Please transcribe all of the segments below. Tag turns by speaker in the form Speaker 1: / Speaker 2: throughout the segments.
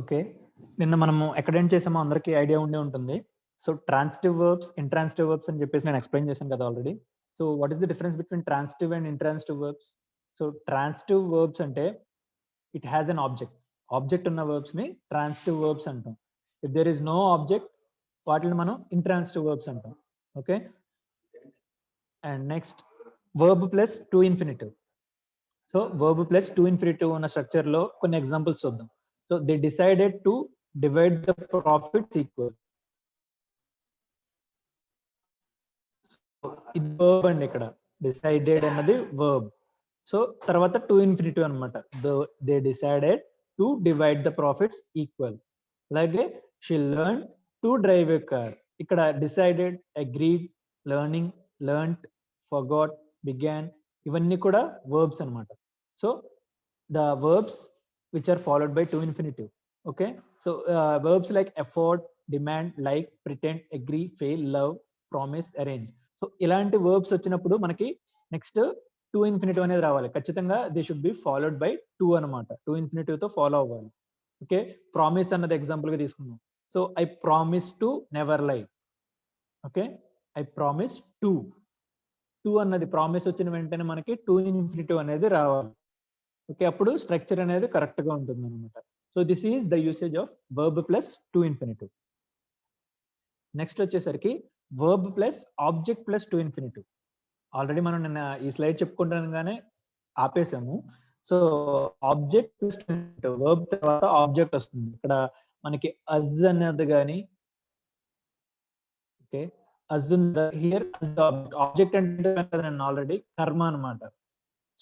Speaker 1: Okay. నిన్న మనము ఎక్కడ ఎండ్ చేసామో అందరికీ ఐడియా ఉండే ఉంటుంది. So, transitive verbs, intransitive verbs అని చెప్పేసి నేను ఎక్స్‌ప్లెయిన్ చేశాను కదా already. So, what is the difference between transitive and intransitive verbs? So, transitive verbs అంటే it has an object. Object ఉన్న వర్బ్స్‌ని ట్రాన్సిటివ్ వర్బ్స్ అంటాం. If there is no object వాటిని మనం ఇంట్రాన్సిటివ్ వర్బ్స్ అంటాం. Okay. And next verb plus to infinitive. So, verb plus to infinitive ఉన్న స్ట్రక్చర్‌లో కొన్ని ఎగ్జాంపుల్స్ చూద్దాం. So, they decided to divide the profits equal. ఇది వర్బ్ అండి ఇక్కడ. డిసైడెడ్ అన్నది వర్బ్. సో, తర్వాత టు ఇన్ఫినిటివ్ అన్నమాట. They decided to divide the profits equal. అలాగే she learn to drive a car. ఇక్కడ decided, agreed, learning, learnt, forgot, began ఇవన్నీ కూడా వర్బ్స్ అన్నమాట. So, the verbs which are followed by to infinitive. Okay, so verbs like afford, demand, like, pretend, agree, fail, love, promise, arrange. So ఇలాంటి verbs వచ్చినప్పుడు మనకి next to infinitive అనేది రావాలి. ఖచ్చితంగా they should be followed by to అనమాట. To infinitive తో follow అవ్వాలి. Okay, promise అన్నది ఎగ్జాంపుల్ గా తీసుకుందాం. So I promise to never lie. Okay, I promise to. To అన్నది ప్రామిస్ వచ్చిన వెంటనే మనకి టు ఇన్ఫినిటివ్ అనేది రావాలి. ఓకే, అప్పుడు స్ట్రక్చర్ అనేది కరెక్ట్ గా ఉంటుంది అనమాట. So this is the usage of verb plus to infinitive. Next వచ్చేసరికి verb plus object plus to infinitive. Already మనం నిన్న ఈ స్లైడ్ చెప్పుకుంటాగానే ఆపేసాము. So object plus to infinitive, verb తర్వాత ఆబ్జెక్ట్ వస్తుంది. ఇక్కడ మనకి అజ్ అన్నది కానీ, ఓకే, అజ్ హియర్ ఆబ్జెక్ట్ అంటే నేను ఆల్రెడీ కర్మ అనమాట.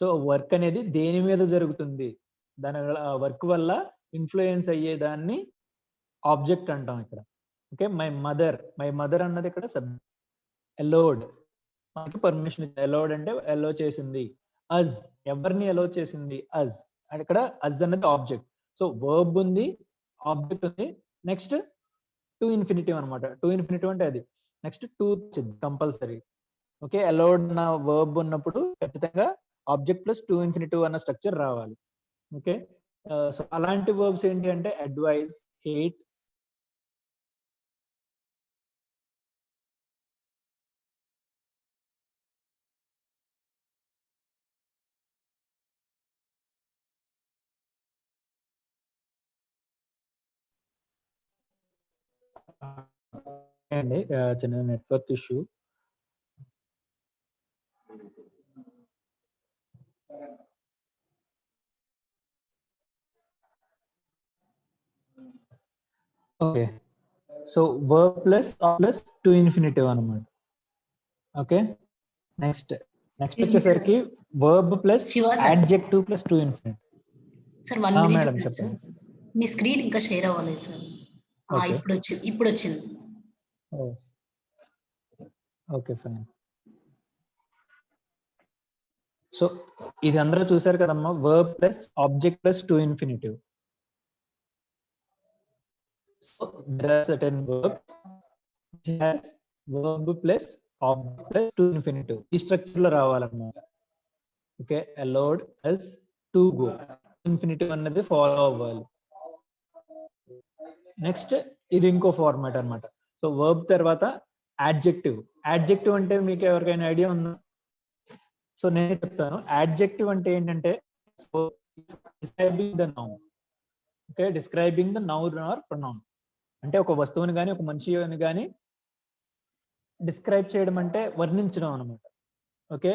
Speaker 1: సో వర్క్ అనేది దేని మీద జరుగుతుంది, దాని వర్క్ వల్ల ఇన్ఫ్లుయెన్స్ అయ్యేదాన్ని ఆబ్జెక్ట్ అంటాం ఇక్కడ. ఓకే, మై మదర్ అన్నది ఇక్కడ సబ్జెక్ట్. అలౌడ్ మనకి పర్మిషన్, అలౌడ్ అంటే అలౌ చేసింది. అజ్ ఎవరిని అలౌ చేసింది, అజ్ అండ్ ఇక్కడ అజ్ అన్నది ఆబ్జెక్ట్. సో వర్బ్ ఉంది, ఆబ్జెక్ట్ ఉంది, నెక్స్ట్ టు ఇన్ఫినిటివ్ అనమాట. టు ఇన్ఫినిటివ్ అంటే అది. Next to compulsory. Okay, allowed నా వర్బ్ ఉన్నప్పుడు ఖచ్చితంగా ఆబ్జెక్ట్ ప్లస్ టు ఇన్ఫినిటివ్ అన్న స్ట్రక్చర్ రావాలి. ఓకే, సో అలాంటి వర్బ్స్ ఏంటి అంటే అడ్వైజ్, హేట్, అండి చిన్న network issue. Okay, so verb plus to infinitive అనమాట. ఓకే, నెక్స్ట్ వచ్చేసరికి verb plus adjective plus to infinitive.
Speaker 2: Sir 1 minute
Speaker 1: madam
Speaker 2: sir.
Speaker 1: చెప్పండి.
Speaker 2: మీ స్క్రీన్ ఇంకా షేర్ అవ్వలేదు సార్.
Speaker 1: ఓకే,
Speaker 2: ఇప్పుడు వచ్చింది.
Speaker 1: Okay fine. సో ఇది అందరూ చూసారు కదమ్మా, verb plus object plus to infinitive. So there are certain verbs which has verb plus object plus to infinitive. ఈ స్ట్రక్చర్ లో రావాలన్నమాట. Okay, allowed as to go, infinitive అన్నది ఫాలో అవ్వాలి. నెక్స్ట్ ఇది ఇంకో ఫార్మాట్ అన్నమాట. సో వర్బ్ తర్వాత adjective. Adjective అంటే మీకు ఎవరికైనా ఐడియా ఉందా? సో నేను చెప్తాను. యాడ్జెక్టివ్ అంటే ఏంటంటే describing the noun. Okay, describing the noun are pronoun. అంటే ఒక వస్తువుని కానీ ఒక మనిషిని కానీ డిస్క్రైబ్ చేయడం అంటే వర్ణించడం అనమాట. ఓకే,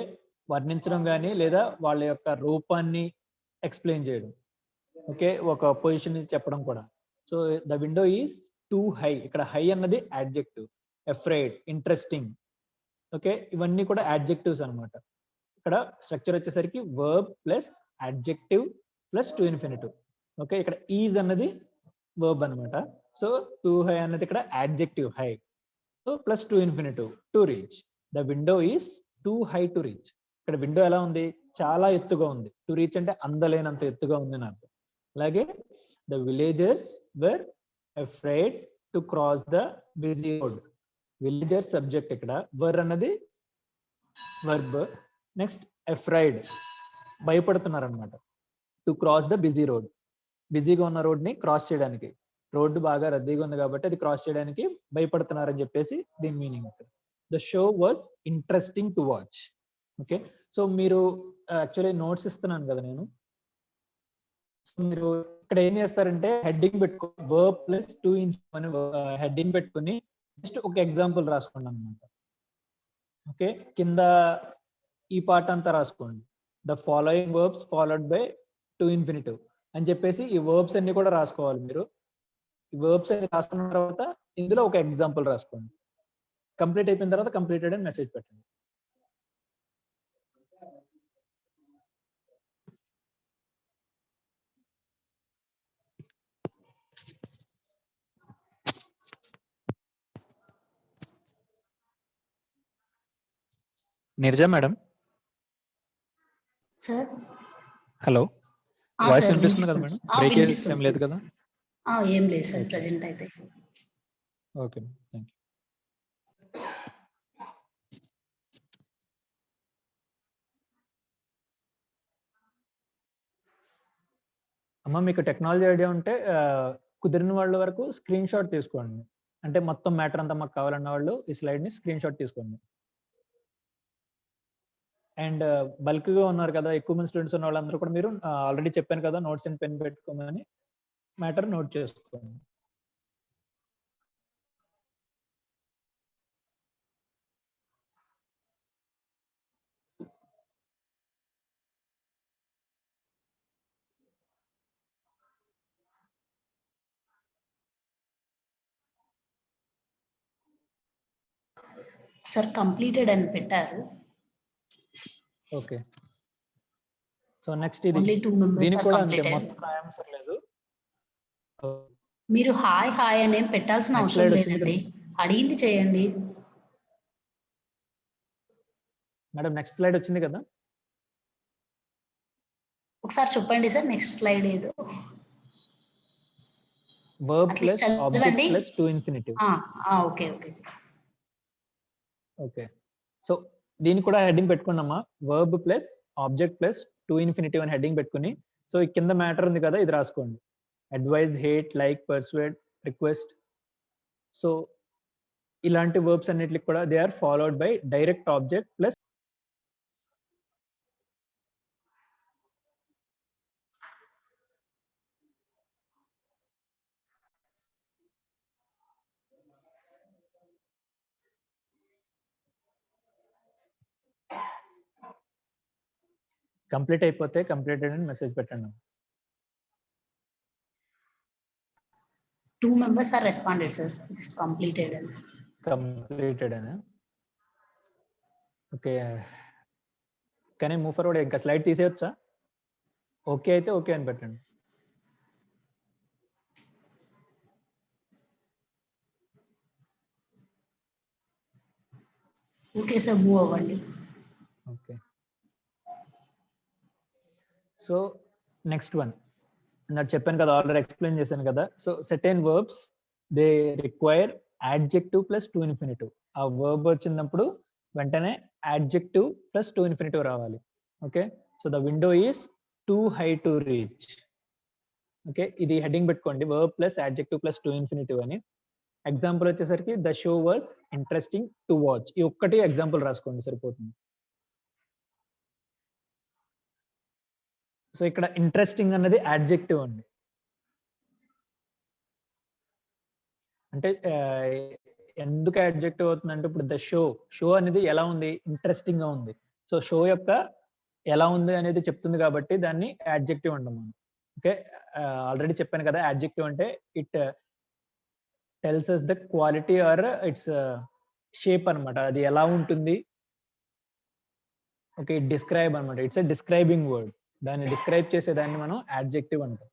Speaker 1: వర్ణించడం కానీ లేదా వాళ్ళ యొక్క రూపాన్ని ఎక్స్ప్లెయిన్ చేయడం. ఓకే, ఒక పొజిషన్ చెప్పడం కూడా. So the window is two high. ఇక్కడ హై అన్నది యాడ్జెక్టివ్. అఫ్రైడ్, ఇంట్రెస్టింగ్, ఓకే, ఇవన్నీ కూడా యాడ్జెక్టివ్స్ అనమాట. ఇక్కడ స్ట్రక్చర్ వచ్చేసరికి verb plus adjective plus to infinitive. Okay, ఇక్కడ ఈజ్ అన్నది వర్బ్ అనమాట. సో టూ హై అన్నది ఇక్కడ adjective high. So plus to infinitive to reach. The window is two high to reach. ఇక్కడ విండో ఎలా ఉంది, చాలా ఎత్తుగా ఉంది. టు రీచ్ అంటే అందలేనంత ఎత్తుగా ఉంది అని అర్థం. అలాగే the villagers were afraid to cross the busy road. Villagers subject, ఇక్కడ వర్ అన్నది వర్బ్. నెక్స్ట్ అఫ్రైడ్ భయపడుతున్నారు అనమాట. To cross the busy road. బిజీగా ఉన్న రోడ్ని క్రాస్ చేయడానికి. రోడ్డు బాగా రద్దీగా ఉంది కాబట్టి అది క్రాస్ చేయడానికి భయపడుతున్నారని చెప్పేసి దీని meaning. The show was interesting to watch. Okay. So మీరు యాక్చువల్లీ నోట్స్ ఇస్తున్నాను కదా నేను. సో మీరు ఇక్కడ ఏం చేస్తారంటే హెడ్డింగ్ పెట్టుకో వర్బ్ ప్లస్ టు అని హెడ్డింగ్ పెట్టుకుని జస్ట్ ఒక ఎగ్జాంపుల్ రాసుకోండి అనమాట. ఓకే. కింద ఈ పార్ట్ అంతా రాసుకోండి. The following verbs followed by to infinitive అని చెప్పేసి ఈ వర్బ్స్ అన్ని కూడా రాసుకోవాలి మీరు. ఈ వర్బ్స్ అన్ని రాసుకున్న తర్వాత ఇందులో ఒక ఎగ్జాంపుల్ రాసుకోండి. కంప్లీట్ అయిపోయిన తర్వాత కంప్లీటెడ్ అని మెసేజ్ పెట్టండి. Neerja madam.
Speaker 2: Sir
Speaker 1: hello. Voice వినిపిస్తుంది కదా మేడం? బ్రేక్ ఏం లేదు కదా?
Speaker 2: ఏం లేదు సార్ ప్రెజెంట్ అయితే.
Speaker 1: Okay, thank you. అమ్మ మీకు టెక్నాలజీ ఐడియా ఉంటే కుదిరిన వాళ్ళ వరకు స్క్రీన్ షాట్ తీసుకోండి. అంటే మొత్తం మ్యాటర్ అంతా మాకు కావాలన్న వాళ్ళు ఈ స్లైడ్ని స్క్రీన్ షాట్ తీసుకోండి. అండ్ బల్క్గా ఉన్నారు కదా, ఎక్కువ మంది స్టూడెంట్స్ ఉన్న వాళ్ళందరూ కూడా మీరు ఆల్రెడీ చెప్పాను కదా నోట్స్ అండ్ పెన్ పెట్టుకోమని, మ్యాటర్ నోట్ చేసుకోండి.
Speaker 2: సార్ కంప్లీటెడ్ అని పెట్టారు.
Speaker 1: ఓకే. సో నెక్స్ట్ ఇది
Speaker 2: ఓన్లీ 2 మెంబర్స్
Speaker 1: దీనికి
Speaker 2: ఆర్
Speaker 1: కూడా అంతే,
Speaker 2: కంప్లీటెడ్.
Speaker 1: మొత్తం ఆన్సర్ లేదు.
Speaker 2: మీరు హాయ్ హాయ్ అని ఏం పెట్టాల్సిన
Speaker 1: Next
Speaker 2: అవసరం
Speaker 1: slide వచ్చింది
Speaker 2: లేదండి. అడిగింది చేయండి.
Speaker 1: మేడం నెక్స్ట్ స్లైడ్ వచ్చింది కదా?
Speaker 2: ఒకసారి చెప్పండి సార్ నెక్స్ట్ స్లైడ్ ఏదో.
Speaker 1: Verb
Speaker 2: At least
Speaker 1: plus object
Speaker 2: చదవండి.
Speaker 1: Plus to infinitive.
Speaker 2: Okay okay.
Speaker 1: Okay. So దీనికి కూడా హెడ్డింగ్ పెట్టుకున్నామా, verb plus object plus to infinitive అని హెడ్డింగ్ పెట్టుకుని, సో ఈ కింద మ్యాటర్ ఉంది కదా ఇది రాసుకోండి. Advise, hate, like, persuade, request. So ఇలాంటి వర్బ్స్ అన్నిటికి కూడా they are followed by direct object plus complete అయిపోతే కంప్లీటెడ్ అని మెసేజ్ పెట్టండి.
Speaker 2: 2 members are responded sir. Just completed అని.
Speaker 1: కంప్లీటెడ్ అని. ఓకే. కానీ మూవ్ ఫార్వర్డ్ ఇంకా స్లైడ్ తీసేయొచ్చా? ఓకే అయితే ఓకే అని పెట్టండి.
Speaker 2: ఓకే సార్ మూవ్ అవ్వండి.
Speaker 1: ఓకే. సో నెక్స్ట్ వన్ నాకు చెప్పాను కదా, ఆల్రెడీ ఎక్స్ప్లెయిన్ చేశాను కదా. So certain verbs they require adjective plus to infinitive. ఆ వర్బ్ వచ్చినప్పుడు వెంటనే యాడ్జెక్టివ్ ప్లస్ టు ఇన్ఫినిటివ్ రావాలి. Okay. So the window is two high to reach. Okay. ఇది హెడ్డింగ్ పెట్టుకోండి, verb plus adjective plus to infinitive అని. Example వచ్చేసరికి the show was interesting to watch. ఈ ఒక్కటి ఎగ్జాంపుల్ రాసుకోండి సరిపోతుంది. సో ఇక్కడ ఇంట్రెస్టింగ్ అన్నది యాడ్జెక్టివ్ అండి. అంటే ఎందుకు యాడ్జెక్టివ్ అవుతుందంటే ఇప్పుడు ద షో అనేది ఎలా ఉంది, ఇంట్రెస్టింగ్ గా ఉంది. సో షో యొక్క ఎలా ఉంది అనేది చెప్తుంది కాబట్టి దాన్ని యాడ్జెక్టివ్ అంటాం మనం. ఓకే. ఆల్రెడీ చెప్పాను కదా, యాడ్జెక్టివ్ అంటే it tells us the quality are it's shape అన్నమాట. అది ఎలా ఉంటుంది. ఓకే. డిస్క్రైబ్ అన్నమాట. It's a describing word. దాన్ని డిస్క్రైబ్ చేసేదాన్ని మనం యాడ్జెక్టివ్ అంటాం.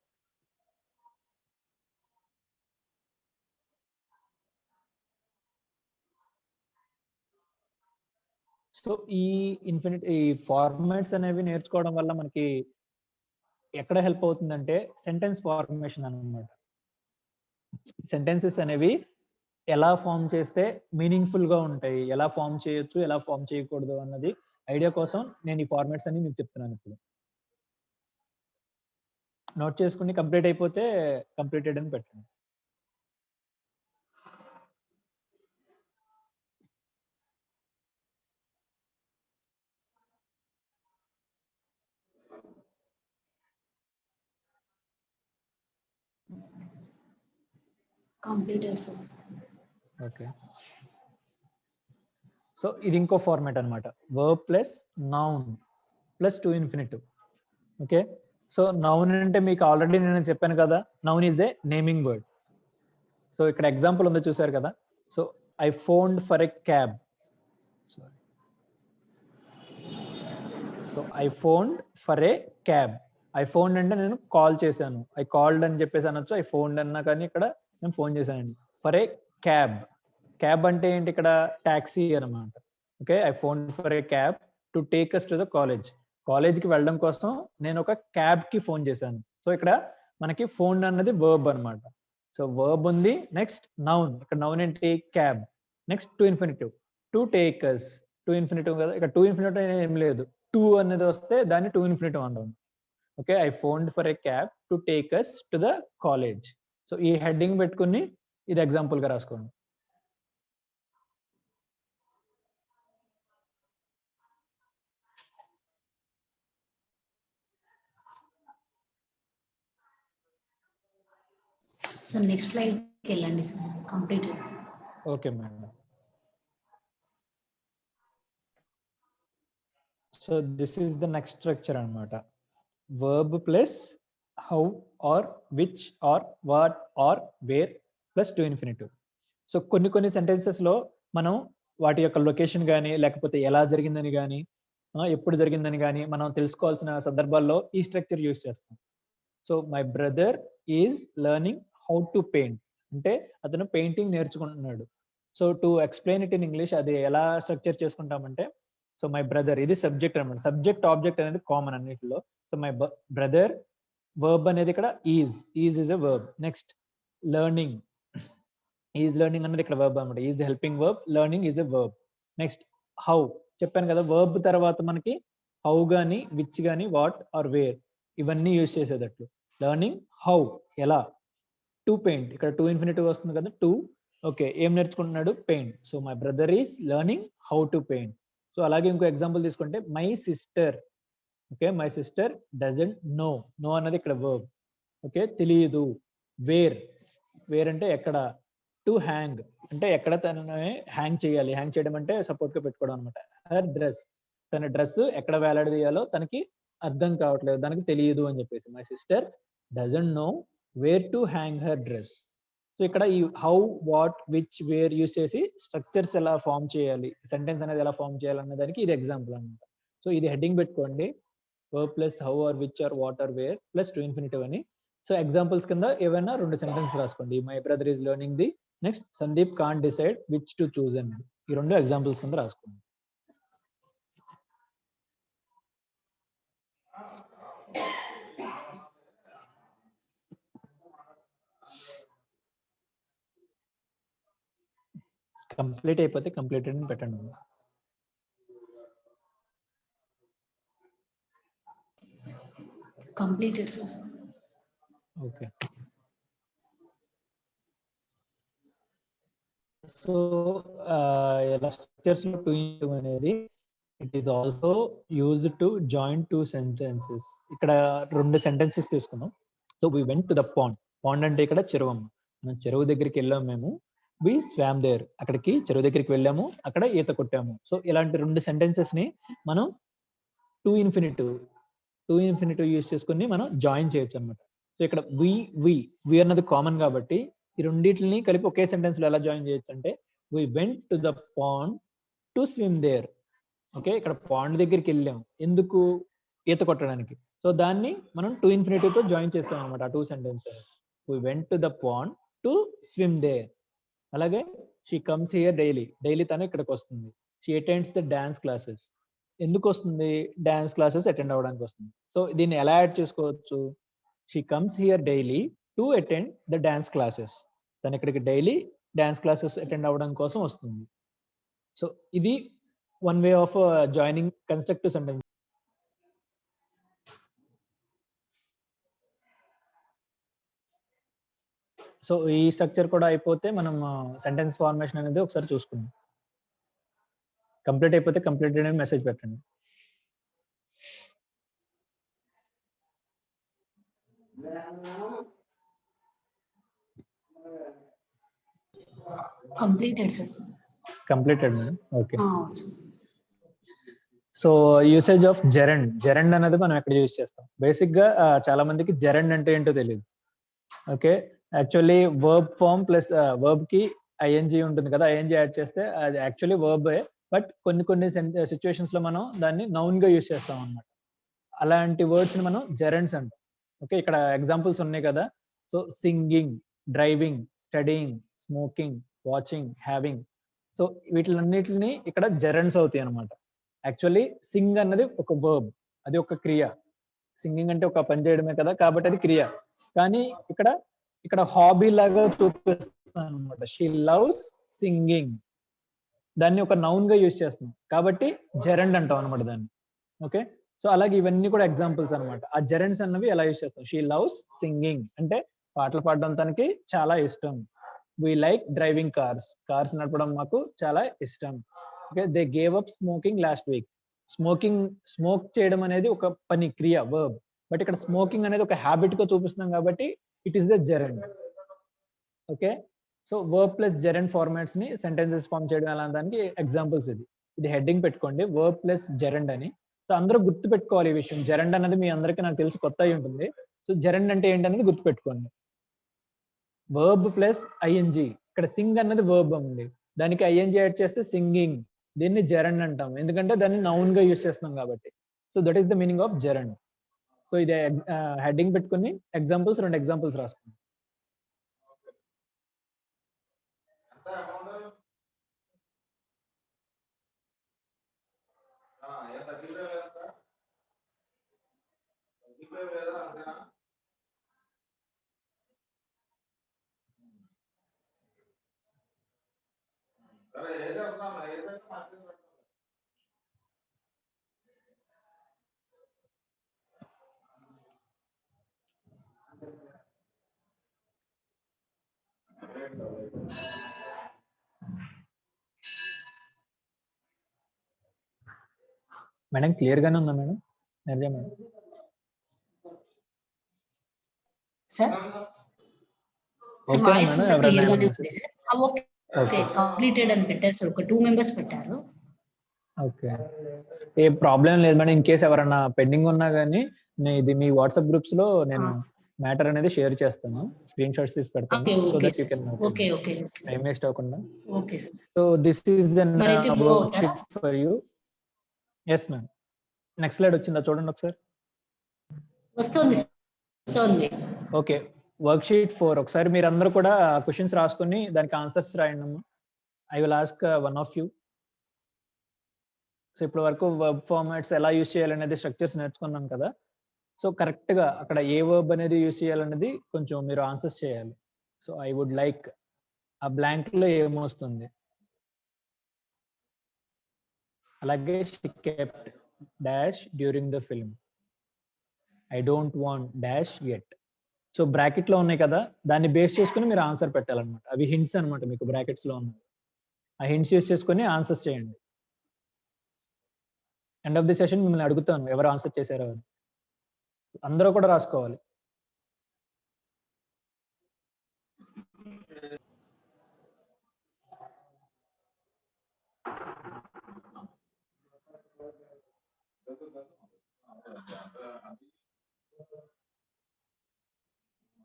Speaker 1: సో ఈ ఫార్మాట్స్ అనేవి నేర్చుకోవడం వల్ల మనకి ఎక్కడ హెల్ప్ అవుతుందంటే సెంటెన్స్ ఫార్మేషన్ అన్నమాట. సెంటెన్సెస్ అనేవి ఎలా ఫామ్ చేస్తే మీనింగ్ఫుల్ గా ఉంటాయి, ఎలా ఫామ్ చేయొచ్చు, ఎలా ఫామ్ చేయకూడదు అన్నది ఐడియా కోసం నేను ఈ ఫార్మాట్స్ అన్ని మీకు చెప్తున్నాను ఇప్పుడు. నోట్ చేసుకుని కంప్లీట్ అయిపోతే కంప్లీటెడ్ అని పెట్టండి.
Speaker 2: Completed, sir.
Speaker 1: ఓకే. సో ఇది ఇంకో ఫార్మాట్ అనమాట. Verb plus noun plus to infinitive. Okay. So noun అంటే మీకు ఆల్రెడీ నేను చెప్పాను కదా, noun is a naming word. So ఇక్కడ ఎగ్జాంపుల్ ఉందో చూసారు కదా. So I phoned for a cab. Sorry, so I phoned for a cab. I phoned అంటే నేను కాల్ చేశాను, ఐ కాల్డ్ అని చెప్పేసి అనొచ్చు, ఐ ఫోన్డ్ అన్నా కానీ ఇక్కడ నేను ఫోన్ చేశానండి. For a cab. క్యాబ్ అంటే ఏంటి ఇక్కడ? ట్యాక్సీ అనమాట. Okay, I phoned for a cab to take us to the college. కాలేజ్కి వెళ్ళడం కోసం నేను ఒక క్యాబ్కి ఫోన్ చేశాను. సో ఇక్కడ మనకి ఫోన్ అన్నది వర్బ్ అనమాట. సో వర్బ్ ఉంది, నెక్స్ట్ నౌన్. ఇక్కడ నౌన్ ఏంటి? Cab. Next to infinitive, to take us. To infinitive కదా, ఇక్కడ టు ఇన్ఫినిటివ్ ఏం లేదు, టు అనేది వస్తే దాన్ని టు ఇన్ఫినిటివ్ అంటాం. Okay, I phoned for a cab to take us to the college. So ఈ హెడ్డింగ్ పెట్టుకుని ఇది ఎగ్జాంపుల్ గా రాసుకోండి.
Speaker 2: So next slide వెళ్ళండి sir. Completed.
Speaker 1: Okay madam. So this is the next structure అనమాట. Verb plus how or which or what or where plus to infinitive. So కొన్ని సెంటెన్సెస్లో మనం వాటి యొక్క లొకేషన్ కానీ లేకపోతే ఎలా జరిగిందని కానీ ఎప్పుడు జరిగిందని కానీ మనం తెలుసుకోవాల్సిన సందర్భాల్లో ఈ స్ట్రక్చర్ యూజ్ చేస్తాం. So my brother is learning how to paint అంటే అతను పెయింటింగ్ నేర్చుకుంటున్నాడు. So to explain it in English అది ఎలా స్ట్రక్చర్ చేసుకుంటామంటే, సో మై బ్రదర్ ఇది సబ్జెక్ట్ అనమాట. సబ్జెక్ట్ ఆబ్జెక్ట్ అనేది కామన్ అన్నిటిలో. సో మై బ్రదర్, వర్బ్ అనేది ఇక్కడ is is a verb. Next learning, is learning అనేది ఇక్కడ వర్బ్ అనమాట. Is helping verb, learning is a verb. Next how, చెప్పాను కదా వర్బ్ తర్వాత మనకి హౌ గాని విచ్ గాని వాట్ ఆర్ వేర్ ఇవన్నీ యూజ్ చేసేటట్లు. లెర్నింగ్ హౌ, ఎలా. టు పెయింట్, ఇక్కడ టు ఇన్ఫినిటివ్ వస్తుంది కదా, టు. ఓకే, ఏం నేర్చుకుంటున్నాడు? Paint. So my brother is learning how to paint. So అలాగే ఇంకో ఎగ్జాంపుల్ తీసుకుంటే my sister. Okay, my sister doesn't know. Know అన్నది ఇక్కడ వర్బ్. ఓకే, తెలియదు. వేర్, వేర్ అంటే ఎక్కడ. టు హ్యాంగ్ అంటే ఎక్కడ తనని హ్యాంగ్ చేయాలి. హ్యాంగ్ చేయడం అంటే సపోర్ట్ గా పెట్టుకోవడం అనమాట. హర్ డ్రెస్, తన డ్రెస్ ఎక్కడ వేలాడదీయాలో తనకి అర్థం కావట్లేదు, దానికి తెలియదు అని చెప్పేసి. My sister doesn't know where to hang her dress. So ఇక్కడ ఈ how, what, which, where use చేసి స్ట్రక్చర్స్ ఎలా ఫామ్ చేయాలి, సెంటెన్స్ అనేది ఎలా ఫామ్ చేయాలి అనే దానికి ఇది ఎగ్జాంపుల్ అనమాట. సో ఇది హెడ్డింగ్ పెట్టుకోండి, verb plus how or which or what or where plus to infinitive అని. సో ఎగ్జాంపుల్స్ కింద ఏవైనా 2 సెంటెన్స్ రాసుకోండి. My brother is learning the, next Sandeep can't decide which to choose అని. ఈ 2 ఎగ్జాంపుల్స్ కింద రాసుకోండి. కంప్లీట్ అయిపోతే కంప్లీటెడ్ అని పెట్టండి.
Speaker 2: Completed, sir.
Speaker 1: ఓకే. సో ఎలా స్ట్రక్చర్స్ లో టు ఇన్ఫినిటివ్ అనేది it is also use to join 2 sentences. ఇక్కడ 2 సెంటెన్సెస్ తీసుకున్నాం. So we went to the pond. Pond అంటే ఇక్కడ చెరువు. మనం చెరువు దగ్గరికి వెళ్ళాము, మేము వి స్వామ్ దేర్, అక్కడికి చెరువు దగ్గరికి వెళ్ళాము, అక్కడ ఈత కొట్టాము. సో ఇలాంటి 2 సెంటెన్సెస్ ని మనం టు ఇన్ఫినిటివ్ యూజ్ చేసుకుని మనం జాయిన్ చేయొచ్చు అనమాట. సో ఇక్కడ వి అన్నది కామన్ కాబట్టి ఈ రెండింటిని కలిపి ఒకే సెంటెన్స్ లో ఎలా జాయిన్ చేయొచ్చు అంటే, we went to the pond to swim there. Okay, ఇక్కడ పాండ్ దగ్గరికి వెళ్ళాం ఎందుకు? ఈత కొట్టడానికి. సో దాన్ని మనం టు ఇన్ఫినిటివ్ తో జాయిన్ చేస్తాం అనమాట. ఆ 2 sentences. We went to the pond to swim there. అలాగే she comes here daily, daily తను ఇక్కడికి వస్తుంది. She attends the dance classes. ఎందుకు వస్తుంది? డాన్స్ క్లాసెస్ అటెండ్ అవ్వడానికి వస్తుంది. సో దీన్ని ఎలా యాడ్ చేసుకోవచ్చు? She comes here daily to attend the dance classes. తను ఇక్కడికి డైలీ డాన్స్ క్లాసెస్ అటెండ్ అవ్వడం కోసం వస్తుంది. సో ఇది one way of joining constructive sentence. So ఈ స్ట్రక్చర్ కూడా అయిపోతే మనం సెంటెన్స్ ఫార్మేషన్ అనేది ఒకసారి చూసుకుందాం. కంప్లీట్ అయిపోతే కంప్లీటెడ్ అని మెసేజ్ పెట్టండి.
Speaker 2: Completed, sir.
Speaker 1: Completed madam. Okay.
Speaker 2: Ah,
Speaker 1: so usage of gerund అనేది మనం ఎక్కడ యూజ్ చేస్తాం? బేసిక్ గా చాలా మందికి జెరండ్ అంటే ఏంటో తెలియదు. Okay, actually verb form plus verb కి ఐఎన్జి ఉంటుంది కదా, ఐఎన్జి యాడ్ చేస్తే అది యాక్చువల్లీ వర్బే, బట్ కొన్ని సిచ్యువేషన్స్ లో మనం దాన్ని నౌన్ గా యూజ్ చేస్తాం అన్నమాట. అలాంటి వర్డ్స్ ని మనం జెరండ్స్ అంటాం. ఓకే, ఇక్కడ ఎగ్జాంపుల్స్ ఉన్నాయి కదా. So singing, driving, studying, smoking, watching, having. So వీటిలన్నిటిని ఇక్కడ జెరండ్స్ అవుతాయి అన్నమాట. యాక్చువల్లీ సింగ్ అన్నది ఒక వర్బ్, అది ఒక క్రియ. సింగింగ్ అంటే ఒక పని చేయడమే కదా, కాబట్టి అది క్రియ. కానీ ఇక్కడ హాబీ లాగా చూపిస్తాను అనమాట. షీ లవ్స్ సింగింగ్, దాన్ని ఒక నౌన్ గా యూజ్ చేస్తున్నాం కాబట్టి జెరండ్ అంటాం అనమాట దాన్ని. ఓకే, సో అలాగే ఇవన్నీ కూడా ఎగ్జాంపుల్స్ అనమాట. ఆ జెరండ్స్ అన్నవి ఎలా యూజ్ చేస్తాం? షీ లవ్స్ సింగింగ్ అంటే పాటలు పాడడం తనకి చాలా ఇష్టం. వి లైక్ డ్రైవింగ్ కార్స్ నడపడం మాకు చాలా ఇష్టం. Okay, they gave up smoking last week. Smoke చేయడం అనేది ఒక పని, క్రియ, వర్బ్. బట్ ఇక్కడ స్మోకింగ్ అనేది ఒక హ్యాబిట్ గా చూపిస్తున్నాం కాబట్టి it is the gerund. Okay, so verb plus gerund formats ని సెంటెన్సెస్ ఫార్మ్ చేయడం అలా దానికి ఎగ్జాంపుల్స్. ఇది హెడ్డింగ్ పెట్టుకోండి, వర్బ్ ప్లస్ జెరండ్ అని. సో అందరూ గుర్తు పెట్టుకోవాలి ఈ విషయం. జెరండ్ అనేది మీ అందరికీ నాకు తెలిసి కొత్త అయి ఉంటుంది. సో జెరండ్ అంటే ఏంటనేది గుర్తు పెట్టుకోండి. Verb plus ING. ఇక్కడ సింగ్ అన్నది వర్బ్ ఉంది, దానికి ఐఎన్జి యాడ్ చేస్తే సింగింగ్. దీన్ని జెరండ్ అంటాం ఎందుకంటే దాన్ని నౌన్ గా యూజ్ చేస్తున్నాం కాబట్టి. So that is the meaning of gerund. So ఇది హెడ్డింగ్ పెట్టుకుని ఎగ్జాంపుల్స్, 2 ఎగ్జాంపుల్స్ రాసుకోండి. మేడం క్లియర్ గానే ఉందా madam? Madam
Speaker 2: sir. Sir,
Speaker 1: okay
Speaker 2: voice
Speaker 1: madam,
Speaker 2: అంతా
Speaker 1: ఎవరైనా
Speaker 2: క్లియర్ గానే
Speaker 1: ఏమైనా
Speaker 2: ఉంది సార్. ఓకే ఓకే, కంప్లీటెడ్ అని పెట్టారు సార్. ఒక 2 మెంబర్స్ పెట్టారు.
Speaker 1: ఓకే, ఏ ప్రాబ్లం లేదు మేడం. ఇన్ కేస్ ఎవరైనా పెండింగ్ ఉన్నా కానీ ఇది మీ వాట్సాప్ గ్రూప్స్ లో నేను మ్యాటర్ అనేది షేర్ చేస్తాను, స్క్రీన్ షాట్స్ తీసి పెడతాను. So that you can
Speaker 2: okay okay
Speaker 1: time waste అవ్వకుండా.
Speaker 2: Okay sir.
Speaker 1: So this is then
Speaker 2: మరైతే మూవ్ అవుతారా?
Speaker 1: Worksheet for you. Yes ma'am. Next slide వచ్చిందా చూడండి ఒకసారి.
Speaker 2: వస్తుంది.
Speaker 1: ఓకే, వర్క్షీట్ 4 ఒకసారి మీరందరూ కూడా క్వశ్చన్స్ రాసుకొని దానికి ఆన్సర్స్ రాయండి అమ్మా. I will ask one of you. So ఇప్పటి వరకు వర్బ్ ఫార్మాట్స్ ఎలా యూజ్ చేయాలనేది స్ట్రక్చర్స్ నేర్చుకున్నాం కదా. సో కరెక్ట్ గా అక్కడ ఏ వర్బ్ అనేది యూజ్ చేయాలనేది కొంచెం మీరు ఆన్సర్స్ చేయాలి. సో ఐ వుడ్ లైక్ ఆ బ్లాంక్ లో ఏమొస్తుంది. అలాగే she kept dash during the film. I don't want dash yet. So bracket లో ఉన్నాయి కదా, దాన్ని బేస్ చేసుకుని మీరు ఆన్సర్ పెట్టాలన్నమాట. అవి హింట్స్ అనమాట, మీకు బ్రాకెట్స్ లో ఉన్నాయి. ఆ హింట్స్ యూజ్ చేసుకుని ఆన్సర్స్ చేయండి. ఎండ్ ఆఫ్ ది సెషన్ మిమ్మల్ని అడుగుతాను ఎవరు ఆన్సర్ చేశారో అని. అందరూ కూడా రాసుకోవాలి.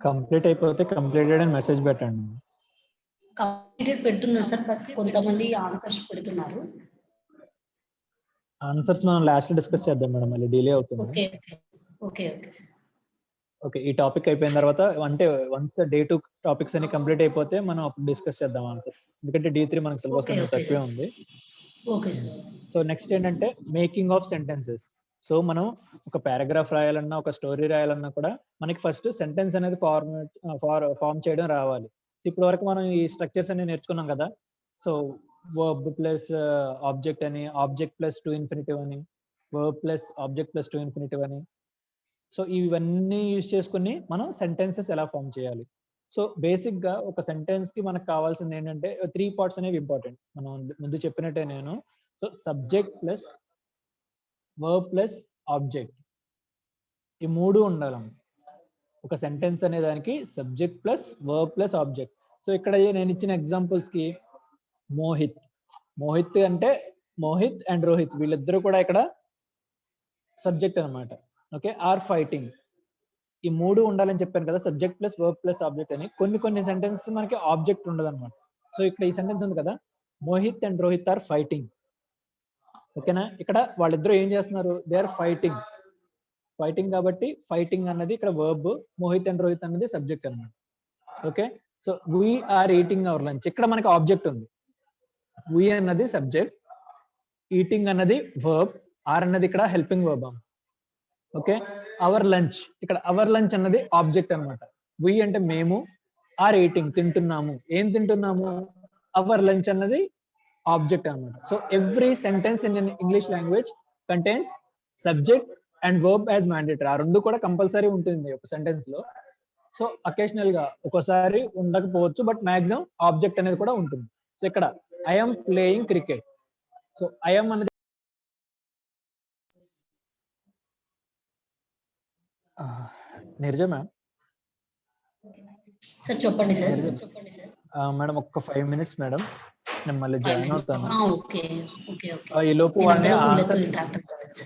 Speaker 1: కంప్లీట్ అయిపోతే కంప్లీటెడ్ అని మెసేజ్ పెట్టండి.
Speaker 2: కంప్లీటెడ్ పెడుతున్నారు సార్, బట్ కొంతమంది ఆన్సర్స్ పెడుతున్నారు.
Speaker 1: ఆన్సర్స్ మనం లాస్ట్ లో డిస్కస్ చేద్దాం మేడం, మళ్ళీ డిలే అవుతుంది.
Speaker 2: ఓకే ఓకే ఓకే
Speaker 1: ఓకే, ఈ టాపిక్ అయిపోయిన తర్వాత అంటే వన్స్ డే 2 టాపిక్స్ అన్ని కంప్లీట్ అయిపోతే మనం అప్పుడు డిస్కస్ చేద్దాం ఆన్సర్స్. ఎందుకంటే D3 మనకి సిలబస్ కొంచెం తక్కువే ఉంది.
Speaker 2: Okay sir.
Speaker 1: సో నెక్స్ట్ ఏంటంటే మేకింగ్ ఆఫ్ సెంటెన్సెస్. సో మనం ఒక పారాగ్రాఫ్ రాయాలన్నా, ఒక స్టోరీ రాయాలన్నా కూడా మనకి ఫస్ట్ సెంటెన్స్ అనేది ఫార్మ్ చేయడం రావాలి. ఇప్పటి వరకు మనం ఈ స్ట్రక్చర్స్ అన్ని నేర్చుకున్నాం కదా. సో వర్బ్ ప్లస్ ఆబ్జెక్ట్ అని, ఆబ్జెక్ట్ ప్లస్ టు ఇన్ఫినిటివ్ అని, verb plus object plus to infinitive అని. సో ఇవన్నీ యూజ్ చేసుకుని మనం సెంటెన్సెస్ ఎలా ఫార్మ్ చేయాలి. సో బేసిక్ గా ఒక సెంటెన్స్ కి మనకు కావాల్సింది ఏంటంటే 3 పార్ట్స్ అనేవి ఇంపార్టెంట్. మనం ముందు చెప్పినట్టే నేను. So subject plus verb plus object, ఈ 3 ఉండాలమ్మ. ఒక సెంటెన్స్ అనే దానికి subject plus verb plus object. So ఇక్కడ నేను ఇచ్చిన ఎగ్జాంపుల్స్ కి మోహిత్ అంటే మోహిత్ అండ్ రోహిత్ వీళ్ళిద్దరూ కూడా ఇక్కడ సబ్జెక్ట్ అన్నమాట. ఓకే, ఆర్ ఫైటింగ్, ఈ 3 ఉండాలని చెప్పాను కదా, subject plus verb plus object అని. కొన్ని సెంటెన్స్ మనకి ఆబ్జెక్ట్ ఉండదు అనమాట. సో ఇక్కడ ఈ సెంటెన్స్ ఉంది కదా, Mohit and Rohit are fighting. ఓకేనా, ఇక్కడ వాళ్ళిద్దరూ ఏం చేస్తున్నారు, దే ఆర్ ఫైటింగ్ కాబట్టి ఫైటింగ్ అన్నది ఇక్కడ వర్బ్, మోహిత్ అండ్ రోహిత్ అన్నది సబ్జెక్ట్ అన్నమాట. Okay, so we are eating our lunch, ఇక్కడ మనకి ఆబ్జెక్ట్ ఉంది. వి అన్నది సబ్జెక్ట్, ఈటింగ్ అన్నది వర్బ్, ఆర్ అన్నది ఇక్కడ helping verb. Okay, our lunch, ఇక్కడ అవర్ లంచ్ అన్నది ఆబ్జెక్ట్ అన్నమాట. వి అంటే మేము, ఆర్ ఈటింగ్ తింటున్నాము, ఏం తింటున్నాము, అవర్ లంచ్ అన్నది ఆబ్జెక్ట్ అన్నమాట. So every sentence in English language contains subject and verb as mandatory. ఆ రెండు కూడా కంపల్సరీ ఉంటుంది ఒక సెంటెన్స్ లో. సో అకేషనల్ గా ఒకసారి ఉండకపోవచ్చు, బట్ మాక్సిమం ఆబ్జెక్ట్ అనేది కూడా ఉంటుంది. సో ఇక్కడ I'm playing cricket, so I'm అనేది నిర్జ మ్యామ్.
Speaker 2: సార్ చెప్పండి సార్.
Speaker 1: మేడం ఒక్క 5 minutes మేడం, నేను మళ్ళీ జాయిన్ అవుతాను.
Speaker 2: Okay okay okay.
Speaker 1: ఈ లోపు వాళ్ళని ఆన్సర్
Speaker 2: ఇంటరాక్ట్ అవ్వచ్చు.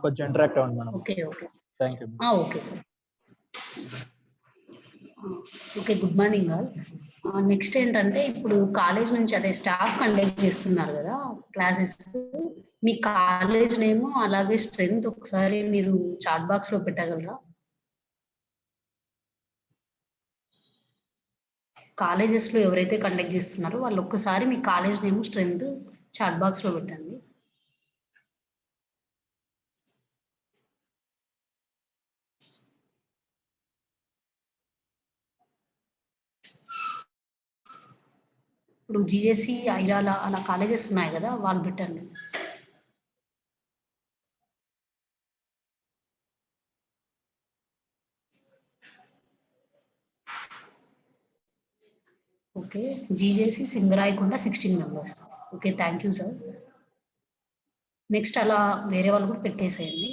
Speaker 1: కొంచెం ఇంటరాక్ట్ అవ్వండి madam.
Speaker 2: Okay okay
Speaker 1: thank you.
Speaker 2: Okay sir. Okay, good morning all. Next ఏంటంటే ఇప్పుడు కాలేజ్ నుంచి అదే స్టాఫ్ కండక్ట్ చేస్తున్నారు కదా క్లాసెస్, మీ కాలేజ్ నేమ్ అలాగే స్ట్రెంగ్త్ ఒకసారి మీరు చాట్ బాక్స్ లో పెట్టగలరా? కాలేజెస్ లో ఎవరైతే కండక్ట్ చేస్తున్నారో వాళ్ళు ఒక్కసారి మీ college name strength chat box లో పెట్టండి. ఇప్పుడు జిఎస్సి ఐరాల అలా కాలేజెస్ ఉన్నాయి కదా, వాళ్ళు పెట్టండి. Okay, జీజేసి Singarayakonda 16 members. Okay, thank you sir. Next అలా వేరే వాళ్ళు కూడా పెట్టేసేయండి.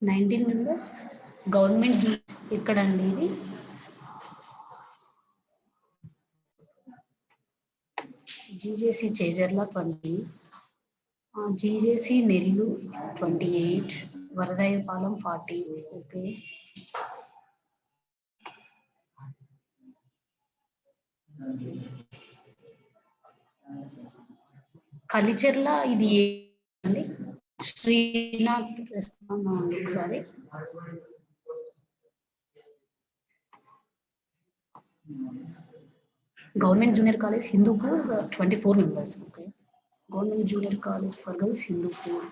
Speaker 2: నైన్టీన్ మెంబర్స్ గవర్నమెంట్ ఎక్కడండి ఇది? జీజేసి చేజర్ల 20, జీజేసి నెల్లు 28, వరదాయపాలెం 40. ఓకే, కలిచెర్ల ఇది అండి శ్రీనాథ్ రెస్పాండ్ ఒకసారి. Government junior college Hindupur 24 members. Okay, government junior college for girls Hindupur.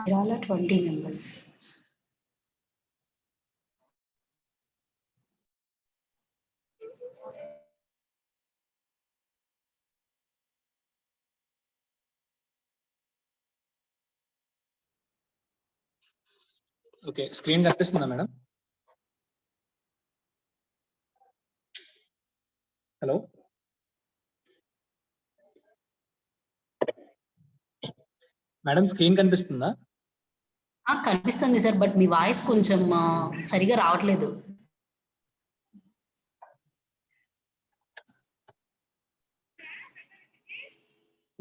Speaker 2: Irala 20 members.
Speaker 1: Okay, screen కనిపిస్తుందా మేడం? హలో మేడం, స్క్రీన్ కనిపిస్తుందా?
Speaker 2: కనిపిస్తుంది సార్, బట్ మీ వాయిస్ కొంచెం సరిగా రావట్లేదు.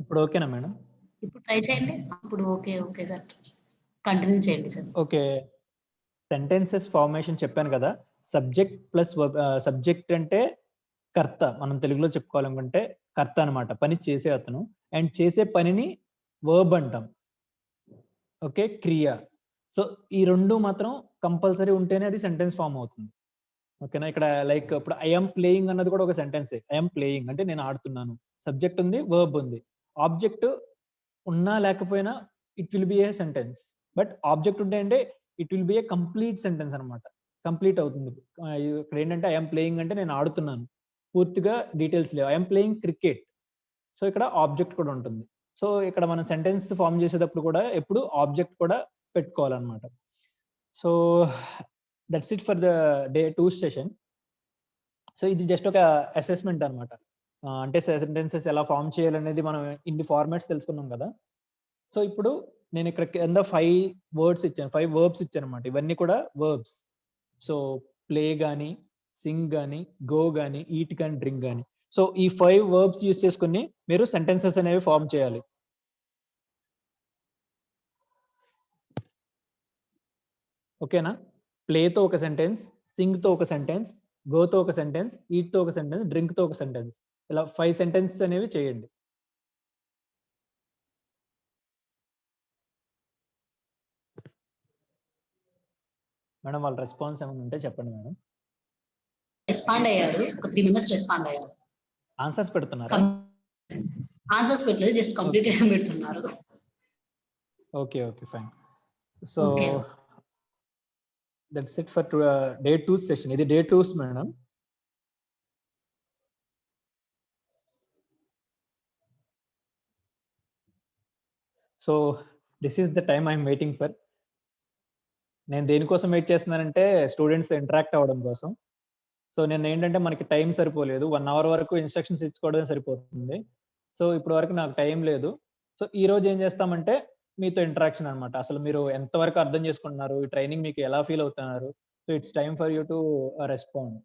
Speaker 1: ఇప్పుడు ఓకేనా మేడం?
Speaker 2: ఇప్పుడు ట్రై చేయండి. ఇప్పుడు ఓకే ఓకే సార్, కంటిన్యూ చేయండి సార్.
Speaker 1: ఓకే, సెంటెన్సెస్ ఫార్మేషన్ చెప్పాను కదా. సబ్జెక్ట్ ప్లస్ సబ్జెక్ట్ అంటే కర్త, మనం తెలుగులో చెప్పుకోవాలనుకుంటే కర్త అనమాట, పని చేసే అతను. అండ్ చేసే పనిని వర్బ్ అంటాం. ఓకే, క్రియ. సో ఈ రెండు మాత్రం కంపల్సరీ ఉంటేనే అది సెంటెన్స్ ఫామ్ అవుతుంది. ఓకేనా, ఇక్కడ లైక్ ఇప్పుడు ఐఎమ్ ప్లేయింగ్ అన్నది కూడా ఒక సెంటెన్సే. ఐఎమ్ ప్లేయింగ్ అంటే నేను ఆడుతున్నాను, సబ్జెక్ట్ ఉంది, వర్బ్ ఉంది. ఆబ్జెక్ట్ ఉన్నా లేకపోయినా it will be A sentence. But object ఉంటే అంటే it will be A complete sentence అనమాట. కంప్లీట్ అవుతుంది. ఇక్కడ ఏంటంటే ఐఎమ్ ప్లేయింగ్ అంటే నేను ఆడుతున్నాను, పూర్తిగా డీటెయిల్స్ లేవు. ఐఎమ్ ప్లేయింగ్ క్రికెట్, సో ఇక్కడ ఆబ్జెక్ట్ కూడా ఉంటుంది. సో ఇక్కడ మనం సెంటెన్స్ ఫామ్ చేసేటప్పుడు కూడా ఎప్పుడు ఆబ్జెక్ట్ కూడా పెట్టుకోవాలన్నమాట. So that's it for the day 2 session. So ఇది జస్ట్ ఒక అసెస్మెంట్ అనమాట. అంటే సెంటెన్సెస్ ఎలా ఫామ్ చేయాలనేది మనం ఇన్ని ఫార్మాట్స్ తెలుసుకున్నాం కదా. సో ఇప్పుడు నేను ఇక్కడ కింద 5 వర్డ్స్ ఇచ్చాను, 5 వర్బ్స్ ఇచ్చాను అనమాట. ఇవన్నీ కూడా వర్బ్స్. సో ప్లే కానీ, సింగ్ కానీ, గో కానీ, ఈట్ కానీ, డ్రింక్ కానీ. సో ఈ 5 వర్బ్స్ యూస్ చేసుకుని మీరు సెంటెన్సెస్ అనేవి ఫామ్ చేయాలి. ఓకేనా? ప్లేతో ఒక సెంటెన్స్, సింగ్తో ఒక సెంటెన్స్, గోతో ఒక సెంటెన్స్, ఈట్తో ఒక సెంటెన్స్, డ్రింక్తో ఒక సెంటెన్స్. ఇలా 5 సెంటెన్సెస్ అనేవి చేయండి. మేడం వాళ్ళ రెస్పాన్స్ ఏమైనా ఉంటే చెప్పండి మేడం.
Speaker 2: రెస్పాండ్ అయ్యారు, ఒక 3 మెంబర్స్ రెస్పాండ్ అయ్యారు.
Speaker 1: ఆన్సర్స్ పెడుతున్నారా?
Speaker 2: ఆన్సర్స్ పెట్టలేదు, జస్ట్ కంప్లీట్ పెడుతున్నారు.
Speaker 1: Okay okay fine. So that's it for day 2 session. ఇది day 2 madam. So this is the time I'm waiting for. నేను దేనికోసం వెయిట్ చేస్తున్నానంటే స్టూడెంట్స్ ఇంటరాక్ట్ అవ్వడం కోసం. సో నేను ఏంటంటే మనకి టైం సరిపోలేదు, 1 అవర్ వరకు ఇన్స్ట్రక్షన్స్ ఇచ్చుకోవడం సరిపోతుంది. సో ఇప్పటి వరకు నాకు టైం లేదు. సో ఈ రోజు ఏం చేస్తామంటే మీతో ఇంటరాక్షన్ అనమాట. అసలు మీరు ఎంతవరకు అర్థం చేసుకుంటున్నారు, ఈ ట్రైనింగ్ మీకు ఎలా ఫీల్ అవుతున్నారు. So it's time for you to respond.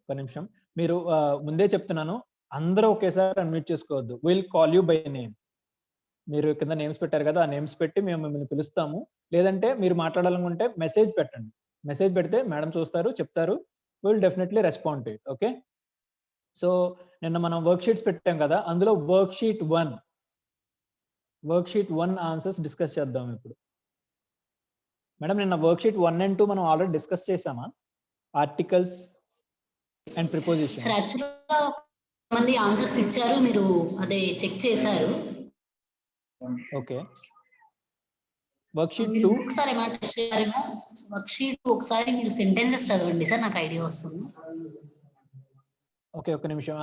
Speaker 1: ఒక నిమిషం, మీరు ముందే చెప్తున్నాను, అందరూ ఒకేసారి అన్మ్యూట్ చేసుకోవద్దు. Will call you by name. మీరు కింద నేమ్స్ పెట్టారు కదా, ఆ నేమ్స్ పెట్టి మేము మిమ్మల్ని పిలుస్తాము. లేదంటే మీరు మాట్లాడాలనుకుంటే మెసేజ్ పెట్టండి. మెసేజ్ పెడితే మేడం చూస్తారు, చెప్తారు. Will definitely respond to it. Okay. So నిన్న మనం వర్క్ షీట్స్ పెట్టాం కదా, అందులో వర్క్ షీట్ 1 ఆన్సర్స్ డిస్కస్ చేద్దాం ఇప్పుడు. మేడం నిన్న వర్క్ షీట్ 1 and 2 మనం ఆల్రెడీ డిస్కస్ చేసామా? Articles and preposition.
Speaker 2: సార్ యాక్చువల్గా మంది ఆన్సర్స్ ఇచ్చారు, మీరు అదే చెక్ చేశారు.
Speaker 1: ఓకే. వర్క్ షీట్ 2
Speaker 2: ఒకసారి ఏమైనా టెస్ట్ చేయారేమో. వర్క్ షీట్ ఒకసారి మీరు సెంటెన్సెస్ చదవండి సార్, నాకు ఐడియా వస్తుంది.
Speaker 1: ఓకే ఒక నిమిషం.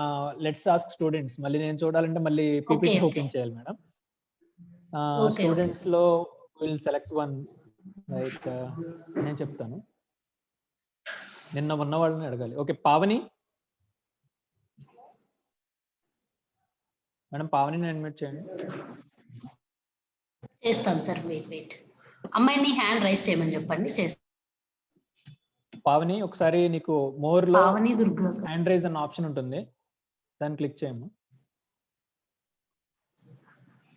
Speaker 1: Let's ask students. మళ్ళీ నేను చూడాలంటే మళ్ళీ పీపీటీ ఓపెన్ చేయాలి మేడం. స్టూడెంట్స్ లో విల్ సెలెక్ట్ 1. లైక్ నేను చెప్తాను, నిన్న ఉన్న వాళ్ళని అడగాలి. Okay Pavani madam, Pavani admit చేయండి.
Speaker 2: చేస్తాను సార్, వెయిట్. అమ్మాయిని హ్యాండ్ రైస్ చేయమని చెప్పండి, చేస్తాను.
Speaker 1: పావని ఒకసారి నీకు మోర్ లో
Speaker 2: పావని దుర్గా
Speaker 1: హ్యాండ్ రైజ్ అన్న ఆప్షన్ ఉంటుంది, దాన్ని క్లిక్ చేయము.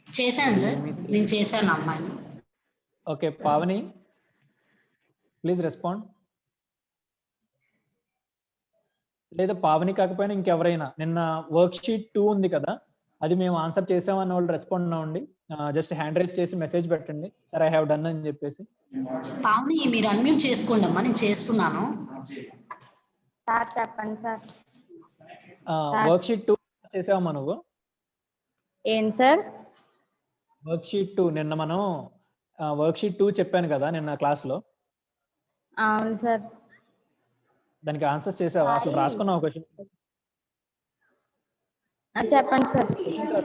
Speaker 2: చేశాను సార్, నేను చేశాను అమ్మాయిని.
Speaker 1: Okay Pavani please respond. లేదా పావని కాకపోయినా ఇంకెవరైనా, నిన్న వర్క్ షీట్ 2 ఉంది కదా, అది మేము ఆన్సర్ చేసామన్న వాళ్ళు రెస్పాండ్ అవ్వండి. జస్ట్ హ్యాండ్ రైజ్ చేసి మెసేజ్ పెట్టండి, సార్ ఐ హావ్ డన్ అని చెప్పేసి.
Speaker 2: పావని మీరు అన్మ్యూట్ చేసుకోండి అమ్మా, నేను చేస్తున్నాను.
Speaker 3: సార్ చెప్పండి సార్.
Speaker 1: వర్క్ షీట్ 2 చేసావమ్మా నువ్వు?
Speaker 3: ఏం సార్?
Speaker 1: వర్క్ షీట్ 2 నిన్న మనం వర్క్ షీట్ 2 చెప్పాను కదా నిన్న క్లాస్ లో.
Speaker 3: అవును సార్.
Speaker 1: దానికి ఆన్సర్స్ చేసావా? అసలు రాసుకున్నావు క్వశ్చన్?
Speaker 3: చెప్పండి సార్.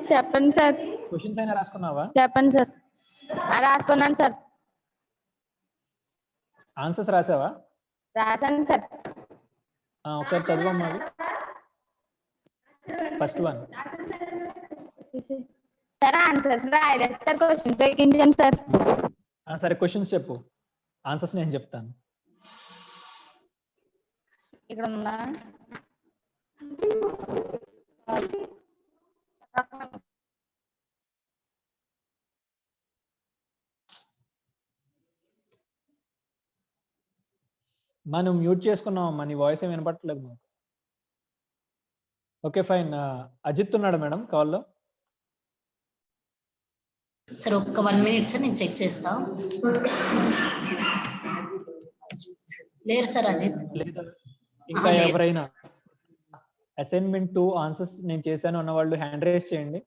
Speaker 3: చెప్పండి సార్.
Speaker 1: క్వశ్చన్స్ అయినా రాసుకున్నావా?
Speaker 3: చెప్పండి సార్. రాసుకున్నాను సార్.
Speaker 1: ఆన్సర్స్ రాసావా?
Speaker 3: రాశాను సార్.
Speaker 1: ఒకసారి చదవమ్మా. ఫస్ట్ 1
Speaker 3: సార్ ఆన్సర్స్ రాయలేదు సార్, క్వశ్చన్స్ ఎక్కించాను సార్.
Speaker 1: సరే క్వశ్చన్స్ చెప్పు, ఆన్సర్స్ నేను చెప్తాను.
Speaker 3: ఇక్కడ ఉందా?
Speaker 1: మనం మ్యూట్ చేసుకున్నాం, నీ వాయిస్ ఏమి వినపడట్లేదు మాకు. Okay fine. అజిత్ ఉన్నాడు మేడం కాల్లో?
Speaker 2: సార్ ఒక్క 1 minute సార్, నేను చెక్ చేస్తా. లేరు సార్ అజిత్.
Speaker 1: లేదా ఇంకా ఎవరైనా అసైన్మెంట్ 2 ఆన్సర్స్ నేను చేశాను అన్న వాళ్ళు హ్యాండ్ రైజ్ చేయండి.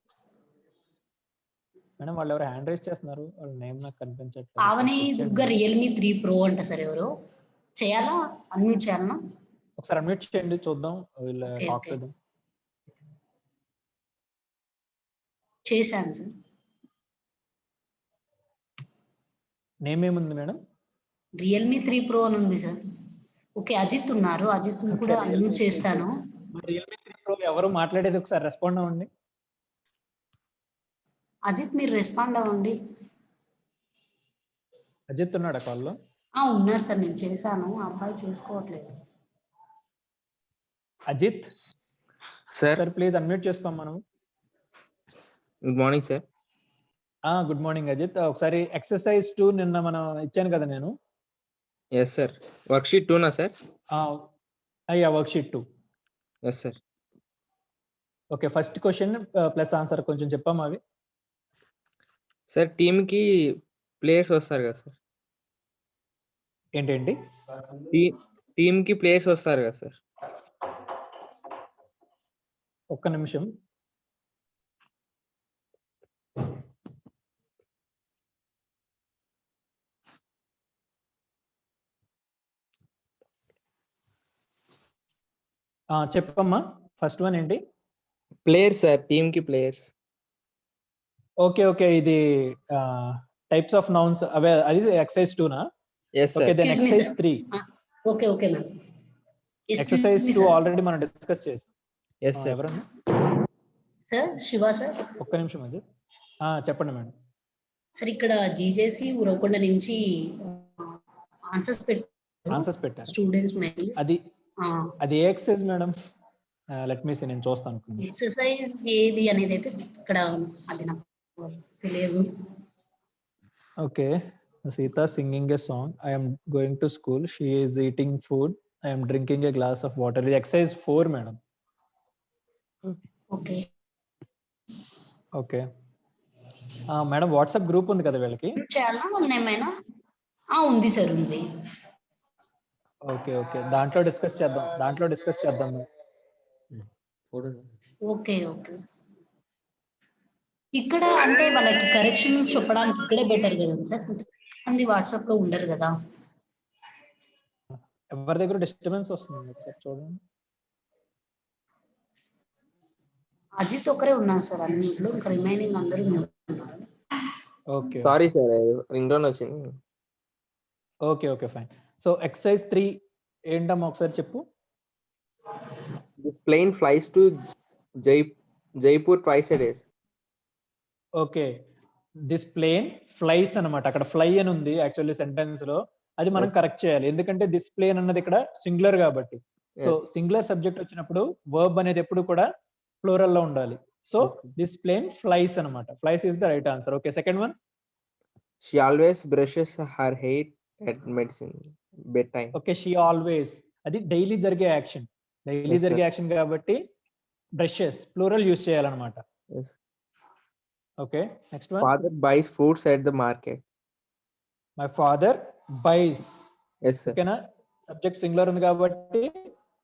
Speaker 1: మేడం వాళ్ళు ఎవరు హ్యాండ్ రైజ్ చేస్తున్నారు? వాళ్ళ నేమ్ నాకు కనిపించట్లేదు.
Speaker 2: పావని
Speaker 1: ఒకసారి check చేయండి
Speaker 2: దుర్గా
Speaker 1: మేడం.
Speaker 2: రియల్మీ 3 ప్రో అంట సార్ ఎవరో. చేయాలా? అన్మ్యూట్ చేయాలనా?
Speaker 1: ఒకసారి అన్మ్యూట్ చేయండి చూద్దాం. వీళ్ళ
Speaker 2: okay,
Speaker 1: talk
Speaker 2: okay.
Speaker 1: To them.
Speaker 2: చేశాను సార్.
Speaker 1: నేమ్ ఏముంది మేడం?
Speaker 2: రియల్మీ 3 ప్రో అని ఉంది సార్. ఓకే, అజిత్ ఉన్నారు. అజిత్‌ని కూడా అన్మ్యూట్ చేస్తాను.
Speaker 1: రియల్మీ 3 ప్రో ఎవరు మాట్లాడేది ఒకసారి రెస్పాండ్ అవ్వండి.
Speaker 2: అజిత్ మీరు రెస్పాండ్ అవ్వండి.
Speaker 1: అజిత్ ఉన్నాడా కాల్లో?
Speaker 2: ఉన్నారు సార్, నేను చేశాను. ఆ అబ్బాయి చేసుకోవట్లేదు.
Speaker 1: Ajith
Speaker 4: sir
Speaker 1: sir please unmute చేసుకోం మనం.
Speaker 4: Good morning sir.
Speaker 1: Good morning Ajith. ఒకసారి ఎక్సర్సైజ్ 2 నిన్న మనం ఇచ్చాను కదా నేను.
Speaker 4: Yes sir. వర్క్షీట్ 2 నా సార్?
Speaker 1: అయ్యా worksheet 2.
Speaker 4: Yes sir.
Speaker 1: Okay, first question plus answer కొంచెం చెప్పాము అవి.
Speaker 4: సార్ టీమ్కి ప్లేయర్స్ వస్తారు కదా సార్?
Speaker 1: ఏంటేంటి?
Speaker 4: టీమ్కి ప్లేయర్స్ వస్తారు కదా సార్?
Speaker 1: ఒక్క నిమిషం. చెప్పమ్మా. ఫస్ట్ వన్ ఏంటి?
Speaker 4: ప్లేయర్స్ సార్, టీమ్కి ప్లేయర్స్.
Speaker 1: ఓకే ఓకే, ఇది టైప్స్ ఆఫ్ నౌన్స్ అవే, అది ఎక్సర్సైజ్ 2 నా?
Speaker 4: Yes
Speaker 1: okay,
Speaker 4: sir.
Speaker 1: Then
Speaker 2: Excuse me,
Speaker 1: exercise
Speaker 2: sir.
Speaker 1: 3.
Speaker 2: Okay, okay ma'am.
Speaker 1: Exercise 2 already మనం డిస్కస్ చేసాం.
Speaker 4: Yes sir.
Speaker 1: ఎవరన్నా?
Speaker 2: Sir, Shiva sir.
Speaker 1: ఒక్క నిమిషం అది. చెప్పండి మేడం.
Speaker 2: సార్ ఇక్కడ జీజేసి ఉరవకొండ నుంచి ఆన్సర్స్
Speaker 1: పెట్టారు
Speaker 2: స్టూడెంట్స్ మెయిల్.
Speaker 1: అది ఏ exercise madam? Let me see, నేను చూస్తాను.
Speaker 2: ఎక్సర్సైజ్ ఏది అనేది అయితే ఇక్కడ అది నాకు తెలియదు.
Speaker 1: Okay, Sita singing a song. I am going to school. She is eating food. I am drinking a glass of water. ఇది exercise 4 madam.
Speaker 2: Okay,
Speaker 1: okay madam, WhatsApp group ఉంది కదా వీళ్ళకి?
Speaker 2: చేయాలా వాళ్ళని ఏమైనా? ఉంది సార్, ఉంది.
Speaker 1: ఓకే ఓకే, దాంట్లో డిస్కస్ చేద్దాం.
Speaker 2: Okay, okay. ఇక్కడ అంటే వాళ్ళకి కరెక్షన్స్ చెప్పడానికి ఇక్కడే బెటర్ కదా సార్. కొంతమంది వాట్సాప్ లో ఉండరు కదా.
Speaker 1: ఎవరి దగ్గర డిస్టర్బెన్స్ వస్తుంది ఒకసారి చూడండి.
Speaker 2: అజిత్ ఒకరే ఉన్నారు సార్ అన్నిట్లో, ఇంకా రిమైనింగ్ అందరూ ఉన్నారు.
Speaker 1: Okay
Speaker 4: sorry sir, ring tone వచ్చింది.
Speaker 1: Okay okay fine. So exercise 3 ఏంటమ్మా ఒకసారి చెప్పు.
Speaker 4: This plane flies to Jaipur twice a day.
Speaker 1: Okay, this plane flies అన్నమాట. అక్కడ ఫ్లై అని ఉంది యాక్చువల్లీ సెంటెన్స్ లో. అది మనం
Speaker 4: Yes.
Speaker 1: కరెక్ట్ చేయాలి, ఎందుకంటే దిస్ ప్లేన్ అన్నది ఇక్కడ సింగులర్ కాబట్టి. So
Speaker 4: Yes.
Speaker 1: సింగులర్ సబ్జెక్ట్ వచ్చినప్పుడు వర్బ్ అనేది ఎప్పుడు కూడా ప్లూరల్ లో ఉండాలి. So
Speaker 4: Yes.
Speaker 1: This plane flies అన్నమాట. Flies is the right answer. Okay, second one.
Speaker 4: She always brushes her hair at bedtime.
Speaker 1: Okay, she always, అది డైలీ జరిగే యాక్షన్. Daily
Speaker 4: Yes, sir.
Speaker 1: జరిగే యాక్షన్ కాబట్టి బ్రషెస్ ప్లూరల్ యూస్ చేయాలన్నమాట.
Speaker 4: Yes.
Speaker 1: Okay, next one.
Speaker 4: Father buys fruits at the market.
Speaker 1: My father buys.
Speaker 4: Yes sir.
Speaker 1: ఓకేనా, subject singular ఉంది కాబట్టి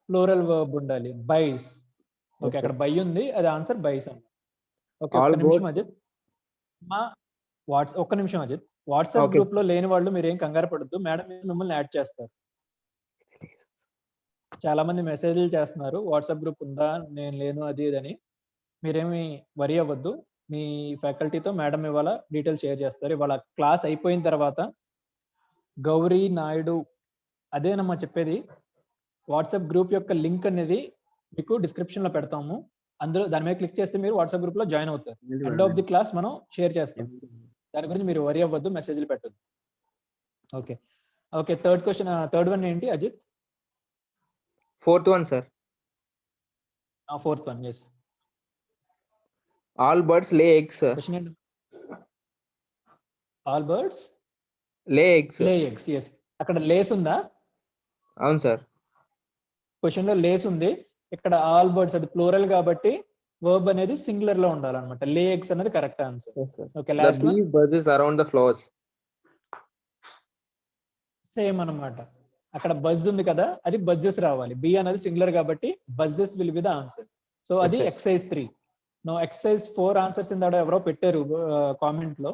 Speaker 1: plural verb ఉండాలి, buys. Okay,
Speaker 4: sir.
Speaker 1: అక్కడ by ఉంది, అది ఆన్సర్ బైస్ అన్నమాట. ఓకే,
Speaker 4: All
Speaker 1: ఒక్క నిమిషం
Speaker 4: boats-
Speaker 1: అజిత్. ఒక్క నిమిషం అజిత్. వాట్సాప్
Speaker 4: Okay,
Speaker 1: గ్రూప్ లో లేని వాళ్ళు మీరు ఏం కంగారు పడద్దు, మేడం మిమ్మల్ని యాడ్ చేస్తారు. చాలా మంది మెసేజ్లు చేస్తున్నారు, వాట్సాప్ గ్రూప్ ఉందా, నేను లేను, అది ఇదని. మీరేమి వరి అవ్వద్దు, మీ ఫ్యాకల్టీతో మేడం ఇవాళ డీటెయిల్స్ షేర్ చేస్తారు. ఇవాళ క్లాస్ అయిపోయిన తర్వాత గౌరీ నాయుడు, అదేనమ్మా చెప్పేది, వాట్సాప్ గ్రూప్ యొక్క లింక్ అనేది మీకు డిస్క్రిప్షన్ లో పెడతాము. అందులో దాని మీద క్లిక్ చేస్తే మీరు వాట్సాప్ గ్రూప్ లో జాయిన్ అవుతారు. ఎండ్ ఆఫ్ ది క్లాస్ మనం షేర్ చేస్తాం. దాని గురించి మీరు వరి అవ్వద్దు, మెసేజ్లు పెట్టద్దు. ఓకే ఓకే, థర్డ్ వన్ ఏంటి Ajit?
Speaker 4: Fourth one sir.
Speaker 1: Fourth one. Yes,
Speaker 4: All birds lay eggs sir.
Speaker 1: Question ఏంటి? All birds
Speaker 4: Lay eggs sir.
Speaker 1: Lay eggs. Yes, అక్కడ లేస్ ఉందా?
Speaker 4: అవును సార్.
Speaker 1: క్వశ్చన్ లో లేస్ ఉంది, ఇక్కడ ఆల్ బర్డ్స్ అది ప్లూరల్ కాబట్టి వర్బ్ అనేది సింగులర్ లో ఉండాలన్నమాట. లే ఎగ్స్ అనేది correct answer.
Speaker 4: Yes sir.
Speaker 1: Okay,
Speaker 4: The
Speaker 1: last one.
Speaker 4: bee buzzes around the flowers.
Speaker 1: Same అన్నమాట. అక్కడ బజ్ ఉంది కదా, అది బజ్జెస్ రావాలి. బి అనేది సింగులర్ కాబట్టి buzzes will be the answer. So అది
Speaker 4: sir.
Speaker 1: Exercise 3. No exercise 4 answers ఇందాడ ఎవరో పెట్టారు కామెంట్ లో.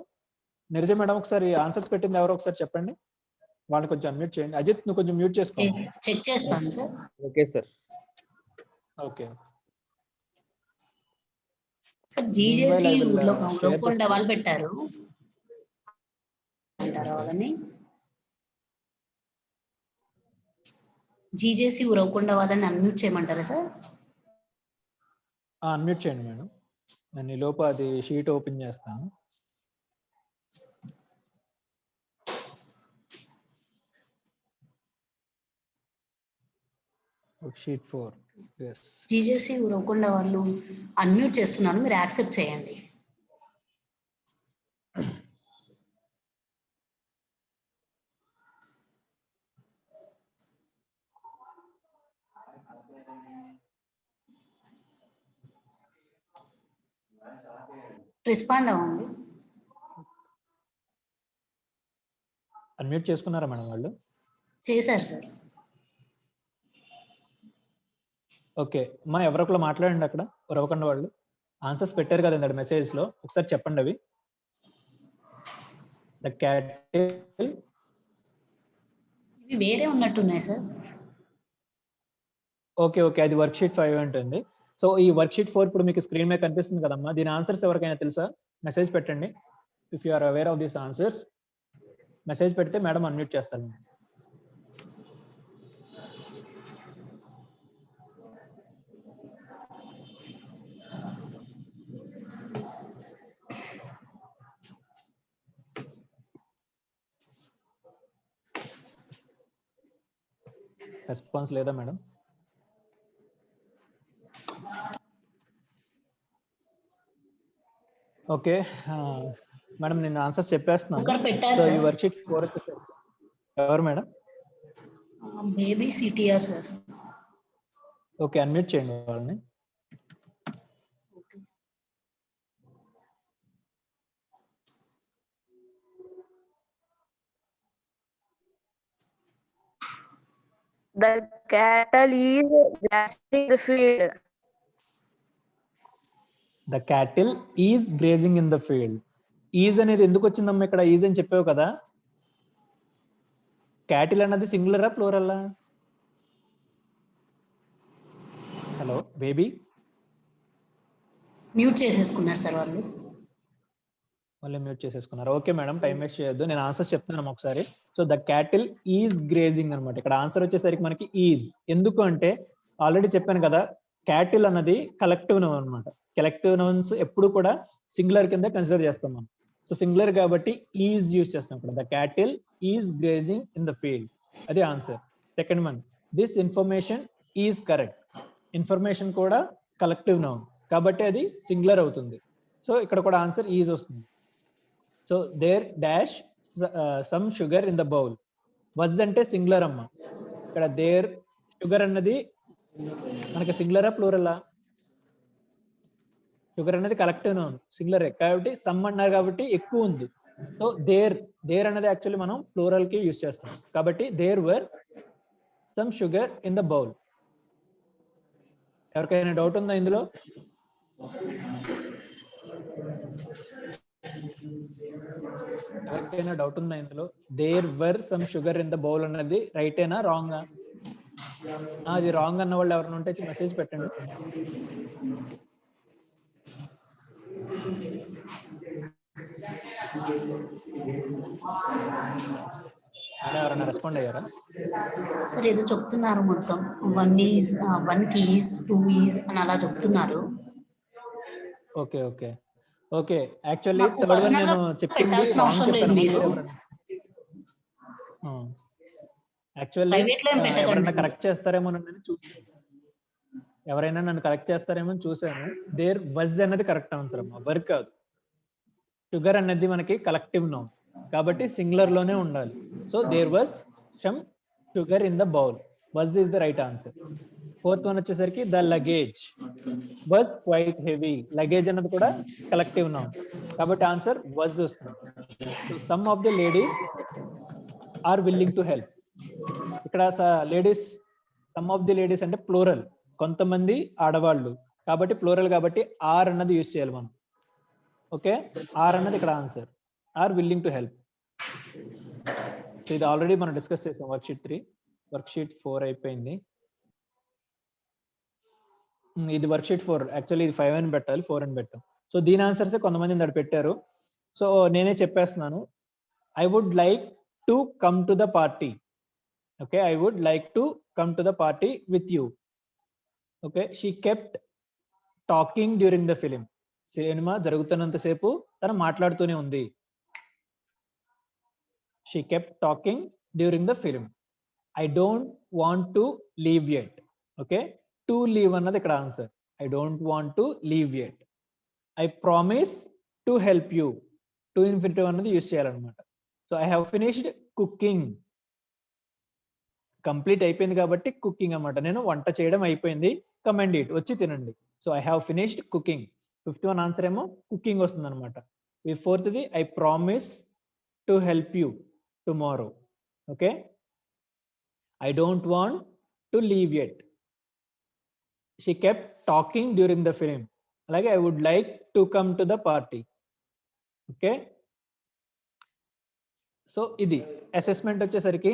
Speaker 1: నిర్జ మేడం ఒకసారి ఆన్సర్స్ పెట్టింది ఎవరో ఒకసారి చెప్పండి. వాళ్ళు కొంచెం అన్మ్యూట్ చేయండి. అజిత్ నువ్వు కొంచెం మ్యూట్ చేసుకో.
Speaker 2: చెక్ చేస్తాను sir.
Speaker 4: Okay sir.
Speaker 1: Okay
Speaker 2: sir జీజేసి
Speaker 1: Meanwhile, I will, share the
Speaker 2: Uravakonda
Speaker 1: screen.
Speaker 2: వాళ్ళు పెట్టారు అంటారా వాళ్ళని? జీజేసి ఉరవకొండ వాళ్ళని అన్మ్యూట్ చేయమంటారా సార్?
Speaker 1: అన్మ్యూట్ చేయండి మేడం. నేను ఈ లోపు అది షీట్ ఓపెన్ చేస్తాను. షీట్ 4. yes.
Speaker 2: జీజేసి ఉరవకొండ వాళ్ళు అన్మ్యూట్ చేస్తున్నాను, మీరు యాక్సెప్ట్ చేయండి. రెస్పాండ్ అవ్వండి.
Speaker 1: అన్మ్యూట్ చేసుకున్నారా మేడం వాళ్ళు?
Speaker 2: చేశారు సార్.
Speaker 1: ఓకే మా ఎవరొకరు మాట్లాడండి అక్కడ ఉరవకొండ వాళ్ళు. ఆన్సర్స్ పెట్టారు కదా ఇందాక మెసేజ్ లో, ఒకసారి చెప్పండి అవి. ద క్యాటిల్
Speaker 2: ఇవి వేరే ఉన్నట్టున్నాయి సార్.
Speaker 1: ఓకే ఓకే అది వర్క్ షీట్ 5 ఉంటుంది. సో ఈ వర్క్ షీట్ 4 ఇప్పుడు మీకు స్క్రీన్ మీద కనిపిస్తుంది కదమ్మా. దీని ఆన్సర్స్ ఎవరికైనా తెలుసా? మెసేజ్ పెట్టండి. If you are aware of this answers message పెడితే మేడం అన్మ్యూట్ చేస్తాను. రెస్పాన్స్ లేదా మేడం? ఓకే మేడం నేను ఆన్సర్స్ చెప్పేస్తున్నాను.
Speaker 2: ఒకరు పెట్టారు
Speaker 1: సో ఈ
Speaker 2: సార్.
Speaker 1: వర్క్ షీట్ 4 వచ్చేసరికి ఎవరు madam?
Speaker 2: Baby CTR sir.
Speaker 1: Okay unmute చేయండి వాళ్ళని.
Speaker 3: The cattle is grazing the field.
Speaker 1: The cattle is grazing in the field. Is అనేది ఎందుకు వచ్చిందమ్మా ఇక్కడ? ఈజ్ అని చెప్పావు కదా. క్యాటిల్ అన్నది సింగులరా ప్లూరల్లా? Hello baby.
Speaker 2: మ్యూట్ చేసేసుకున్నారు సార్ వాళ్ళు.
Speaker 1: మళ్ళీ మ్యూట్ చేసేసుకున్నారు. ఓకే మేడం టైం వేస్ట్ చేయొద్దు, నేను ఆన్సర్స్ చెప్తున్నాను ఒకసారి. So the cattle is grazing అనమాట. ఇక్కడ ఆన్సర్ వచ్చేసరికి మనకి ఈజ్. ఎందుకు అంటే ఆల్రెడీ చెప్పాను కదా, క్యాటిల్ అన్నది కలెక్టివ్ నౌన్ అనమాట. కలెక్టివ్ నౌన్స్ ఎప్పుడు కూడా సింగులర్ కింద కన్సిడర్ చేస్తాం మనం. సో సింగులర్ కాబట్టి ఈజ్ యూజ్ చేస్తాం ఇక్కడ. The cattle is grazing in the field, అది answer. Second one, this information is correct. Information కూడా కలెక్టివ్ నౌన్ కాబట్టి అది సింగులర్ అవుతుంది. సో ఇక్కడ కూడా ఆన్సర్ ఈజ్ వస్తుంది. So there dash some sugar in the bowl. Was అంటే సింగులర్ అమ్మ. ఇక్కడ దేర్ షుగర్ అన్నది మనకి సింగులరా ప్లూరలా? షుగర్ అనేది కలెక్టివ్ నౌన్, సింగులరే కాబట్టి సమ్ అన్నారు కాబట్టి ఎక్కువ ఉంది. సో దేర్ అనేది యాక్చువల్లీ మనం ప్లూరల్ కి యూజ్ చేస్తాం కాబట్టి there were some sugar in the bowl. ఎవరికైనా డౌట్ ఉందా ఇందులో? ఎవరికైనా డౌట్ ఉందా ఇందులో? There were some sugar in the bowl అన్నది రైటేనా రాంగా? అది రాంగ్ అన్న వాళ్ళు ఎవరైనా ఉంటే మెసేజ్ పెట్టండి. ఎవరైనా రెస్పాండ్ అయ్యారా?
Speaker 2: సార్ ఏదో చెప్తున్నారు మొత్తం. 1 ఈజ్ 1 కి ఈజ్ 2 ఈజ్ అని అలా చెప్తున్నారు.
Speaker 1: ఓకే ఓకే ఓకే యాక్చువల్లీ
Speaker 2: నాకు
Speaker 1: థర్డ్ వన్
Speaker 2: personal గా
Speaker 1: నేను చెప్పింది
Speaker 2: పెట్టాల్సిన
Speaker 1: రాంగ్
Speaker 2: అవసరం లేదు
Speaker 1: చెప్పాను.
Speaker 2: మీరు.
Speaker 1: యాక్చువల్లీ
Speaker 2: Private లో ఏం పెట్టకండి.
Speaker 1: ఎవరైనా కరెక్ట్ చేస్తారేమో ఎవరైనా నన్ను కరెక్ట్ చేస్తారేమో అని చూసాను. దేర్ వజ్ అన్నది కరెక్ట్ ఆన్సర్ అమ్మా, వర్క్ కాదు. షుగర్ అనేది మనకి కలెక్టివ్ నౌన్ కాబట్టి సింగులర్ లోనే ఉండాలి. So there was some sugar in the bowl, was is the right answer. Fourth one వచ్చేసరికి the luggage was quite heavy. Luggage అన్నది కూడా కలెక్టివ్ నౌన్ కాబట్టి ఆన్సర్ వజ్ వస్తుంది. So some of the ladies are willing to help. ఇక్కడ ladies, some of the ladies అంటే plural, కొంతమంది ఆడవాళ్ళు కాబట్టి ప్లూరల్ కాబట్టి ఆర్ అన్నది యూజ్ చేయాలి మనం. ఓకే, ఆర్ అన్నది ఇక్కడ answer, are willing to help. So ఇది ఆల్రెడీ మనం డిస్కస్ చేసాం వర్క్షీట్ 3. వర్క్షీట్ 4 అయిపోయింది. ఇది వర్క్షీట్ 4. యాక్చువల్లీ ఇది 5 అని పెట్టాలి, 4 అని పెట్టాం. సో దీని ఆన్సర్సే కొంతమంది ఇందాక పెట్టారు. సో నేనే చెప్పేస్తున్నాను. I would like to come to the party. Okay, I would like to come to the party with you. Okay, she kept talking during the film. Cinema జరుగుతున్నంతసేపు తను మాట్లాడుతూనే ఉంది. She kept talking during the film. I don't want to leave yet. Okay, to leave అన్నది ఇక్కడ answer. I don't want to leave yet. I promise to help you. To infinitive అన్నది use చేయాలన్నమాట. So I have finished cooking. Complete అయిపోయింది కాబట్టి cooking అన్నమాట. నేను వంట చేయడం అయిపోయింది. కమ్ అండ్ ఈట్, వచ్చి తినండి. So I have finished cooking. 5th one answer ఏమో కుకింగ్ వస్తుంది అనమాట. ఈ 4th I promise to help you tomorrow. Okay, I don't want to leave yet. She kept talking during the film. అలాగే I would like to come to the party. Okay, so ఇది assessment వచ్చేసరికి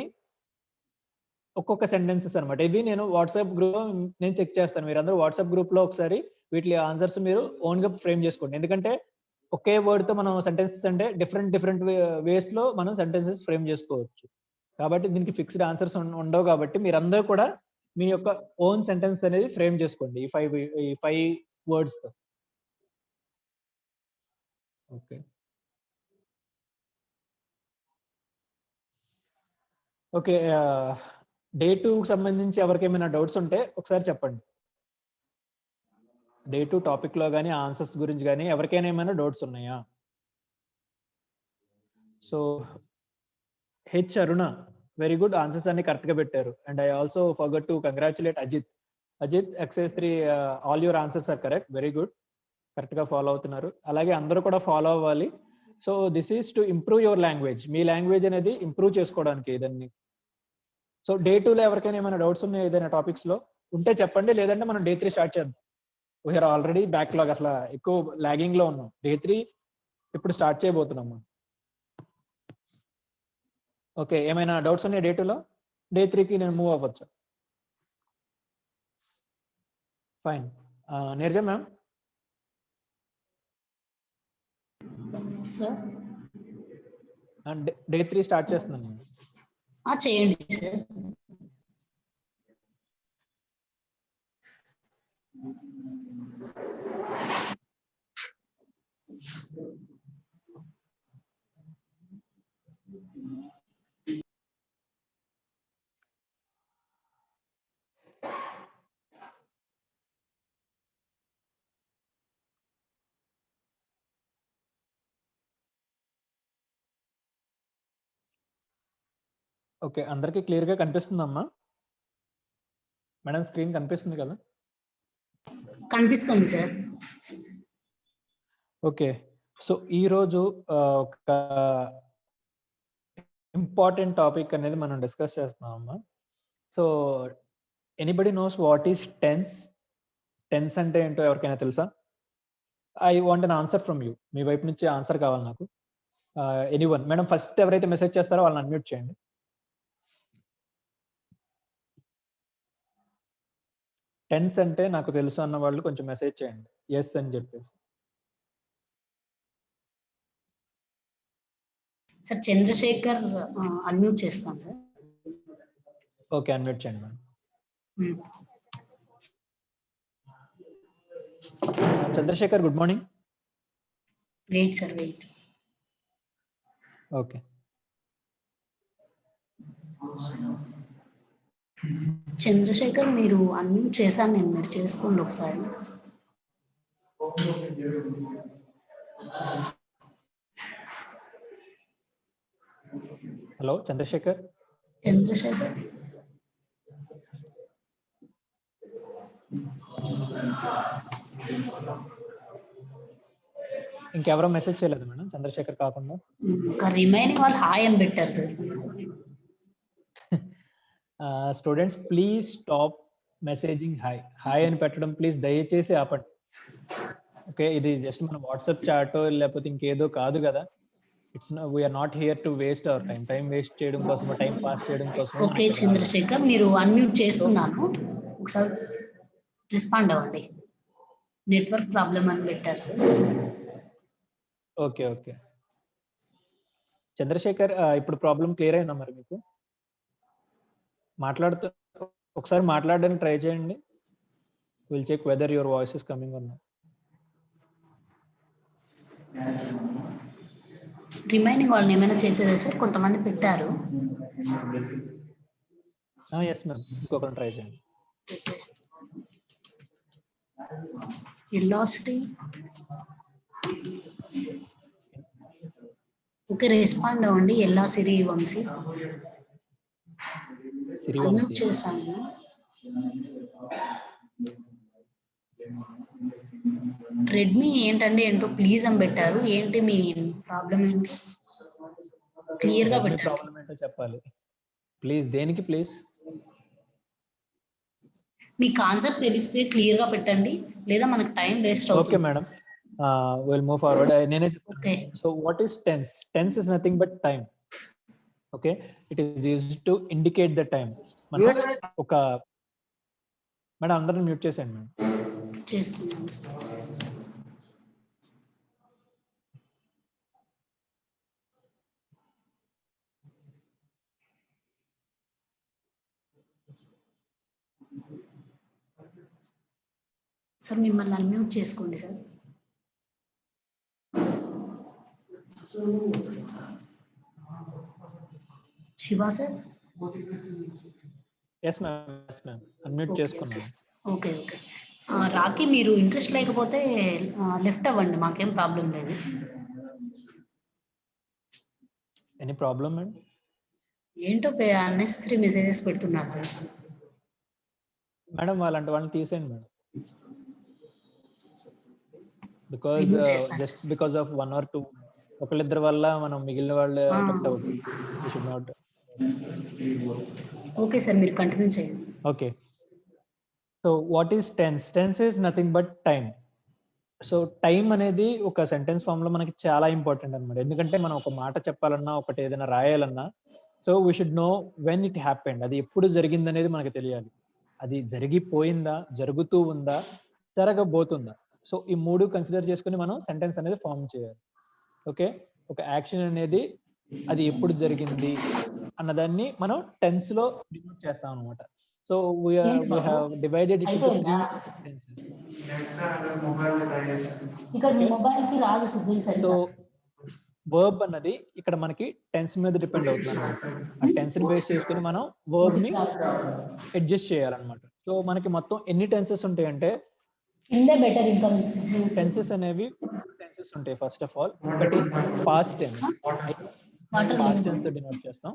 Speaker 1: ఒక్కొక్క sentences అనమాట. ఇవి నేను WhatsApp group నేను check చేస్తాను. మీరు అందరూ వాట్సాప్ గ్రూప్ లో ఒకసారి వీటి ఆన్సర్స్ మీరు ఓన్ గా ఫ్రేమ్ చేసుకోండి. ఎందుకంటే ఒకే వర్డ్ తో మనం సెంటెన్సెస్ అంటే డిఫరెంట్ వేస్ లో మనం సెంటెన్సెస్ ఫ్రేమ్ చేసుకోవచ్చు. కాబట్టి దీనికి ఫిక్స్డ్ ఆన్సర్స్ ఉండవు. కాబట్టి మీరందరూ కూడా మీ యొక్క ఓన్ సెంటెన్స్ అనేది ఫ్రేమ్ చేసుకోండి ఈ 5 వర్డ్స్ తో. Okay, okay. డే 2కి సంబంధించి ఎవరికేమైనా డౌట్స్ ఉంటే ఒకసారి చెప్పండి. డే 2 టాపిక్ లో కానీ ఆన్సర్స్ గురించి కానీ ఎవరికైనా ఏమైనా డౌట్స్ ఉన్నాయా? So H Aruna, very good, answers అన్ని కరెక్ట్ గా పెట్టారు. And I also forgot to congratulate Ajit. Ajit, exercise 3 all your answers are correct. Very good, correct గా ఫాలో అవుతున్నారు. అలాగే అందరూ కూడా ఫాలో అవ్వాలి. So this is to improve your language. మీ లాంగ్వేజ్ అనేది ఇంప్రూవ్ చేసుకోవడానికి ఇదన్నీ. సో డే 2లో ఎవరికైనా ఏమైనా డౌట్స్ ఉన్నాయా ఏదైనా టాపిక్స్ లో ఉంటే చెప్పండి. లేదంటే మనం డే 3 స్టార్ట్ చేద్దాం. వీఆర్ ఆల్రెడీ బ్యాక్లాగ్, అసలు ఎక్కువ లాగింగ్ లో ఉన్నాం. డే 3 ఇప్పుడు స్టార్ట్ చేయబోతున్నాం. ఓకే, ఏమైనా డౌట్స్ ఉన్నాయి డే 2లో? డే 3కి నేను మూవ్ అవ్వచ్చు. Fine. Neeraja ma'am.
Speaker 2: Sir
Speaker 1: day 3 start చేస్తున్నాను.
Speaker 2: చేయండి సార్.
Speaker 1: ఓకే, అందరికీ క్లియర్ గా కనిపిస్తుందమ్మా? మేడం స్క్రీన్ కనిపిస్తుంది కదా?
Speaker 2: కనిపిస్తుంది సార్.
Speaker 1: ఓకే, సో ఈరోజు ఒక ఇంపార్టెంట్ టాపిక్ అనేది మనం డిస్కస్ చేస్తున్నామమ్మా. So anybody knows what is tense? Tense అంటే ఏంటో ఎవరికైనా తెలుసా? I want an answer from you. మీ వైపు నుంచి ఆన్సర్ కావాలి నాకు. ఎనీవన్. మేడం ఫస్ట్ ఎవరైతే మెసేజ్ చేస్తారో వాళ్ళని అన్మ్యూట్ చేయండి. టెన్స్ అంటే నాకు తెలుసు అన్న వాళ్ళు కొంచెం మెసేజ్ చేయండి, ఎస్ అని చెప్పేసి.
Speaker 2: సార్ చంద్రశేఖర్ అన్మ్యూట్ చేస్తాను సార్.
Speaker 1: ఓకే, అన్మ్యూట్ చేయండి madam. Chandrashekar, good morning.
Speaker 2: Wait sir, wait.
Speaker 1: Okay,
Speaker 2: Chandrashekar మీరు అన్మ్యూట్ చేశాను నేను, మీరు చేసుకోండి ఒకసారి.
Speaker 1: హలో చంద్రశేఖర్.
Speaker 2: చంద్రశేఖర్
Speaker 1: ఇంకెవరో మెసేజ్ చేయలేదు మేడం చంద్రశేఖర్ కాకుండా?
Speaker 2: ఇంకా రిమైనింగ్ వాళ్ళు హాయ్ అని పెట్టారు sir.
Speaker 1: Students please stop messaging hi అని పెట్టడం ప్లీజ్ దయచేసి ఆపండి. ఓకే, ఇది జస్ట్ మన వాట్సాప్ చాట్ లేకపోతే ఇంకేదో కాదు కదా. It's we are not here to waste our time waste చేయడం కోసం, టైం పాస్ చేయడం కోసం.
Speaker 2: ఓకే చంద్రశేఖర్, మీరు అన్మ్యూట్ చేస్తున్నాను, ఒకసారి రెస్పాండ్ అవ్వండి. నెట్వర్క్ ప్రాబ్లం అని పెట్టారు సార్.
Speaker 1: ఓకే ఓకే చంద్రశేఖర్, ఇప్పుడు ప్రాబ్లం క్లియర్ అయిందా మరి మీకు? మాట్లాడుతూ ఒకసారి మాట్లాడడానికి ట్రై చేయండి. Will check whether your voice is coming or not.
Speaker 2: Remaining వాళ్ళని ఏమైనా చేసేదా సార్? కొంతమంది పెట్టారు.
Speaker 1: ఎస్ మ్యామ్, ఇంకొకరిని ట్రై చేయండి.
Speaker 2: వెలాసిటీ ఓకే, రెస్పాండ్ అవ్వండి. ఎల్లా సిరి వంశీ అన్మ్యూట్ చేశాను. రెడ్మీ ఏంటండి ఏంటో ప్లీజ్ అని పెట్టారు. ఏంటి మీ ప్రాబ్లం ఏంటి? క్లియర్ గా పెట్టండి.
Speaker 1: ప్రాబ్లం ఏంటో చెప్పాలి ప్లీజ్. దేనికి ప్లీజ్?
Speaker 2: మీ కాన్సెప్ట్ తెలిస్తే క్లియర్ గా పెట్టండి, లేదా మనకు టైం వేస్ట్
Speaker 1: ఓకే
Speaker 2: అవుతుంది.
Speaker 1: Madam, will move forward. నేనే
Speaker 2: okay.
Speaker 1: So what is tense? Tense is nothing but time. Okay, it is used to indicate the time. మనం ఒక మేడం అందరిని మ్యూట్ చేసేయండి మేడం.
Speaker 2: చేస్తున్నాను సార్. సార్ మిమ్మల్ని అన్మ్యూట్ చేసుకోండి sir. Shiva sir.
Speaker 1: Yes ma'am unmute చేసుకున్నాను.
Speaker 2: Okay okay. Rocky, మీరు interest లేకపోతే లెఫ్ట్ అవ్వండి, మాకేం ప్రాబ్లం లేదు.
Speaker 1: Any problem madam?
Speaker 2: ఏంటో అన్నెసెసరీ మెసేజెస్ పెడుతున్నారు సార్.
Speaker 1: మేడం అలాంటి వాళ్ళని తీసేయండి మేడం. బికాజ్
Speaker 2: Remove చేస్తాను.
Speaker 1: జస్ట్ బికాజ్ ఆఫ్ 1 or 2 ఒకళ్ళిద్దరి వల్ల మనం మిగిలిన వాళ్ళు ఎఫెక్ట్ అవుతుంది. You should not.
Speaker 2: Okay sir, మీరు కంటిన్యూ చేయండి.
Speaker 1: Okay, so what is tense? Tense is nothing but time. So time అనేది ఒక సెంటెన్స్ ఫామ్ లో మనకి చాలా ఇంపార్టెంట్ అనమాట. ఎందుకంటే మనం ఒక మాట చెప్పాలన్నా, ఒకటి ఏదైనా రాయాలన్నా, so we should know when it happened. అది ఎప్పుడు జరిగింది అనేది మనకు తెలియాలి. అది జరిగిపోయిందా, జరుగుతూ ఉందా, జరగబోతుందా. సో ఈ 3 కన్సిడర్ చేసుకుని మనం సెంటెన్స్ అనేది ఫామ్ చేయాలి. ఓకే, ఒక యాక్షన్ అనేది అది ఎప్పుడు జరిగింది అన్నదాన్ని మనం టెన్స్ లో డినోట్ చేస్తాం అనమాట. So we have divided it into 3 tenses.
Speaker 2: ఇక్కడ మీ మొబైల్ కి రాదు సిగ్నల్
Speaker 1: సో
Speaker 2: సరిగ్గా.
Speaker 1: వర్బ్ అన్నది ఇక్కడ మనకి టెన్స్ మీద డిపెండ్ అవుతుంది అనమాట. ఆ టెన్స్ ని బేస్ చేసుకుని మనం వర్బ్ ని అడ్జస్ట్ చేయాలన్నమాట. సో మనకి మొత్తం ఎన్ని టెన్సెస్ ఉంటాయంటే,
Speaker 2: కింద బెటర్ ఇంకా మీకు సిగ్నల్స్.
Speaker 1: టెన్సెస్ అనేవి టెన్సెస్ ఉంటాయి. ఫస్ట్ ఆఫ్ ఆల్ ఒకటి పాస్ట్ టెన్స్. పాస్ట్ టెన్స్ తో డినోట్ చేస్తాం.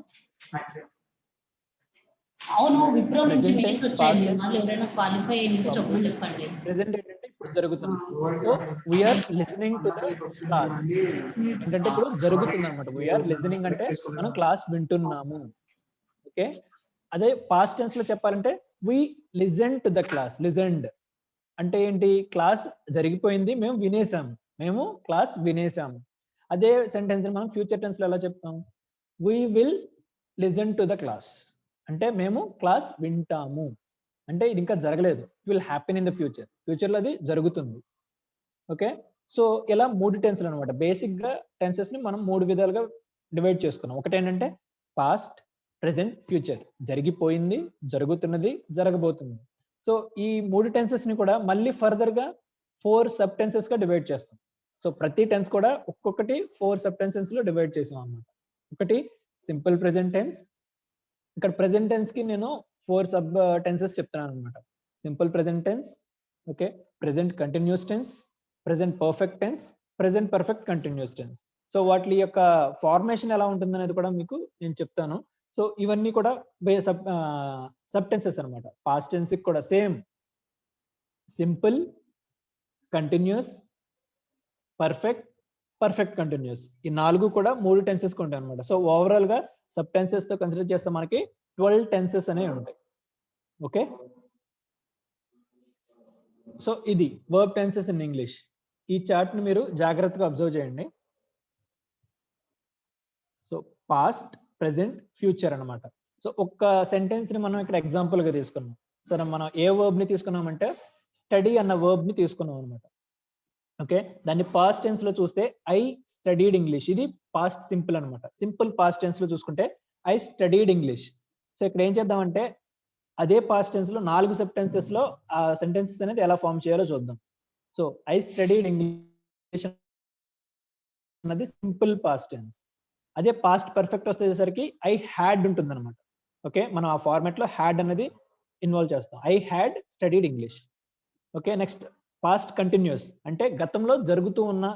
Speaker 2: అవును, విప్రో నుంచి
Speaker 1: Present
Speaker 2: మెయిల్స్
Speaker 1: tense,
Speaker 2: వచ్చాయి.
Speaker 1: past
Speaker 2: మీరు
Speaker 1: tense.
Speaker 2: వాళ్ళు ఎవరైనా క్వాలిఫై అయ్యింటే చెప్పమని చెప్పండి.
Speaker 1: ప్రెసెంట్ ఏంటంటే ఇప్పుడు జరుగుతుంది. So we are listening to the class. ఏంటంటే ఇప్పుడు జరుగుతుంది అనమాట. వీఆర్ లిసనింగ్ అంటే మనం క్లాస్ వింటున్నాము. ఓకే, అదే పాస్ట్ టెన్స్ లో చెప్పాలంటే we listen to the class. Listened అంటే ఏంటి? క్లాస్ జరిగిపోయింది, మేము వినేసాము, మేము క్లాస్ వినేసాము. అదే సెంటెన్స్ మనం ఫ్యూచర్ టెన్స్ లో ఎలా చెప్తాం? We will listen to the class అంటే మేము క్లాస్ వింటాము. అంటే ఇది ఇంకా జరగలేదు, will happen in the future. Future లో అది జరుగుతుంది. ఓకే, సో ఇలా 3 టెన్స్లు అనమాట. బేసిక్ గా టెన్సెస్ ని మనం 3 విధాలుగా డివైడ్ చేసుకున్నాం. ఒకటి ఏంటంటే పాస్ట్, ప్రెసెంట్, ఫ్యూచర్. జరిగిపోయింది, జరుగుతున్నది, జరగబోతుంది. సో ఈ 3 టెన్సెస్ ని కూడా మళ్ళీ ఫర్దర్ గా 4 సబ్ టెన్సెస్ గా డివైడ్ చేస్తాం. సో ప్రతి టెన్స్ కూడా ఒక్కొక్కటి 4 సబ్ టెన్సెస్ లో డివైడ్ చేసాం అన్నమాట. ఒకటి సింపుల్ ప్రెసెంట్ టెన్స్. ఇక్కడ ప్రెసెంట్ టెన్స్ కి నేను 4 సబ్ టెన్సెస్ చెప్తున్నాను అనమాట. Simple present tense, okay, present continuous tense, present perfect tense, present perfect continuous tense. So వాటి యొక్క ఫార్మేషన్ ఎలా ఉంటుంది అనేది కూడా మీకు నేను చెప్తాను. సో ఇవన్నీ కూడా సబ్ టెన్సెస్ అనమాట. పాస్ట్ టెన్స్ కి కూడా same simple, continuous, perfect, perfect continuous. ఈ 4 కూడా 3 టెన్సెస్ ఉంటాయి అనమాట. సో ఓవరాల్ గా సబ్ టెన్సెస్ తో కన్సిడర్ చేస్తే మనకి 12 టెన్సెస్ అనేవి ఉంటాయి. ఓకే, సో ఇది వర్బ్ టెన్సెస్ ఇన్ ఇంగ్లీష్. ఈ చార్ట్ ని మీరు జాగ్రత్తగా అబ్జర్వ్ చేయండి. సో పాస్ట్, ప్రెసెంట్, ఫ్యూచర్ అన్నమాట. సో ఒక్క సెంటెన్స్ ని మనం ఇక్కడ ఎగ్జాంపుల్ గా తీసుకున్నాం. సరే, మనం ఏ వర్బ్ ని తీసుకున్నామంటే స్టడీ అన్న వర్బ్ ని తీసుకున్నాం అనమాట. ఓకే, దాన్ని పాస్ట్ టెన్స్ లో చూస్తే ఐ స్టడీడ్ ఇంగ్లీష్, ఇది పాస్ట్ సింపుల్ అనమాట. సింపుల్ పాస్ట్ టెన్స్ లో చూసుకుంటే ఐ స్టడీడ్ ఇంగ్లీష్. సో ఇక్కడ ఏం చేద్దామంటే అదే పాస్ట్ టెన్స్ లో 4 సెంటెన్సెస్ లో ఆ సెంటెన్సెస్ అనేది ఎలా ఫామ్ చేయాలో చూద్దాం. సో ఐ స్టడీడ్ ఇంగ్లీష్ అన్నది సింపుల్ పాస్ట్ టెన్స్. అదే పాస్ట్ పర్ఫెక్ట్ వచ్చేసరికి ఐ హ్యాడ్ ఉంటుంది అనమాట. ఓకే, మనం ఆ ఫార్మాట్ లో హ్యాడ్ అనేది ఇన్వాల్వ్ చేస్తాం. I had studied English. Okay, next past continuous అంటే గతంలో జరుగుతూ ఉన్న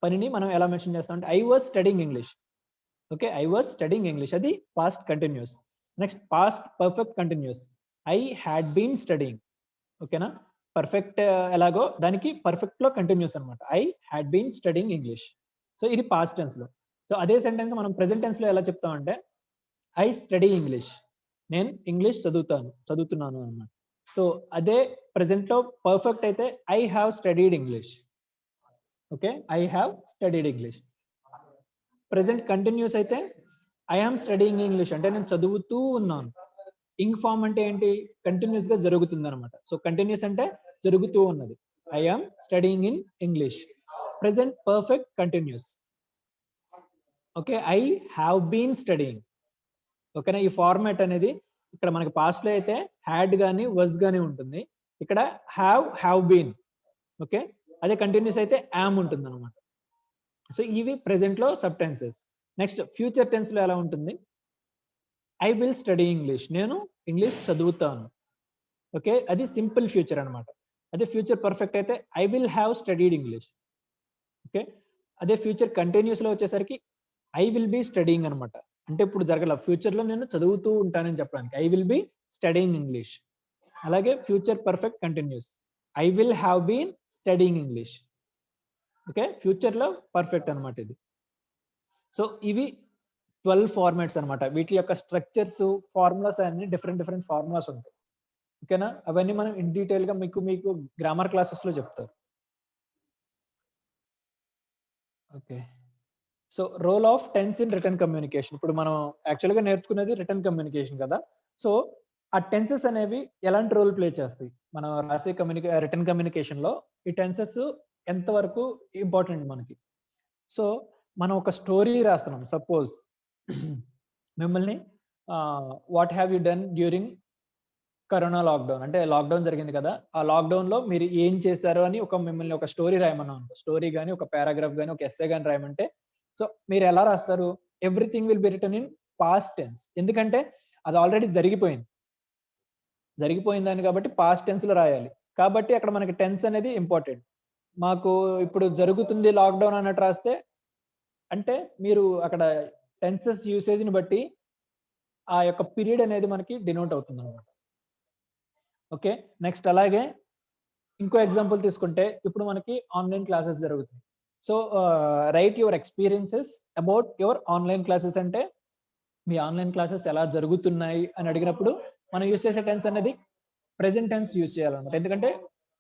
Speaker 1: పనిని మనం ఎలా మెన్షన్ చేస్తాం అంటే I was studying English. Okay, I was studying English, అది past continuous. Next past perfect continuous, I had been studying. ఓకేనా, పర్ఫెక్ట్ ఎలాగో దానికి పర్ఫెక్ట్ లో కంటిన్యూస్ అనమాట, I had been studying English. So ఇది పాస్ట్ టెన్స్ లో. సో అదే sentence మనం ప్రెసెంట్ టెన్స్ లో ఎలా చెప్తామంటే ఐ స్టడీ ఇంగ్లీష్, నేను ఇంగ్లీష్ చదువుతున్నాను అన్నమాట. సో అదే ప్రెసెంట్ లో పర్ఫెక్ట్ అయితే I have studied English. Okay, I have studied English. Present continuous అయితే ఐ ఆమ్ స్టడీయింగ్ ఇంగ్లీష్, అంటే నేను చదువుతూ ఉన్నాను. ఇంగ్ ఫామ్ అంటే ఏంటి, కంటిన్యూస్ గా జరుగుతుంది అనమాట. సో కంటిన్యూస్ అంటే జరుగుతూ ఉన్నది, I am studying in English. Present perfect continuous, okay, I have been studying. ఓకేనా, ఈ ఫార్మాట్ అనేది ఇక్కడ మనకి పాస్ట్ లో అయితే హ్యాడ్ గానీ వజ్ గానీ ఉంటుంది, ఇక్కడ హ్యావ్ బీన్. ఓకే, అదే కంటిన్యూస్ అయితే యామ్ ఉంటుంది అనమాట. సో ఇవి ప్రెసెంట్ లో sub tenses. Next future tense లో ఎలా ఉంటుంది, ఐ విల్ స్టడీ ఇంగ్లీష్, నేను ఇంగ్లీష్ చదువుతాను. ఓకే, అది సింపుల్ ఫ్యూచర్ అనమాట. అదే ఫ్యూచర్ పర్ఫెక్ట్ అయితే I will have studied English. Okay, అదే ఫ్యూచర్ కంటిన్యూస్ లో వచ్చేసరికి ఐ విల్ బి స్టడీయింగ్ అనమాట. అంటే ఇప్పుడు జరగల, ఫ్యూచర్ లో నేను చదువుతూ ఉంటానని చెప్పడానికి I will be studying English. అలాగే future perfect continuous, I will have been studying English. Okay, future లో పర్ఫెక్ట్ అనమాట ఇది. సో ఇవి 12 ఫార్మాట్స్ అనమాట. వీటి యొక్క స్ట్రక్చర్స్, ఫార్ములాస్ అన్ని డిఫరెంట్ ఫార్ములాస్ ఉంటాయి. ఓకేనా, అవన్నీ మనం ఇన్ డీటెయిల్ గా మీకు గ్రామర్ క్లాసెస్ లో చెప్తారు. Okay, so role of tense in written communication. ఇప్పుడు మనం యాక్చువల్గా నేర్చుకునేది రిటర్న్ కమ్యూనికేషన్ కదా. సో ఆ టెన్సెస్ అనేవి ఎలాంటి రోల్ ప్లే చేస్తాయి మనం రాసే రిటర్న్ కమ్యూనికేషన్ లో, ఈ టెన్సెస్ ఎంతవరకు ఇంపార్టెంట్ మనకి. సో మనం ఒక స్టోరీ రాస్తున్నాం, సపోజ్ మిమ్మల్ని what have you done during corona lockdown, అంటే లాక్డౌన్ జరిగింది కదా, ఆ లాక్డౌన్ లో మీరు ఏం చేశారు అని మిమ్మల్ని ఒక స్టోరీ రాయమన్నా, స్టోరీ కానీ ఒక పారాగ్రాఫ్ కానీ ఒక ఎస్సే కానీ రాయమంటే, సో మీరు ఎలా రాస్తారు, everything will be written in past tense. ఎందుకంటే అది ఆల్రెడీ జరిగిపోయింది దాన్ని, కాబట్టి పాస్ట్ టెన్స్ లో రాయాలి. కాబట్టి అక్కడ మనకి టెన్స్ అనేది ఇంపార్టెంట్. మాకు ఇప్పుడు జరుగుతుంది లాక్డౌన్ అన్నట్టు రాస్తే అంటే మీరు అక్కడ టెన్సెస్ యూసేజ్ ని బట్టి ఆ యొక్క పీరియడ్ అనేది మనకి డినోట్ అవుతుంది అనమాట. ఓకే, నెక్స్ట్ అలాగే ఇంకో ఎగ్జాంపుల్ తీసుకుంటే ఇప్పుడు మనకి ఆన్లైన్ క్లాసెస్ జరుగుతుంది. So right your experiences about your online classes, అంటే మీ ఆన్లైన్ క్లాసెస్ ఎలా జరుగుతున్నాయి అని అడిగినప్పుడు మనం యూస్ చేసే టెన్స్ అనేది ప్రెసెంట్ టెన్స్ యూస్ చేయాలన్నమాట. ఎందుకంటే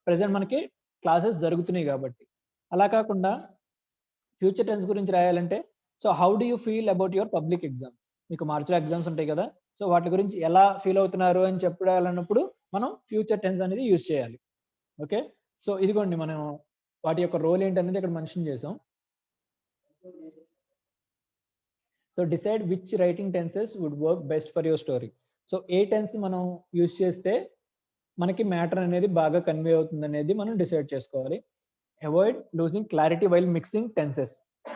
Speaker 1: ప్రెసెంట్ మనకి క్లాసెస్ జరుగుతున్నాయి కాబట్టి. అలా కాకుండా ఫ్యూచర్ టెన్స్ గురించి రాయాలంటే, so how do you feel about your public exams, మీకు మార్చిలో ఎగ్జామ్స్ ఉంటాయి కదా, సో వాటి గురించి ఎలా ఫీల్ అవుతున్నారు అని చెప్పాలన్నప్పుడు మనం ఫ్యూచర్ టెన్స్ అనేది యూస్ చేయాలి. ఓకే, సో ఇదిగోండి మనం వాటి యొక్క రోల్ ఏంటనేది ఇక్కడ మెన్షన్ చేసాం. So decide which writing tenses would work best for your story. So ఏ టెన్స్ మనం యూస్ చేస్తే మనకి మ్యాటర్ అనేది బాగా కన్వే అవుతుంది అనేది మనం డిసైడ్ చేసుకోవాలి. Avoid losing clarity while mixing tenses.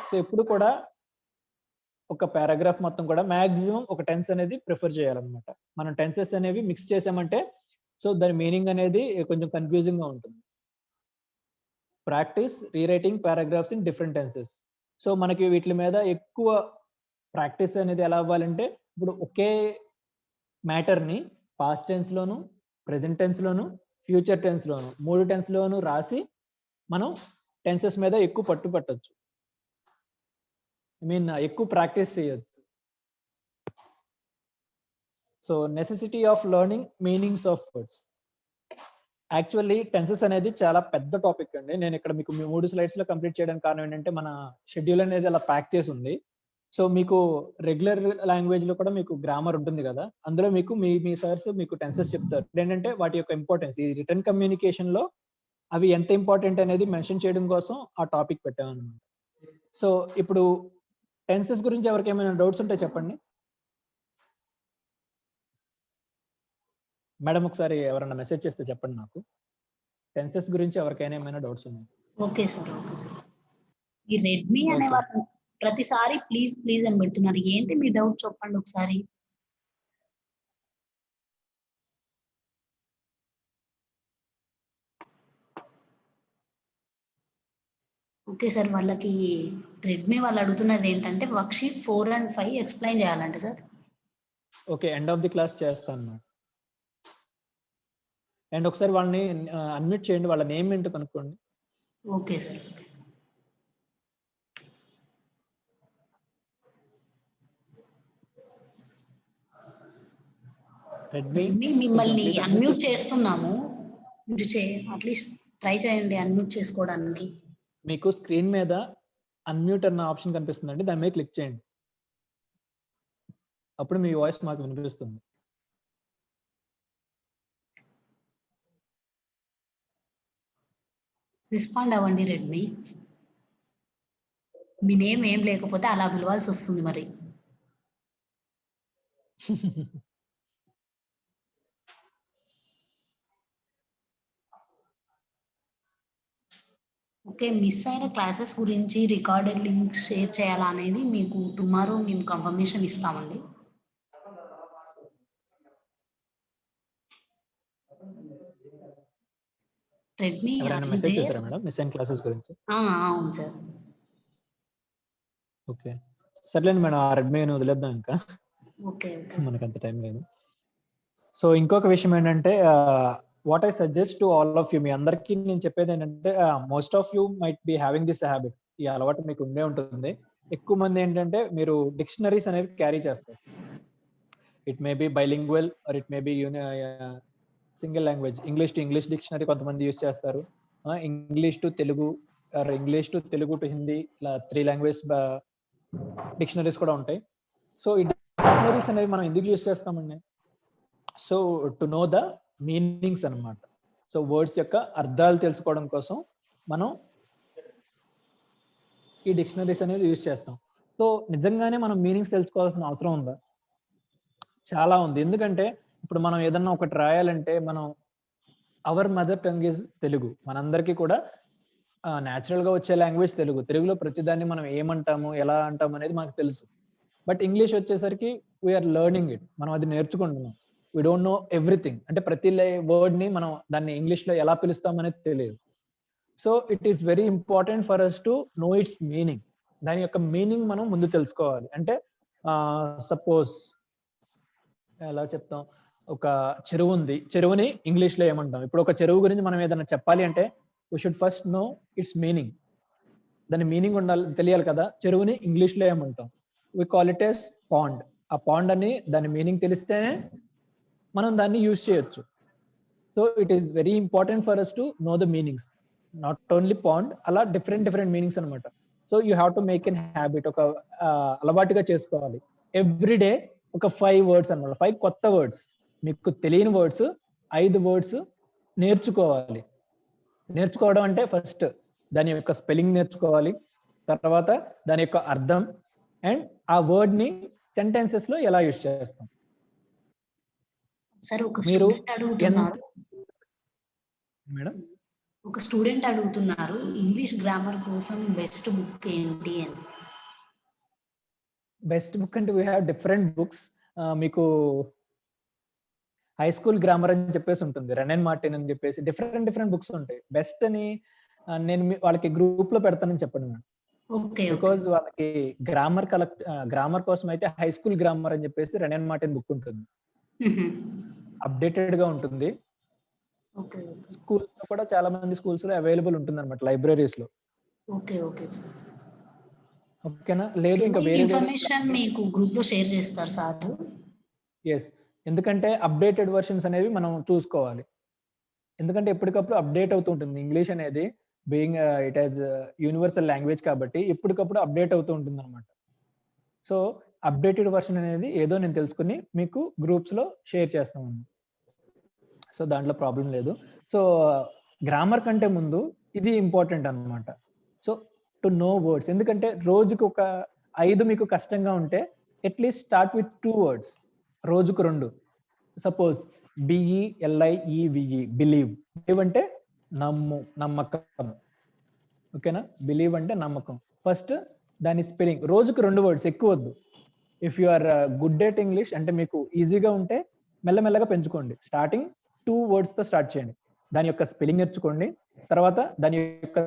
Speaker 1: So ఎప్పుడు కూడా ఒక పారాగ్రాఫ్ మొత్తం కూడా మాక్సిమం ఒక టెన్స్ అనేది ప్రిఫర్ చేయాలన్నమాట. మనం టెన్సెస్ అనేవి మిక్స్ చేసామంటే సో దాని మీనింగ్ అనేది కొంచెం కన్ఫ్యూజింగ్ గా ఉంటుంది. Practice rewriting paragraphs in different tenses. So మనకి వీటి మీద ఎక్కువ ప్రాక్టీస్ అనేది ఎలా అవ్వాలంటే, ఇప్పుడు ఒకే మ్యాటర్ని పాస్ట్ టెన్స్ లోను, ప్రెసెంట్ టెన్స్ లోను, ఫ్యూచర్ టెన్స్ లోను, 3 టెన్స్ లోను రాసి మనం టెన్సెస్ మీద ఎక్కువ పట్టు పట్టొచ్చు. ఐ మీన్ ఎక్కువ ప్రాక్టీస్ చేయొచ్చు. So necessity of learning meanings of words. Actually tenses అనేది చాలా పెద్ద టాపిక్ అండి. నేను ఇక్కడ మీకు 3 స్లైడ్స్ లో కంప్లీట్ చేయడానికి కారణం ఏంటంటే మన షెడ్యూల్ అనేది అలా ప్యాక్ చేసి ఉంది. సో మీకు రెగ్యులర్ లాంగ్వేజ్ లో కూడా మీకు గ్రామర్ ఉంటుంది కదా, అందులో మీకు మీ సర్స్ మీకు టెన్సెస్ చెప్తారు. ఏంటంటే వాటి యొక్క ఇంపార్టెన్స్ ఈ రిటర్న్ కమ్యూనికేషన్ లో అవి ఎంత ఇంపార్టెంట్ అనేది మెన్షన్ చేయడం కోసం ఆ టాపిక్ పెట్టాను అనమాట. సో ఇప్పుడు టెన్సెస్ గురించి ఎవరికి ఏమైనా డౌట్స్ ఉంటే చెప్పండి. మేడం ఒకసారి ఎవరైనా మెసేజ్ చేస్తే చెప్పండి నాకు. టెన్సెస్ గురించి ఎవరికైనా ఏమైనా డౌట్స్ ఉన్నాయి?
Speaker 2: Okay sir. ఈ రెడ్మీ అనే
Speaker 1: Okay.
Speaker 2: వాళ్ళు ప్రతిసారి ప్లీజ్ ప్లీజ్ అని పెడుతున్నారు. ఏంటి మీ డౌట్ చెప్పండి ఒకసారి. Okay sir. వాళ్ళకి రెడ్మీ వాళ్ళు అడుగుతున్నది ఏంటంటే వర్క్ షీట్ 4 and 5 ఎక్స్ప్లెయిన్ చేయాలంటే sir.
Speaker 1: Okay, end of the class చేస్తాను మేడం. అండ్ ఒకసారి వాళ్ళని అన్మ్యూట్ చేయండి, వాళ్ళ నేమ్ ఏంటో కనుక్కోండి.
Speaker 2: Okay sir.
Speaker 1: రెడ్మీ
Speaker 2: రెడ్మీ మిమ్మల్ని అన్మ్యూట్ చేస్తున్నాము. మీరు అట్లీస్ట్ ట్రై చేయండి అన్మ్యూట్ చేసుకోవడానికి.
Speaker 1: మీకు స్క్రీన్ మీద అన్మ్యూట్ అన్న ఆప్షన్ కనిపిస్తుందండి, దాని మీద క్లిక్ చేయండి. అప్పుడు మీ వాయిస్ మాకు వినిపిస్తుంది.
Speaker 2: రెస్పాండ్ అవ్వండి రెడ్మీ. మీ నేమ్ ఏం లేకపోతే అలా పిలవాల్సి వస్తుంది మరి. ఓకే. మిస్ అయిన క్లాసెస్ గురించి రికార్డెడ్ లింక్స్ షేర్ చేయాలా అనేది మీకు టుమారో మేము కన్ఫర్మేషన్ ఇస్తామండి. రెడ్మీ
Speaker 1: ఎవరైనా మెసేజ్ చేస్తారా మేడం మిస్ అయిన క్లాసెస్ గురించి?
Speaker 2: అవును సార్.
Speaker 1: ఓకే సర్లేండి మేడం, ఆ రెడ్మీని వదిలేద్దాం, ఇంకా
Speaker 2: ఓకే.
Speaker 1: మనకు అంత టైం లేదు. సో ఇంకొక విషయం ఏంటంటే what I suggest to all of you, మీ అందరికీ నేను చెప్పేది ఏంటంటే most of you might be having this habit. ఈ అలవాటు మీకు ఉండే ఉంటుంది. ఎక్కువ మంది ఏంటంటే మీరు డిక్షనరీస్ అనేవి క్యారీ చేస్తారు. It may be bilingual or it may be single language. English to English dictionary కొంతమంది యూస్ చేస్తారు, English to Telugu or English to Telugu to Hindi, ఇలా 3 లాంగ్వేజ్ డిక్షనరీస్ కూడా ఉంటాయి. సో ఈ డిక్షనరీస్ అనేవి మనం ఎందుకు యూస్ చేస్తామండి? So to know the meanings అన్నమాట. సో వర్డ్స్ యొక్క అర్థాలు తెలుసుకోవడం కోసం మనం ఈ డిక్షనరీస్ అనేది యూజ్ చేస్తాం. సో నిజంగానే మనం మీనింగ్స్ తెలుసుకోవాల్సిన అవసరం ఉందా? చాలా ఉంది. ఎందుకంటే ఇప్పుడు మనం ఏదన్నా ఒకటి రాయాలంటే మనం our mother tongue is Telugu. మనందరికీ కూడా న్యాచురల్ గా వచ్చే లాంగ్వేజ్ తెలుగు. తెలుగులో ప్రతిదాన్ని మనం ఏమంటాము, ఎలా అంటాము అనేది మనకు తెలుసు. బట్ ఇంగ్లీష్ వచ్చేసరికి వీఆర్ లెర్నింగ్ ఇట్. మనం అది నేర్చుకుంటున్నాం. We don't know everything. అంటే ప్రతి వర్డ్ ని మనం దాన్ని ఇంగ్లీష్ లో ఎలా పిలుస్తాం అనేది తెలియదు. So it is very important for us to know its meaning. దాని యొక్క మీనింగ్ మనం ముందు తెలుసుకోవాలి. అంటే సపోజ్ ఎలా చెప్తాం, ఒక చెరువు ఉంది, చెరువుని ఇంగ్లీష్ లో ఏమంటాం? ఇప్పుడు ఒక చెరువు గురించి మనం ఏదైనా చెప్పాలి అంటే we should first know its meaning. దాని మీనింగ్ ఉండాలి, తెలియాలి కదా. చెరువుని ఇంగ్లీష్ లో ఏమంటాం? We call it as pond. ఆ పాండ్ అని దాని మీనింగ్ తెలిస్తేనే మనం దాన్ని యూజ్ చేయొచ్చు. So it is very important for us to know the meanings, not only pond, అలా డిఫరెంట్ మీనింగ్స్ అనమాట. So you have to make an habit, ఒక అలవాటుగా చేసుకోవాలి. ఎవ్రీ డే ఒక 5 వర్డ్స్ అనమాట, 5 కొత్త వర్డ్స్, మీకు తెలియని వర్డ్స్ 5 వర్డ్స్ నేర్చుకోవాలి. నేర్చుకోవడం అంటే ఫస్ట్ దాని యొక్క స్పెల్లింగ్ నేర్చుకోవాలి, తర్వాత దాని యొక్క అర్థం, అండ్ ఆ వర్డ్ ని సెంటెన్సెస్ లో ఎలా యూజ్ చేస్తాం.
Speaker 2: సార్ ఒక
Speaker 1: మీరు
Speaker 2: స్టూడెంట్ అడుగుతున్నారు
Speaker 1: మేడం,
Speaker 2: ఒక స్టూడెంట్ అడుగుతున్నారు ఇంగ్లీష్ గ్రామర్ కోసం బెస్ట్ బుక్ ఏంటి అని.
Speaker 1: బెస్ట్ బుక్ అంటే వీ హ్యావ్ డిఫరెంట్ బుక్స్. మీకు హై స్కూల్ గ్రామర్ అని చెప్పేసి ఉంటుంది, రన్ అండ్ మార్టిన్ అని చెప్పేసి డిఫరెంట్ బుక్స్ ఉంటాయి. బెస్ట్ అని నేను వాళ్ళకి గ్రూప్ లో పెడతానని చెప్పండి మేడం.
Speaker 2: ఓకే.
Speaker 1: బికాజ్ వాళ్ళకి గ్రామర్ కోసం అయితే హై స్కూల్ గ్రామర్ అని చెప్పేసి రన్ అండ్ మార్టిన్ బుక్ ఉంటుంది, అప్డేటెడ్ గా ఉంటుంది.
Speaker 2: ఓకే.
Speaker 1: స్కూల్స్ లో కూడా చాలా మంది స్కూల్స్ లో అవైలబుల్ ఉంటుంది అనమాట, లైబ్రరీస్ లో.
Speaker 2: ఓకే. Okay sir.
Speaker 1: ఓకేనా? లేదు ఇంకా వేరే
Speaker 2: ఇన్ఫర్మేషన్ మీకు గ్రూప్ లో షేర్ చేస్తారు సార్.
Speaker 1: ఎస్, ఎందుకంటే అప్డేటెడ్ వర్షన్స్ అనేవి మనం చూసుకోవాలి. ఎందుకంటే ఎప్పటికప్పుడు అప్డేట్ అవుతూ ఉంటుంది. ఇంగ్లీష్ అనేది being it as universal language కాబట్టి ఎప్పటికప్పుడు అప్డేట్ అవుతూ ఉంటుందన్నమాట. సో, అప్డేటెడ్ వర్షన్ అనేది ఏదో నేను తెలుసుకొని మీకు గ్రూప్స్‌లో షేర్ చేస్తాను. సో, దాంట్లో ప్రాబ్లమ్ లేదు. సో, గ్రామర్ కంటే ముందు ఇది ఇంపార్టెంట్ అన్నమాట. సో, టు నో వర్డ్స్ ఎందుకంటే రోజుకి ఒక 5 మీకు కష్టంగా ఉంటే అట్‌లీస్ట్ స్టార్ట్ విత్ 2 వర్డ్స్. రోజుకు 2. Suppose బిఈఎల్ఐఈవిఈ believe. బిలీవ్ అంటే నమ్ము, నమ్మకం. ఓకేనా? బిలీవ్ అంటే నమ్మకం. ఫస్ట్ దాని స్పెల్లింగ్ రోజుకు 2 వర్డ్స్ ఎక్కువొద్దు. If you are good at English అంటే మీకు ఈజీగా ఉంటే మెల్లమెల్లగా పెంచుకోండి. స్టార్టింగ్ 2 వర్డ్స్‌తో స్టార్ట్ చేయండి. దాని యొక్క స్పెల్లింగ్ నేర్చుకోండి. తర్వాత దాని యొక్క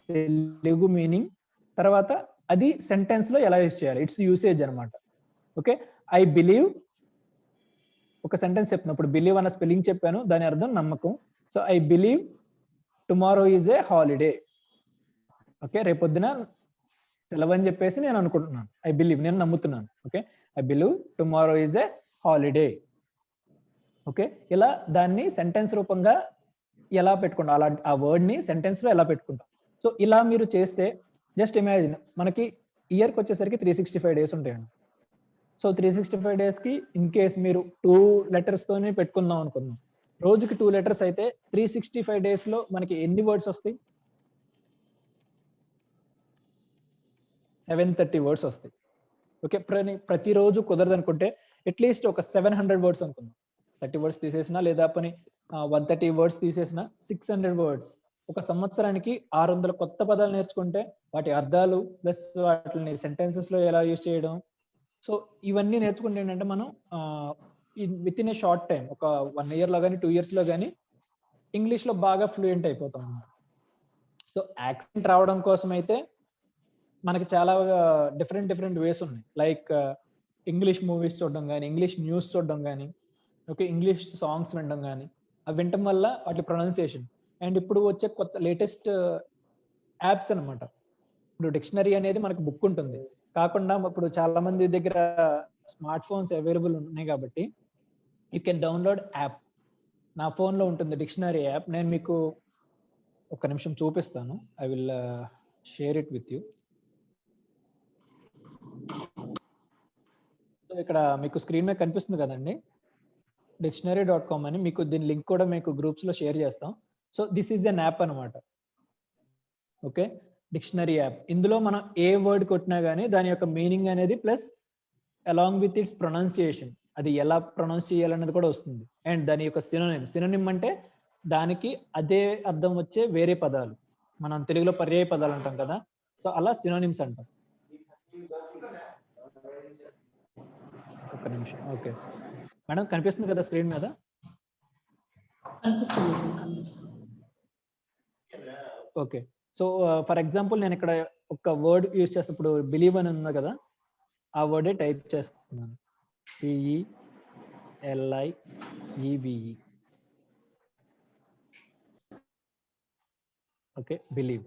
Speaker 1: తెలుగు మీనింగ్, తర్వాత అది సెంటెన్స్‌లో ఎలా యూజ్ చేయాలి. ఇట్స్ యూసేజ్ అన్నమాట. ఓకే. ఐ బిలీవ్ ఒక సెంటెన్స్ చెప్తున్నప్పుడు బిలీవ్ అన్న స్పెల్లింగ్ చెప్పాను. దాని అర్థం నమ్మకం. So, I believe tomorrow is a holiday. Okay. రేపొద్దున సెలవని చెప్పేసి నేను అనుకుంటున్నాను. ఐ బిలీవ్ నేను నమ్ముతున్నాను. Okay. I believe tomorrow is a holiday. Okay. ఇలా దాన్ని సెంటెన్స్ రూపంగా ఎలా పెట్టుకుంటాం, అలా ఆ వర్డ్‌ని సెంటెన్స్‌లో ఎలా పెట్టుకుంటాం. సో, ఇలా మీరు చేస్తే జస్ట్ ఇమాజిన్ మనకి ఇయర్‌కొచ్చేసరికి 365 డేస్ ఉంటాయండి. సో, 365 డేస్‌కి ఇన్ కేస్ మీరు 2 లెటర్స్‌తోనే పెట్టుకుందాం అనుకుందాం. రోజుకి 2 లెటర్స్ అయితే 365 డేస్‌లో మనకి ఎన్ని వర్డ్స్ వస్తాయి? 730 వర్డ్స్ వస్తాయి. ఓకే. ప్రతిరోజు కుదరదనుకుంటే అట్‌లీస్ట్ ఒక 700 వర్డ్స్ అనుకుందాం. 30 వర్డ్స్ తీసేసినా లేదా 130 వర్డ్స్ తీసేసినా 600 వర్డ్స్. ఒక సంవత్సరానికి 600 కొత్త పదాలు నేర్చుకుంటే వాటి అర్థాలు ప్లస్ వాటిని సెంటెన్సెస్‌లో ఎలా యూజ్ చేయడం. సో, ఇవన్నీ నేర్చుకుంటే ఏంటంటే మనం వితిన్ ఏ షార్ట్ టైమ్ ఒక 1 ఇయర్‌లో గాని, 2 ఇయర్స్‌లో గాని ఇంగ్లీష్‌లో బాగా ఫ్లూయెంట్ అయిపోతాం అన్నమాట. సో, యాక్సెంట్ రావడం కోసం అయితే మనకి చాలా డిఫరెంట్ వేస్ ఉన్నాయి. లైక్ ఇంగ్లీష్ మూవీస్ చూడడం గాని, ఇంగ్లీష్ న్యూస్ చూడడం గాని, ఓకే. ఇంగ్లీష్ సాంగ్స్ వినడం గాని, అవి వినటం వల్ల వాటి ప్రొనౌన్సియేషన్ అండ్ ఇప్పుడు వచ్చే కొత్త లేటెస్ట్ యాప్స్ అన్నమాట. ఇప్పుడు డిక్షనరీ అనేది మనకు బుక్ ఉంటుంది. కాకుండా ఇప్పుడు చాలా మంది దగ్గర స్మార్ట్ ఫోన్స్ అవైలబుల్ ఉన్నాయి కాబట్టి యూ కెన్ డౌన్‌లోడ్ యాప్. నా ఫోన్‌లో ఉంటుంది డిక్షనరీ యాప్. నేను మీకు ఒక్క నిమిషం చూపిస్తాను. I will share it with you. So, ఇక్కడ మీకు స్క్రీన్ మీద కనిపిస్తుంది కదండీ! dictionary.com అని మీకు దీని లింక్ కూడా మీకు గ్రూప్స్‌లో షేర్ చేస్తాం. So, this is an app అన్నమాట. ఓకే. Dictionary app. ఇందులో మనం ఏ వర్డ్ కొట్టినా గాని దాని యొక్క మీనింగ్ అనేది plus along with its pronunciation అది ఎలా ప్రొనౌన్స్ చేయాలన్నది కూడా వస్తుంది. అండ్ దాని యొక్క సినోనిమ్ అంటే దానికి అదే అర్థం వచ్చే వేరే పదాలు. మనం తెలుగులో పర్యాయ పదాలు అంటాం కదా! సో, అలా సినోనిమ్స్ అంటాం. ఒక్క నిమిషం. ఓకే. మేడం కనిపిస్తుంది కదా స్క్రీన్ మీద?
Speaker 2: కనిపిస్తుంది సార్. కనిపిస్తుంది.
Speaker 1: ఓకే. సో, ఫర్ ఎగ్జాంపుల్ నేను ఇక్కడ ఒక వర్డ్ యూజ్ చేస్తా. ఇప్పుడు బిలీవ్ అని ఉంది కదా! ఆ వర్డే టైప్ చేస్తున్నాను. బిఈఎల్ఐఈవిఈ. ఓకే. బిలీవ్.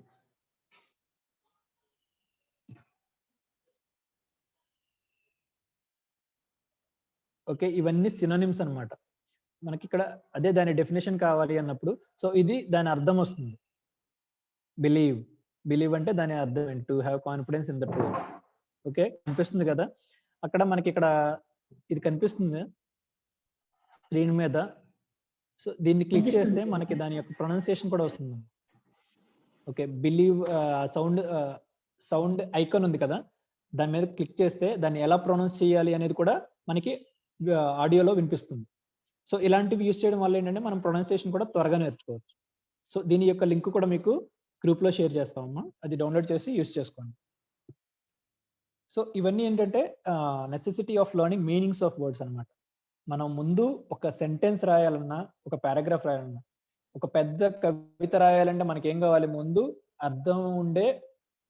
Speaker 1: ఓకే. ఇవన్నీ సినోనిమ్స్ అన్నమాట. మనకిక్కడ అదే దాని డెఫినిషన్ కావాలి అన్నప్పుడు సో, ఇది దాని అర్థం వస్తుంది. బిలీవ్. బిలీవ్ అంటే దాని అర్థం ఏంటి? To have confidence in the truth. Okay. కనిపిస్తుంది కదా! అక్కడ మనకిక్కడ ఇది కనిపిస్తుంది స్క్రీన్ మీద. సో, దీన్ని క్లిక్
Speaker 2: కనిపిస్తుంది
Speaker 1: చేస్తే
Speaker 2: సార్.
Speaker 1: మనకి దాని యొక్క ప్రొనౌన్సియేషన్ కూడా వస్తుంది. ఓకే. బిలీవ్ సౌండ్ ఐకాన్ ఉంది కదా! దాని మీద క్లిక్ చేస్తే దాన్ని ఎలా ప్రొనౌన్స్ చేయాలి అనేది కూడా మనకి ఆడియోలో వినిపిస్తుంది. సో, ఇలాంటివి యూజ్ చేయడం వల్ల ఏంటంటే మనం ప్రొనౌన్సియేషన్ కూడా త్వరగా నేర్చుకోవచ్చు. సో, దీని యొక్క లింక్ కూడా మీకు గ్రూప్‌లో షేర్ చేస్తామమ్మా. అది డౌన్‌లోడ్ చేసి యూజ్ చేసుకోండి. సో, ఇవన్నీ ఏంటంటే necessity of learning meanings of words అన్నమాట. మనం ముందు ఒక సెంటెన్స్ రాయాలన్నా, ఒక పారాగ్రాఫ్ రాయాలన్నా, ఒక పెద్ద కవిత రాయాలంటే మనకేం కావాలి? ముందు అర్థం ఉండే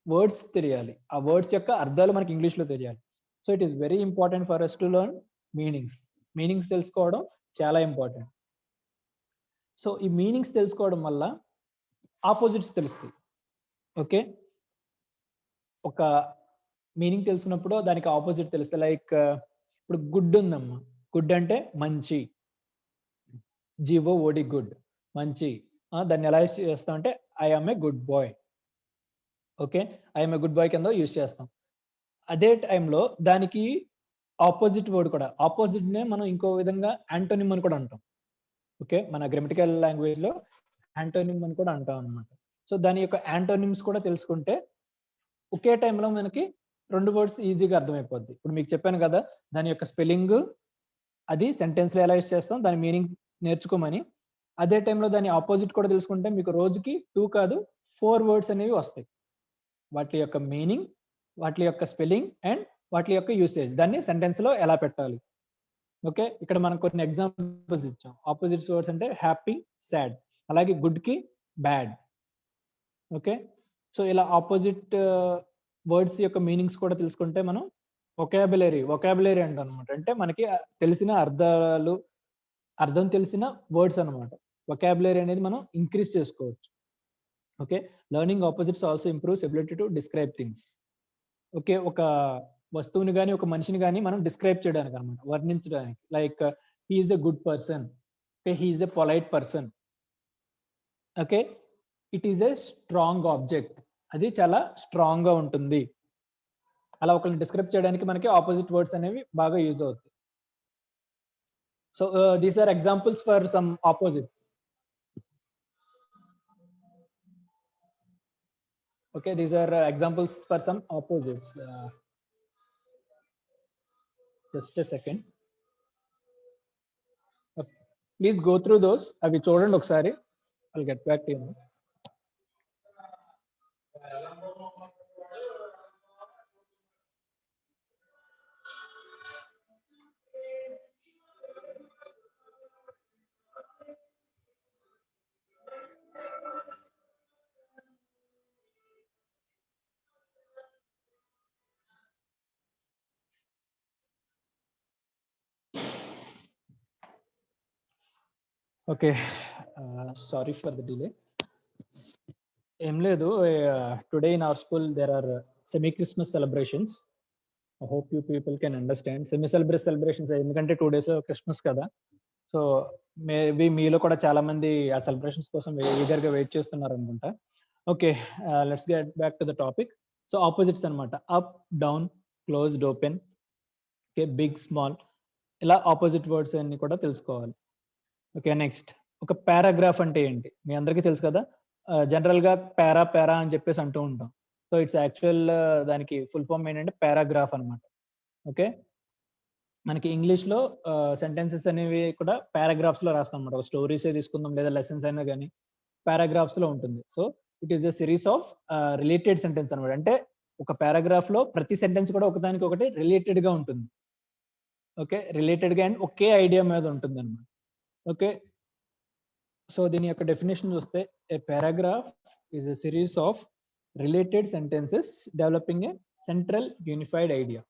Speaker 1: వర్డ్స్ తెలియాలి. ఆ వర్డ్స్ యొక్క అర్థాలు మనకి ఇంగ్లీష్‌లో తెలియాలి. So, it is very important for us to learn meanings. Meanings తెలుసుకోవడం చాలా ఇంపార్టెంట్. సో, ఈ మీనింగ్స్ తెలుసుకోవడం వల్ల ఆపోజిట్స్ తెలుస్తాయి. ఓకే. ఒక మీనింగ్ తెలుసుకున్నప్పుడు దానికి ఆపోజిట్ తెలుస్తాయి. లైక్ ఇప్పుడు గుడ్ ఉందమ్మా. గుడ్ అంటే మంచి, GOOD గుడ్, మంచి. దాన్ని ఎలా యూస్ చేస్తాం అంటే I am a good boy. Okay, I am a good boy కింద యూస్ చేస్తాం. అదే టైంలో దానికి ఆపోజిట్ వర్డ్ కూడా, ఆపోజిట్నే మనం ఇంకో విధంగా యాంటోనిమ్ అని కూడా అంటాం. ఓకే, మన గ్రామటికల్ లాంగ్వేజ్ లో యాంటోనిమ్ అని కూడా అంటాం అనమాట. సో దాని యొక్క యాంటోనిమ్స్ కూడా తెలుసుకుంటే ఒకే టైంలో మనకి 2 వర్డ్స్ ఈజీగా అర్థమైపోద్ది. ఇప్పుడు మీకు చెప్పాను కదా, దాని యొక్క స్పెల్లింగ్, అది సెంటెన్స్ లో ఎలా యూస్ చేస్తాం, దాని మీనింగ్ నేర్చుకోమని. అదే టైంలో దాని ఆపోజిట్ కూడా తెలుసుకుంటే మీకు రోజుకి 2 కాదు 4 వర్డ్స్ అనేవి వస్తాయి. వాటి యొక్క మీనింగ్, వాటి యొక్క స్పెల్లింగ్ అండ్ వాటి యొక్క యూసేజ్, దాన్ని సెంటెన్స్ లో ఎలా పెట్టాలి. ఓకే, ఇక్కడ మనం కొన్ని ఎగ్జాంపుల్స్ ఇచ్చాం. ఆపోజిట్స్ వర్డ్స్ అంటే హ్యాపీ, సాడ్, అలాగే గుడ్ కి బ్యాడ్. ఓకే, సో ఇలా ఆపోజిట్ వర్డ్స్ యొక్క మీనింగ్స్ కూడా తెలుసుకుంటే మనం వొకాబులరీ అంటాం అనమాట. అంటే మనకి తెలిసిన అర్థాలు, అర్థం తెలిసిన వర్డ్స్ అనమాట. వొకాబులరీ అనేది మనం ఇంక్రీజ్ చేసుకోవచ్చు. Okay, learning opposites also improves ability to describe things. Okay, ఒక వస్తువుని కానీ ఒక మనిషిని కానీ మనం డిస్క్రైబ్ చేయడానికి అనమాట, వర్ణించడానికి. Like he is a good person, okay, he is a polite person. Okay, it is a strong object, అది చాలా స్ట్రాంగ్ గా ఉంటుంది. అలా ఒకరిని డిస్క్రైబ్ చేయడానికి మనకి ఆపోజిట్ వర్డ్స్ అనేవి బాగా యూజ్ అవుతాయి. So these are examples for some opposites. Okay, these are examples for some opposites. Just a second. Please go through those. Avi చూడండి ఒకసారి. I'll get back to you. Okay, sorry for the delay. ఏం లేదు, today in our school there are semi Christmas celebrations. I hope you people can understand semi celebrations, ఎందుకంటే 2 days Christmas కదా. So maybe మీలో కూడా చాలా మంది ఆ celebrations కోసం ఈగర్ గా వెయిట్ చేస్తున్నారు అనుకుంటా. Okay, let's get back to the topic. So opposites అనమాట, up, down, closed, open, okay, big, small, ఇలా ఆపోజిట్ వర్డ్స్ అన్ని కూడా తెలుసుకోవాలి. ఓకే, నెక్స్ట్ ఒక పారాగ్రాఫ్ అంటే ఏంటి మీ అందరికీ తెలుసు కదా. జనరల్ గా పారా అని చెప్పేసి అంటూ ఉంటాం. సో ఇట్స్ యాక్చువల్ దానికి ఫుల్ ఫామ్ ఏంటంటే పారాగ్రాఫ్ అనమాట. ఓకే, మనకి ఇంగ్లీష్ లో సెంటెన్సెస్ అనేవి కూడా పారాగ్రాఫ్స్ లో రాస్తాం అనమాట. ఒక స్టోరీస్ తీసుకుందాం లేదా లెసన్స్ అయినా కానీ పారాగ్రాఫ్స్ లో ఉంటుంది. So it is a series of related sentence అనమాట. అంటే ఒక పారాగ్రాఫ్ లో ప్రతి సెంటెన్స్ కూడా ఒకదానికి ఒకటి రిలేటెడ్ గా ఉంటుంది. ఓకే, రిలేటెడ్ గా అండ్ ఒకే ఐడియా మీద ఉంటుంది అనమాట. ఓకే, సో దీని యొక్క డెఫినేషన్ చూస్తే a paragraph is a series of related sentences developing a central unified idea.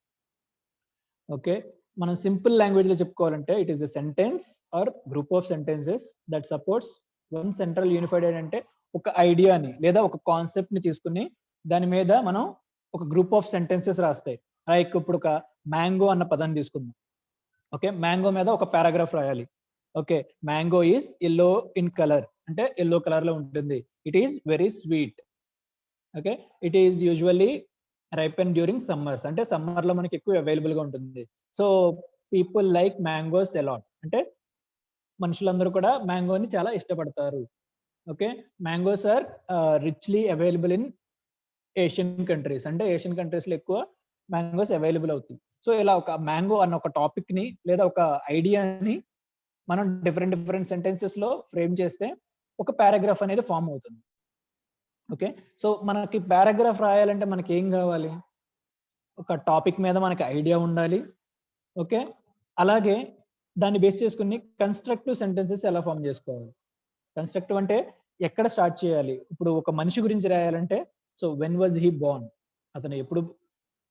Speaker 1: Okay, మనం సింపుల్ లాంగ్వేజ్ లో చెప్పుకోవాలంటే it is a sentence or group of sentences that supports one central unified idea. అంటే ఒక ఐడియాని లేదా ఒక concept ని తీసుకుని దాని మీద మనం ఒక గ్రూప్ ఆఫ్ సెంటెన్సెస్ రాస్తాయి. లైక్ ఇప్పుడు ఒక మ్యాంగో అన్న పదాన్ని తీసుకుందాం. ఓకే, మ్యాంగో మీద ఒక పారాగ్రాఫ్ రాయాలి. Okay, mango is yellow in colour, అంటే ఎల్లో కలర్ లో ఉంటుంది. It is very sweet. Okay, it is usually ripen during summers, అంటే సమ్మర్ లో మనకి ఎక్కువ అవైలబుల్ గా ఉంటుంది. So people like mangoes a lot, అంటే మనుషులందరూ కూడా మ్యాంగోని చాలా ఇష్టపడతారు. Okay, mangoes are richly available in Asian countries, అంటే ఏషియన్ కంట్రీస్ లో ఎక్కువ మ్యాంగోస్ అవైలబుల్ అవుతుంది. సో ఇలా ఒక మ్యాంగో అన్న ఒక టాపిక్ ని లేదా ఒక ఐడియాని మనం డిఫరెంట్ సెంటెన్సెస్ లో ఫ్రేమ్ చేస్తే ఒక పారాగ్రాఫ్ అనేది ఫామ్ అవుతుంది. ఓకే, సో మనకి పారాగ్రాఫ్ రాయాలంటే మనకి ఏం కావాలి, ఒక టాపిక్ మీద మనకి ఐడియా ఉండాలి. ఓకే, అలాగే దాన్ని బేస్ చేసుకుని కన్స్ట్రక్టివ్ సెంటెన్సెస్ ఎలా ఫామ్ చేసుకోవాలి. కన్స్ట్రక్టివ్ అంటే ఎక్కడ స్టార్ట్ చేయాలి. ఇప్పుడు ఒక మనిషి గురించి రాయాలంటే so when was he Born, అతను ఎప్పుడు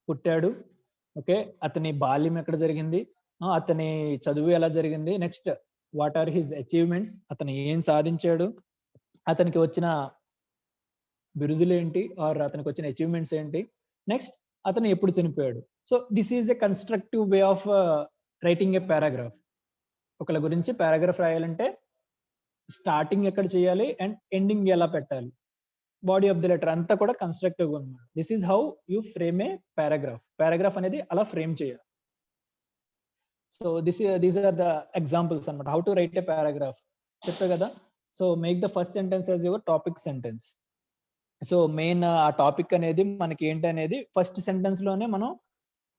Speaker 1: పుట్టాడు. ఓకే, అతని బాల్యం ఎక్కడ జరిగింది, అతని చదువు ఎలా జరిగింది, next what are his achievements, అతను ఏం సాధించాడు, అతనికి వచ్చిన బిరుదులు ఏంటి ఆర్ అతనికి వచ్చిన అచీవ్మెంట్స్ ఏంటి, నెక్స్ట్ అతను ఎప్పుడు చనిపోయాడు. So this is a constructive way of writing A paragraph. ఒకళ్ళ గురించి పారాగ్రాఫ్ రాయాలంటే స్టార్టింగ్ ఎక్కడ చేయాలి అండ్ ఎండింగ్ ఎలా పెట్టాలి, బాడీ ఆఫ్ ది లెటర్ అంతా కూడా కన్స్ట్రక్టివ్గా ఉన్నమాట. This is how you frame a paragraph. Paragraph అనేది అలా ఫ్రేమ్ చేయాలి. So these are the examples అనమాట how to write a paragraph. చెప్పే కదా. So make the first sentence as your topic sentence. So main ఆ టాపిక్ అనేది మనకి ఏంటి అనేది ఫస్ట్ సెంటెన్స్ లోనే మనం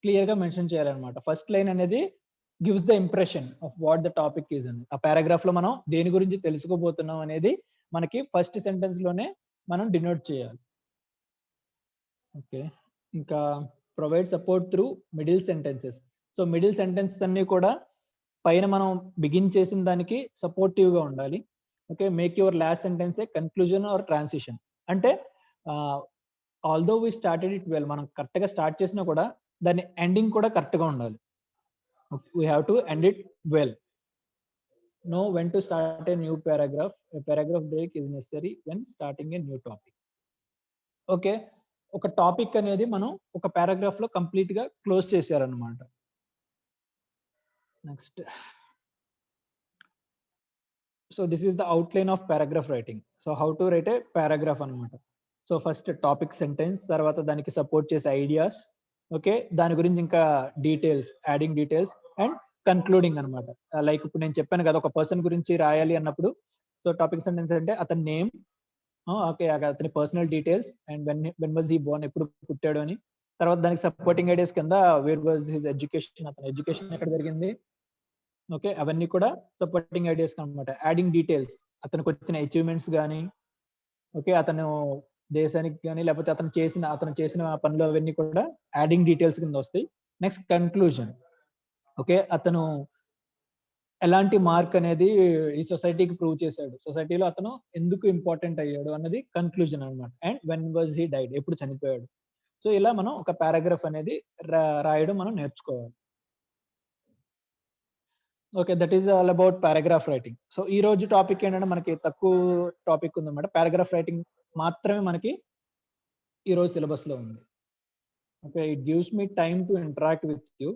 Speaker 1: క్లియర్ గా మెన్షన్ చేయాలన్నమాట. ఫస్ట్ లైన్ అనేది gives the impression of what the topic is అని. ఆ పారాగ్రాఫ్ లో మనం దేని గురించి తెలుసుకోబోతున్నాం అనేది మనకి ఫస్ట్ సెంటెన్స్ లోనే మనం డినోట్ చేయాలి. ఓకే, ఇంకా provide support through middle sentences. So middle sentences అన్ని కూడా పైన మనం బిగిన్ చేసిన దానికి సపోర్టివ్ గా ఉండాలి. Okay, make your last sentence a conclusion or transition. అంటే although we started it well, మనం కరెక్ట్ గా స్టార్ట్ చేసినా కూడా దాని ఎండింగ్ కూడా కరెక్ట్ గా ఉండాలి. We have to end it well. Know when to start a new paragraph. A paragraph break is necessary when starting a new topic. Okay, ఒక topic అనేది మనం ఒక పారాగ్రాఫ్ లో కంప్లీట్ గా క్లోజ్ చేశారనమాట. Next, so this is the outline of paragraph writing. So how to write a paragraph అనమాట. So first topic sentence, తర్వాత దానికి సపోర్ట్ చేసే ఐడియాస్, ఓకే, దాని గురించి ఇంకా details, adding details and concluding అనమాట. లైక్ ఇప్పుడు నేను చెప్పాను కదా, ఒక పర్సన్ గురించి రాయాలి అన్నప్పుడు సో టాపిక్ సెంటెన్స్ అంటే అతని నేమ్, ఓకే, అతని personal details and when was he Born, ఎప్పుడు పుట్టాడు అని. తర్వాత దానికి సపోర్టింగ్ ఐడియాస్ కింద వేర్ వాజ్ హిజ్ ఎడ్యుకేషన్, అతని ఎడ్యుకేషన్ ఎక్కడ జరిగింది, ఓకే, అవన్నీ కూడా సపోర్టింగ్ ఐడియాస్ అనమాట. యాడింగ్ డీటెయిల్స్, అతనికి వచ్చిన అచీవ్మెంట్స్ కానీ, ఓకే, అతను దేశానికి కానీ లేకపోతే అతను చేసిన పనులు అవన్నీ కూడా యాడింగ్ డీటెయిల్స్ కింద వస్తాయి. నెక్స్ట్ కన్క్లూజన్, ఓకే, అతను ఎలాంటి మార్క్ అనేది ఈ సొసైటీకి ప్రూవ్ చేశాడు, సొసైటీలో అతను ఎందుకు ఇంపార్టెంట్ అయ్యాడు అన్నది కన్క్లూజన్ అనమాట. And when was he died, ఎప్పుడు చనిపోయాడు. సో ఇలా మనం ఒక పారాగ్రాఫ్ అనేది రాయడం మనం నేర్చుకోవాలి. Okay, that is all about paragraph writing. So ఈ రోజు టాపిక్ ఏంటంటే మనకి తక్కువ టాపిక్ ఉందన్నమాట. పారాగ్రాఫ్ రైటింగ్ మాత్రమే మనకి ఈ రోజు సిలబస్ లో ఉంది. Okay, it gives me time to interact with you.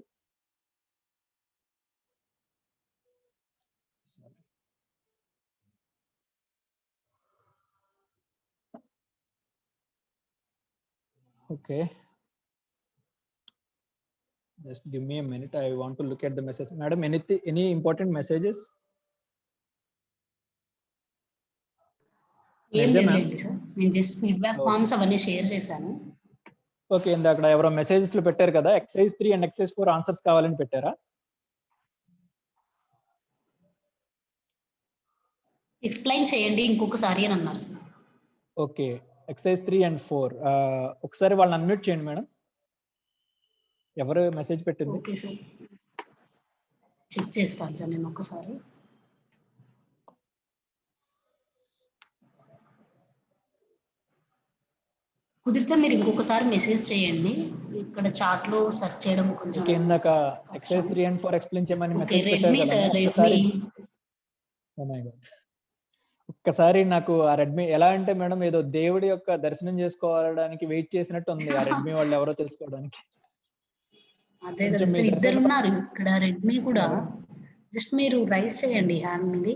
Speaker 1: Okay, just give me a minute, I want to look at the message. Madam, any important messages?
Speaker 2: ఏం
Speaker 1: నిజమా?
Speaker 2: లేదండి సార్, నేను జస్ట్ ఫీడ్బ్యాక్ ఫామ్స్ అవన్నీ share చేశాను.
Speaker 1: Okay, ఇందాక ఎవరో messages లో పెట్టారు కదా, ఎక్సైజ్ 3 అండ్ ఎక్సైజ్ 4 ఆన్సర్స్ కావాలని పెట్టారా?
Speaker 2: ఎక్స్ప్లెయిన్ చేయండి ఇంకొకసారి అని అన్నారు సార్.
Speaker 1: ఓకే, ఎక్సైజ్ 3 అండ్ 4 ఒకసారి వాళ్ళని అన్మ్యూట్ చేయండి మేడం. ఎవరు మెసేజ్ పెట్టింది?
Speaker 2: ఓకే సార్, చెక్ చేస్తాను సార్ నేను ఒకసారి. కుదిరితే మీరు ఇంకొకసారి మెసేజ్ చేయండి, ఇక్కడ చాట్ లో సెర్చ్ చేయడం కొంచెం.
Speaker 1: ఓకే, ఇందాక ఎక్సైజ్ 3 అండ్ 4 ఎక్స్ప్లెయిన్ చేయమని
Speaker 2: ఓకే,
Speaker 1: మెసేజ్
Speaker 2: రెడ్మీ
Speaker 1: పెట్టారు
Speaker 2: సార్,
Speaker 1: కదా.
Speaker 2: రెడ్మీ.
Speaker 1: ఓ మై గాడ్, ఒక్కసారి నాకు ఆ రెడ్మీ ఎలా అంటే మేడం ఏదో దేవుడి యొక్క దర్శనం చేసుకోవడానికి వెయిట్ చేసినట్టు ఉంది ఆ రెడ్మీ వాళ్ళు ఎవరో తెలుసుకోవడానికి.
Speaker 2: అదే కదా
Speaker 1: కొంచెం మీ
Speaker 2: సార్, ఇద్దరు
Speaker 1: దర్శనం
Speaker 2: ఉన్నారు ఇక్కడ రెడ్మీ కూడా. జస్ట్ మీరు రైస్ చేయండి హ్యాండ్ మీది.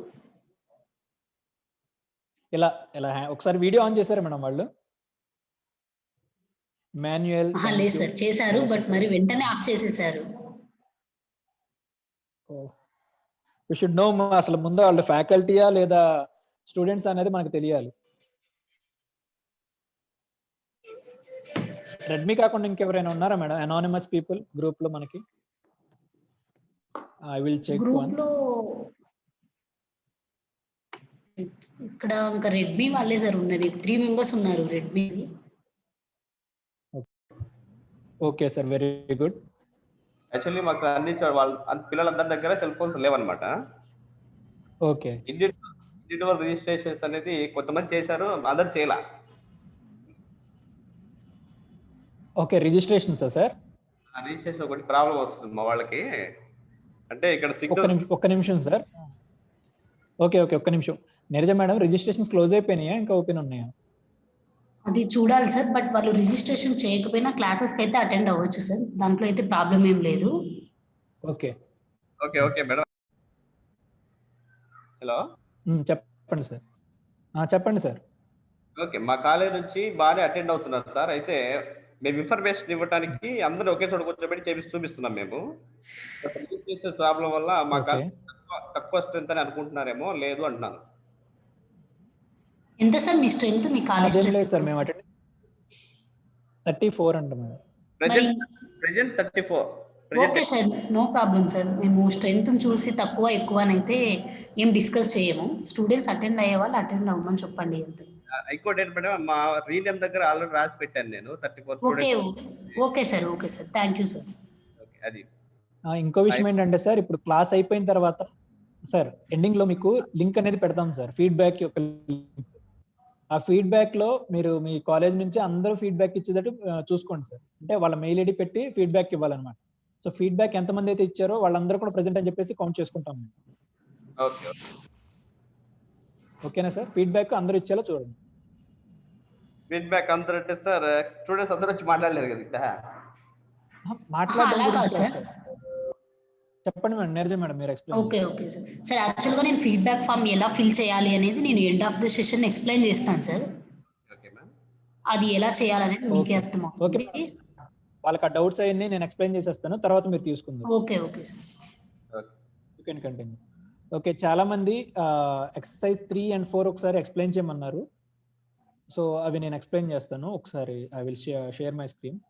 Speaker 1: ఇలా ఒకసారి వీడియో ఆన్ చేశారా మేడం వాళ్ళు? మాన్యువల్
Speaker 2: లేదు సార్, చేశారు బట్ మరి వెంటనే ఆఫ్ చేసేసారు.
Speaker 1: వి షుడ్ నో అసలు ముందు వాళ్ళు ఫ్యాకల్టీయా లేదా స్టూడెంట్స్ అనేది మనకు తెలియాలి. రెడ్మీ కాకుండా ఇంకెవరైనా ఉన్నారా మేడం అనానిమస్ పీపుల్ గ్రూప్ లో మనకి? ఐ విల్ చెక్
Speaker 2: గ్రూప్ లో ఇక్కడ ఇంకా రెడ్మీ వాళ్ళే సార్ ఉన్నది, 3 మెంబర్స్ ఉన్నారు రెడ్మీ.
Speaker 1: Okay sir, very good.
Speaker 4: Actually మాకు అన్ని పిల్లలందరి దగ్గర సెల్ ఫోన్స్ లేవన్నమాట.
Speaker 1: ఓకే,
Speaker 4: ఇండివిజువల్ రిజిస్ట్రేషన్స్ అనేది కొంతమంది చేశారు, అందరు చేయలా.
Speaker 1: Okay, registrations sir?
Speaker 4: రిజిస్ట్రేషన్ ఒకటి ప్రాబ్లం వస్తుంది మా వాళ్ళకి. అంటే ఇక్కడ
Speaker 1: ఒక్క నిమిషం సార్. ఓకే, ఒక్క నిమిషం. నిజం మేడం, రిజిస్ట్రేషన్స్ క్లోజ్ అయిపోయినాయా ఇంకా ఓపెన్ ఉన్నాయా?
Speaker 2: అది చూడాలి సార్, బట్ వాళ్ళు రిజిస్ట్రేషన్ చేయకపోయినా క్లాసెస్కి అయితే అటెండ్ అవ్వచ్చు సార్, దాంట్లో అయితే ప్రాబ్లం ఏం లేదు.
Speaker 1: Okay,
Speaker 5: okay madam. హలో,
Speaker 1: చెప్పండి సార్. చెప్పండి సార్.
Speaker 5: ఓకే. మా కాలేజ్ నుంచి బాగానే అటెండ్ అవుతున్నారు సార్. అయితే మేము ఇన్ఫర్మేషన్ ఇవ్వడానికి అందరూ ఒకే చోట కూర్చోబెట్టి చూపిస్తున్నాం మేము. ప్రాబ్లం వల్ల మా
Speaker 1: ఓకే.
Speaker 5: కాలేజ్ తక్కువ స్ట్రెంత్ అని అనుకుంటున్నారేమో, లేదు అంటున్నాను.
Speaker 2: ఎంత సార్ మీ స్ట్రెంత్, మీ కాలేజ్
Speaker 1: అదేం లేదు సార్,
Speaker 2: స్ట్రెంత్?
Speaker 1: మేము అటెండ్ 34 అంట మేడం.
Speaker 2: మరి
Speaker 5: present 34.
Speaker 2: Okay sir, no problem sir. మేము స్ట్రెంత్ చూసి తక్కువ ఎక్కువ అయితే ఏం డిస్కస్ చేయము. స్టూడెంట్స్ అటెండ్ అయ్యే వాళ్ళు అటెండ్ అవ్వమని చెప్పండి అంతే.
Speaker 5: ఇంకోటి ఏంటి మేడం, మా రీనేమ్ దగ్గర ఆల్రెడీ రాసి పెట్టాను నేను 34
Speaker 2: okay
Speaker 5: students.
Speaker 2: Okay sir, okay sir, thank you sir.
Speaker 5: Okay, అది.
Speaker 1: ఇంకో విషయం ఏంటంటే సార్, ఇప్పుడు క్లాస్ అయిపోయిన తర్వాత సార్ ఎండింగ్ లో మీకు లింక్ అనేది పెడతాం సార్, ఫీడ్బ్యాక్ యొక్క లింక్. ఆ ఫీడ్బ్యాక్ లో మీరు మీ కాలేజ్ నుంచి అందరూ ఫీడ్బ్యాక్ ఇచ్చేటట్టు చూసుకోండి సార్. అంటే వాళ్ళ మెయిల్ ఐడి పెట్టి ఫీడ్బ్యాక్ ఇవ్వాలన్నమాట. సో ఫీడ్బ్యాక్ ఎంతమంది అయితే ఇచ్చారో వాళ్ళందరూ కూడా ప్రెజెంట్ అని చెప్పేసి కౌంట్ చేసుకుంటాం మేము.
Speaker 5: ఓకే.
Speaker 1: ఓకేనా సార్? ఫీడ్బ్యాక్ అందరూ ఇచ్చేలా చూడండి.
Speaker 5: ఫీడ్బ్యాక్ అందరూ అంటే సార్, స్టూడెంట్స్ అందరూ వచ్చి మాట్లాడలేరు కదా ఇక్కడ.
Speaker 1: మాట్లాడడం
Speaker 2: అలా
Speaker 1: గురించి
Speaker 2: కాదు
Speaker 1: కాదు
Speaker 2: సార్.
Speaker 1: సార్. చెప్పండి మేడం, నీరజ మేడం మీరు explain
Speaker 2: okay okay sir. Sir యాక్చువల్గా నేను ఫీడ్బ్యాక్ ఫామ్ ఎలా ఫిల్ చేయాలి అనేది నేను end of the session explain చేస్తాను సార్.
Speaker 5: Okay ma'am.
Speaker 2: అది ఎలా చేయాలనేది మీకే
Speaker 1: ఓకే
Speaker 2: అర్థమవుతుంది.
Speaker 1: వాళ్ళకి ఆ డౌట్స్ అవన్నీ నేను ఎక్స్ప్లెయిన్ చేసేస్తాను, తర్వాత మీరు తీసుకుందాం.
Speaker 2: Okay okay sir.
Speaker 1: You can continue. Okay, చాలా మంది ఎక్సర్సైజ్ 3 and 4 ఒకసారి ఎక్స్ప్లెయిన్ చేయమన్నారు. సో అవి నేను ఎక్స్ప్లెయిన్ చేస్తాను ఒకసారి. I will share my screen.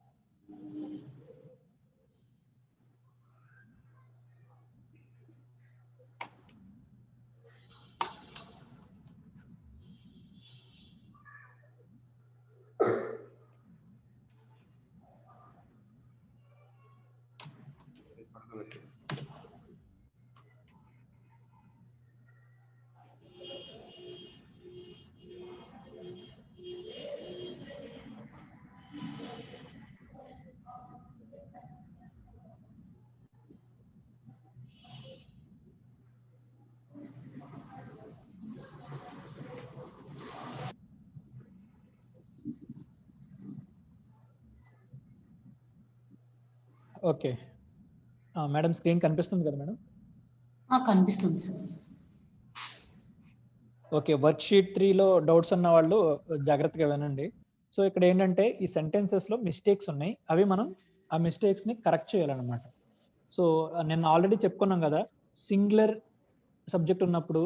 Speaker 1: Okay madam, screen కనిపిస్తుంది కదా మేడం?
Speaker 2: కనిపిస్తుంది సార్.
Speaker 1: ఓకే, వర్క్ షీట్ 3లో డౌట్స్ ఉన్న వాళ్ళు జాగ్రత్తగా వినండి. సో ఇక్కడ ఏంటంటే ఈ సెంటెన్సెస్ లో మిస్టేక్స్ ఉన్నాయి, అవి మనం ఆ మిస్టేక్స్ ని కరెక్ట్ చేయాలన్నమాట. సో నేను ఆల్రెడీ చెప్పుకున్నాం కదా, సింగులర్ సబ్జెక్ట్ ఉన్నప్పుడు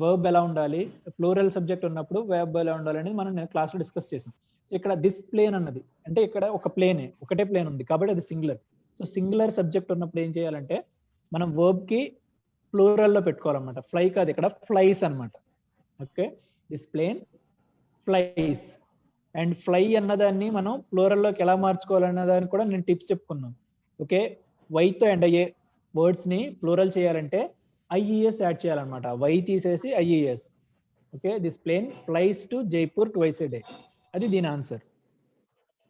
Speaker 1: వర్బ్ ఎలా ఉండాలి, ప్లూరల్ సబ్జెక్ట్ ఉన్నప్పుడు వర్బ్ ఎలా ఉండాలి అనేది మనం నేను క్లాస్లో డిస్కస్ చేసాం. సో ఇక్కడ దిస్ ప్లేన్ అన్నది అంటే ఇక్కడ ఒక ప్లేనే, ఒకటే ప్లేన్ ఉంది కాబట్టి అది సింగులర్. సో సింగులర్ సబ్జెక్ట్ ఉన్నప్పుడు ఏం చేయాలంటే మనం వర్బ్ కి ప్లూరల్లో పెట్టుకోవాలన్నమాట. ఫ్లై కాదు, ఇక్కడ ఫ్లైస్ అన్నమాట. Okay, this plane flies. And fly అన్నదాన్ని మనం ప్లూరల్లోకి ఎలా మార్చుకోవాలన్న దాన్ని కూడా నేను టిప్స్ చెప్పుకున్నాను. ఓకే, వైతో ఎండ్ అయ్యే వర్డ్స్ ని ప్లూరల్ చేయాలంటే ఐఈఎస్ యాడ్ చేయాలన్నమాట. వై తీసేసి I E S. Okay, this plane flies to Jaipur twice a day, అది దీని ఆన్సర్.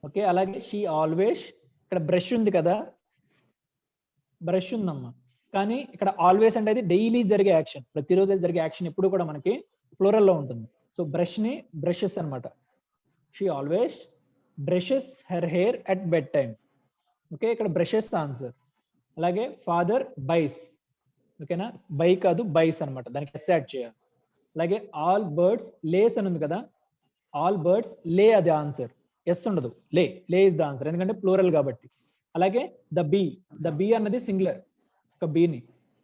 Speaker 1: ఓకే, అలాగే షీ ఆల్వేస్, ఇక్కడ బ్రష్ ఉంది కదా, బ్రష్ ఉందమ్మా, కానీ ఇక్కడ ఆల్వేస్ అంటే డైలీ జరిగే యాక్షన్, ప్రతిరోజు జరిగే యాక్షన్ ఎప్పుడు కూడా మనకి ప్లూరల్లో ఉంటుంది. సో బ్రష్ ని బ్రషెస్ అనమాట. She always brushes her hair at bed time. Okay, ఇక్కడ బ్రషెస్ ఆన్సర్. అలాగే ఫాదర్ బైస్. ఓకేనా, బై కాదు బైస్ అనమాట, దానికి ఎస్ యాడ్ చేయాలి. అలాగే ఆల్ బర్డ్స్ లేస్ అని ఉంది కదా, ఆల్ బర్డ్స్ లే, అది ఆన్సర్. ఎస్ ఉండదు, లే, లే ఇస్ ద ఆన్సర్, ఎందుకంటే ప్లూరల్ కాబట్టి. అలాగే ద బీ అన్నది సింగులర్, ఒక బీని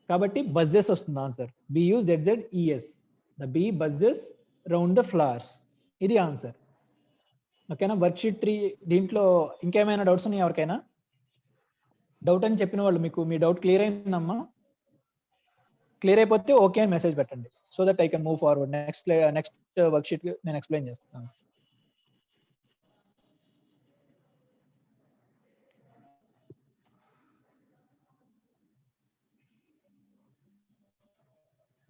Speaker 1: కాబట్టి బజ్జెస్ వస్తుంది answer. BUZZES, the bee buzzes round the flowers, ఇది ఆన్సర్. ఓకేనా, వర్క్షీట్ 3 దీంట్లో ఇంకేమైనా డౌట్స్ ఉన్నాయి ఎవరికైనా? డౌట్ అని చెప్పిన వాళ్ళు మీకు మీ డౌట్ క్లియర్ అయిందమ్మా? క్లియర్ అయిపోతే ఓకే అని మెసేజ్ పెట్టండి, so that I can move forward. Next worksheet నేను ఎక్స్ప్లెయిన్ చేస్తాను.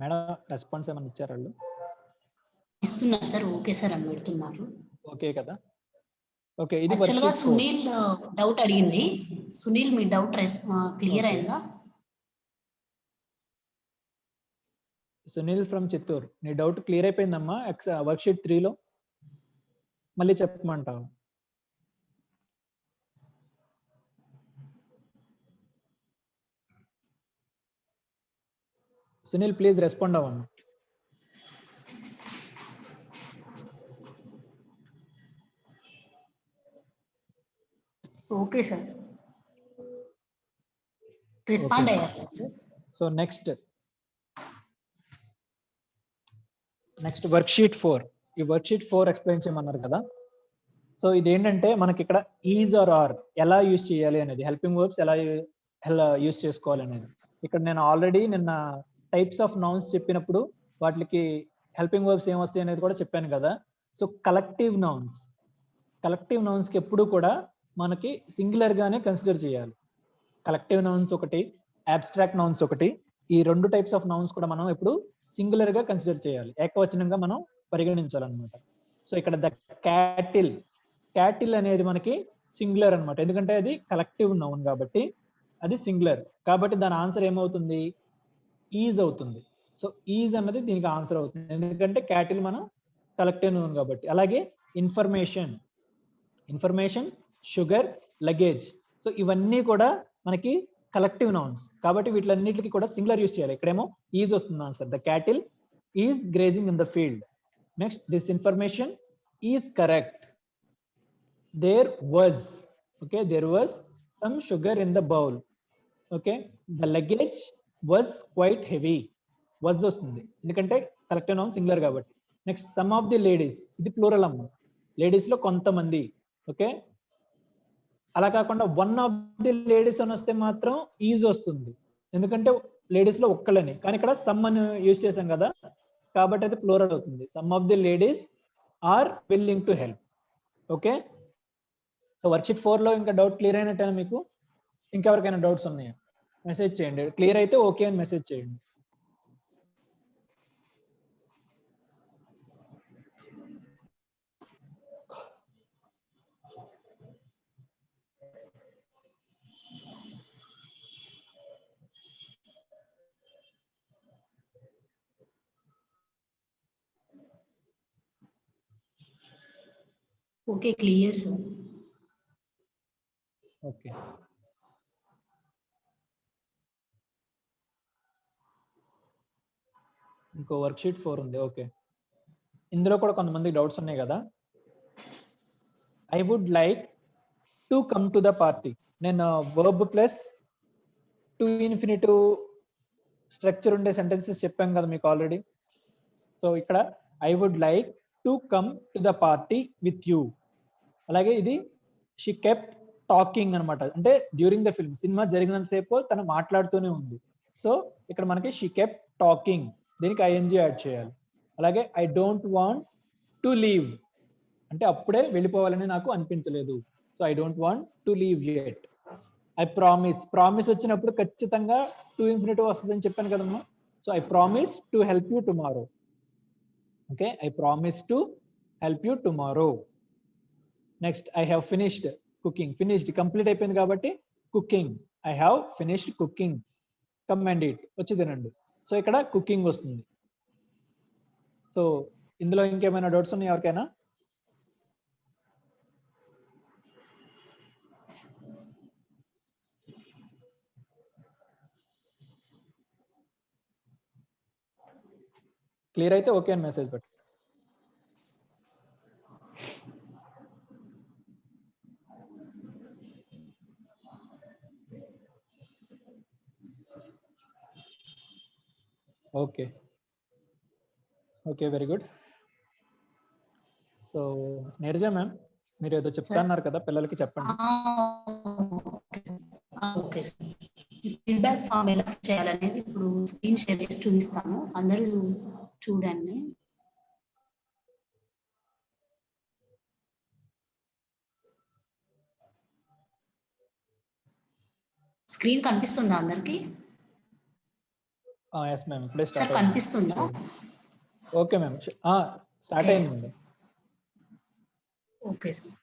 Speaker 1: మేడం రెస్పాన్స్ ఏమైనా ఇచ్చారు వాళ్ళు?
Speaker 2: ఇస్తున్నారు సార్, ఓకే సార్ అని పెడుతున్నారు.
Speaker 1: ఓకే కదా. ఓకే, ఇది
Speaker 2: యాక్చువల్గా
Speaker 1: వర్క్షీట్ 4.
Speaker 2: సునీల్ డౌట్ అడిగింది. సునీల్, మీ డౌట్ క్లియర్
Speaker 1: Okay.
Speaker 2: అయిందా?
Speaker 1: సునీల్ ఫ్రమ్ చిత్తూరు, నీ డౌట్ క్లియర్ అయిపోయిందమ్మా వర్క్షీట్ 3లో? మళ్ళీ చెప్పమంటావు? సునీల్ ప్లీజ్ రెస్పాండ్ అవ్వండి.
Speaker 2: ఓకే సార్, రెస్పాండ్ అయ్యారు సార్.
Speaker 1: So next worksheet 4. ఈ వర్క్షీట్ 4 ఎక్స్ప్లెయిన్ చేయమన్నారు కదా. సో ఇది ఏంటంటే మనకి ఇక్కడ ఈజ్ ఆర్ ఎలా యూజ్ చేయాలి అనేది, హెల్పింగ్ వర్బ్స్ ఎలా యూజ్ చేసుకోవాలి అనేది. ఇక్కడ నేను ఆల్రెడీ నిన్న టైప్స్ ఆఫ్ నౌన్స్ చెప్పినప్పుడు వాటికి హెల్పింగ్ వర్బ్స్ ఏమొస్తాయి అనేది కూడా చెప్పాను కదా. సో కలెక్టివ్ నౌన్స్కి ఎప్పుడు కూడా మనకి సింగులర్ గానే కన్సిడర్ చేయాలి. కలెక్టివ్ నౌన్స్ ఒకటి, అబ్స్ట్రాక్ట్ నౌన్స్ ఒకటి. ఈ 2 టైప్స్ ఆఫ్ నౌన్స్ కూడా మనం ఎప్పుడు సింగులర్ గా కన్సిడర్ చేయాలి, ఏకవచనంగా మనం పరిగణించాలన్నమాట. సో ఇక్కడ ద క్యాటిల్ అనేది మనకి సింగులర్ అన్నమాట, ఎందుకంటే అది కలెక్టివ్ నౌన్ కాబట్టి అది సింగులర్. కాబట్టి దాని ఆన్సర్ ఏమవుతుంది, ఈజ్ అవుతుంది. సో ఈజ్ అన్నది దీనికి ఆన్సర్ అవుతుంది, ఎందుకంటే క్యాటిల్ మనం కలెక్టివ్ నౌన్ కాబట్టి. అలాగే ఇన్ఫర్మేషన్, షుగర్, లగేజ్. సో ఇవన్నీ కూడా మనకి కలెక్టివ్ నౌన్స్ కాబట్టి వీటిలన్నిటికీ కూడా సింగులర్ యూజ్ చేయాలి. ఇక్కడేమో ఈజ్ వస్తుంది answer. The cattle is grazing in the field. Next this information is correct. There was some sugar in the bowl. Okay, the luggage was quite heavy. Was వస్తుంది ఎందుకంటే collective noun singular కాబట్టి. Next some of the ladies, ఇది plural అమ్మ, ladies లో కొంతమంది. Okay, అలా కాకుండా one of the ladies అని వస్తే మాత్రం ఈజ్ వస్తుంది, ఎందుకంటే లేడీస్ లో ఒక్కళ్ళని. కానీ ఇక్కడ సమ్ అని యూజ్ చేశాం కదా కాబట్టి అది ప్లూరల్ అవుతుంది. Some of the ladies are willing to help. Okay, so worksheet 4 లో ఇంకా డౌట్ క్లియర్ అయినట్టేనా మీకు? ఇంకెవరికైనా డౌట్స్ ఉన్నాయా? మెసేజ్ చేయండి. క్లియర్ అయితే ఓకే అని మెసేజ్ చేయండి.
Speaker 2: Okay, clear sir.
Speaker 1: ఓకే, ఇంకో వర్క్షీట్ 4 ఉంది. ఓకే, ఇందులో కూడా కొంతమంది డౌట్స్ ఉన్నాయి కదా. I would like to come to the party. నేను verb plus to infinitive structure ఉండే సెంటెన్సెస్ చెప్పాం కదా మీకు ఆల్రెడీ. సో ఇక్కడ I would like to come to the party with you. అలాగే ఇది షీ కెప్ట్ టాకింగ్ అనమాట, అంటే డ్యూరింగ్ ద ఫిల్మ్, సినిమా జరిగినంతసేపు తను మాట్లాడుతూనే ఉంది. సో ఇక్కడ మనకి షీ కెప్ట్ టాకింగ్, దీనికి ఐఎన్జీ యాడ్ చేయాలి. అలాగే I don't want to leave, అంటే అప్పుడే వెళ్ళిపోవాలని నాకు అనిపించలేదు. So I don't want to leave yet. I promise వచ్చినప్పుడు ఖచ్చితంగా టు ఇన్ఫినిటివ్ వస్తుందని చెప్పాను కదమ్మా. So I promise to help you tomorrow. Okay, I promise to help you tomorrow. Next I have finished cooking. Finished complete అయిపోయింది కాబట్టి cooking. I have finished cooking. Come and eat, వచ్చి తినండి. So ఇక్కడ cooking వస్తుంది. So ఇందులో ఇంకేమైనా doubts ఉన్నాయి ఎవరికైనా? క్లియర్ అయితే ఓకే అని మెసేజ్ పెట్టు. Okay, okay, very good. So Neeraja ma'am, మీరు ఏదో చెప్తా అన్నారు కదా, పిల్లలకి చెప్పండి.
Speaker 2: ఓకే సార్, ఫీడ్బ్యాక్ ఫామ్ ఎలా చేయాలనేది ఇప్పుడు స్క్రీన్ షేర్ చేసి చూపిస్తాను, అందరూ చూడండి. స్క్రీన్ కనిపిస్తుందా అందరికి?
Speaker 1: ఎస్ మ్యామ్, ఇప్పుడే
Speaker 2: సార్
Speaker 1: స్టార్ట్
Speaker 2: కనిపిస్తుందా?
Speaker 1: ఓకే మ్యామ్, స్టార్ట్ అయింది.
Speaker 2: Okay sir,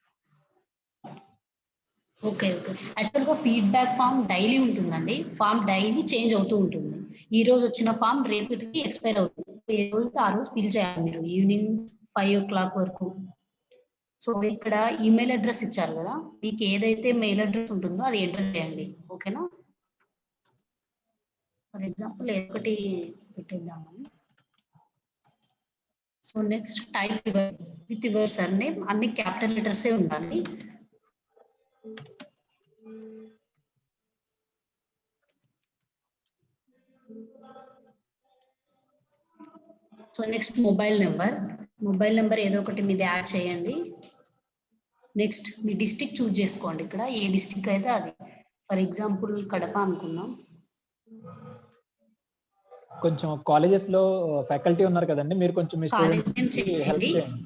Speaker 2: okay okay. యాక్చువల్గా ఫీడ్బ్యాక్ ఫామ్ డైలీ ఉంటుందండి. ఫామ్ డైలీ చేంజ్ అవుతూ ఉంటుంది. ఈ రోజు వచ్చిన ఫామ్ రేపటికి ఎక్స్పైర్ అవుతుంది. ఏ రోజు ఆ రోజు ఫిల్ చేయాలి మీరు ఈవినింగ్ 5 o'clock వరకు. సో ఇక్కడ ఈమెయిల్ అడ్రస్ ఇచ్చారు కదా, మీకు ఏదైతే మెయిల్ అడ్రస్ ఉంటుందో అది ఎంటర్ చేయండి. ఓకేనా? ఫర్ ఎగ్జాంపుల్ ఒకటి పెట్టేద్దామని. So next type with your surname, అన్ని క్యాపిటల్ లెటర్సే ఉండాలి. సో నెక్స్ట్ మొబైల్ నెంబర్ ఏదో ఒకటి మీది యాడ్ చేయండి. నెక్స్ట్ మీ డిస్టిక్ చూజ్ చేసుకోండి. ఇక్కడ ఏ డిస్టిక్ అయితే అది. ఫర్ ఎగ్జాంపుల్ కడప అనుకుందాం.
Speaker 1: కొంచెం కాలేజెస్ లో ఫ్యాకల్టీ ఉన్నారు కదండి, మీరు కొంచెం మీ
Speaker 2: కాలేజ్
Speaker 1: స్టూడెంట్స్
Speaker 2: నేమ్
Speaker 1: హెల్ప్
Speaker 2: చేయండి.
Speaker 1: చేయండి.